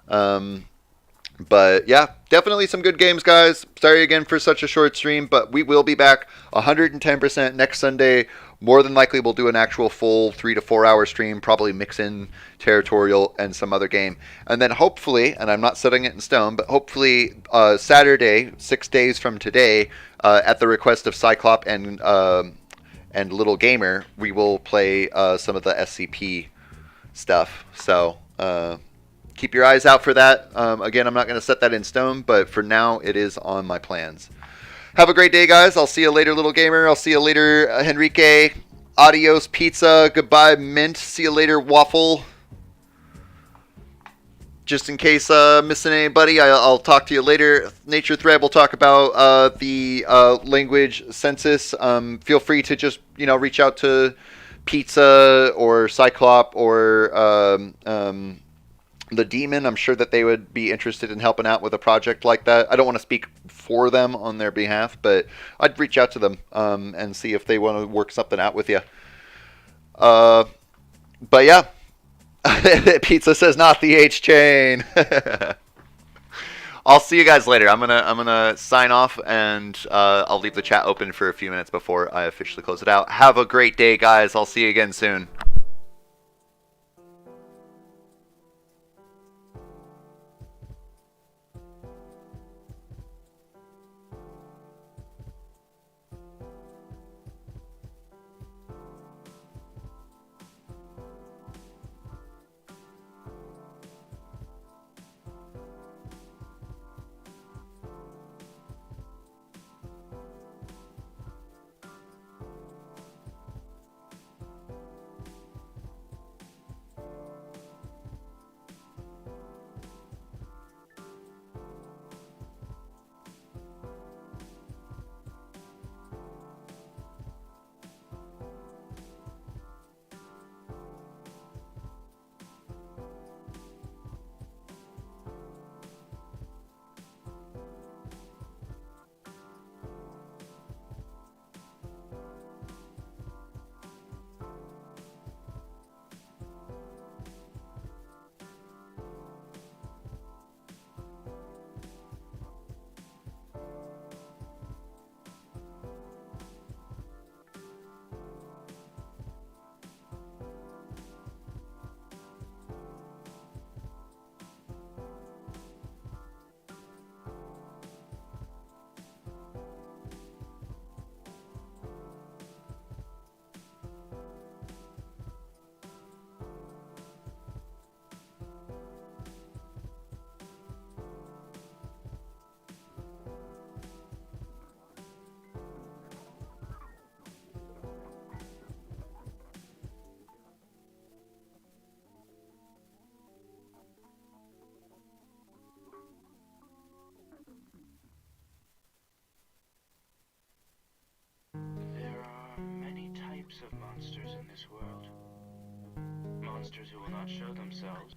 [SPEAKER 1] But yeah, definitely some good games, guys. Sorry again for such a short stream, but we will be back 110% next Sunday. More than likely, we'll do an actual full 3 to 4 hour stream, probably mix in Territorial and some other game. And then hopefully, and I'm not setting it in stone, but hopefully Saturday, 6 days from today, at the request of Cyclop and Little Gamer, we will play some of the SCP stuff. So keep your eyes out for that. Again, I'm not going to set that in stone, but for now, it is on my plans. Have a great day, guys. I'll see you later, Little Gamer. I'll see you later, Henrique. Adios, Pizza. Goodbye, Mint. See you later, Waffle. Just in case missing anybody, I'll talk to you later. Nature Thread will talk about the language census. Feel free to just reach out to Pizza or Cyclop or the Demon. I'm sure that they would be interested in helping out with a project like that. I don't want to speak for them on their behalf, but I'd reach out to them and see if they want to work something out with you. But yeah. Pizza says not the H chain. I'll see you guys later. I'm gonna sign off, and I'll leave the chat open for a few minutes before I officially close it out. Have a great day, guys. I'll see you again soon.
[SPEAKER 2] Of monsters in this world. Monsters who will not show themselves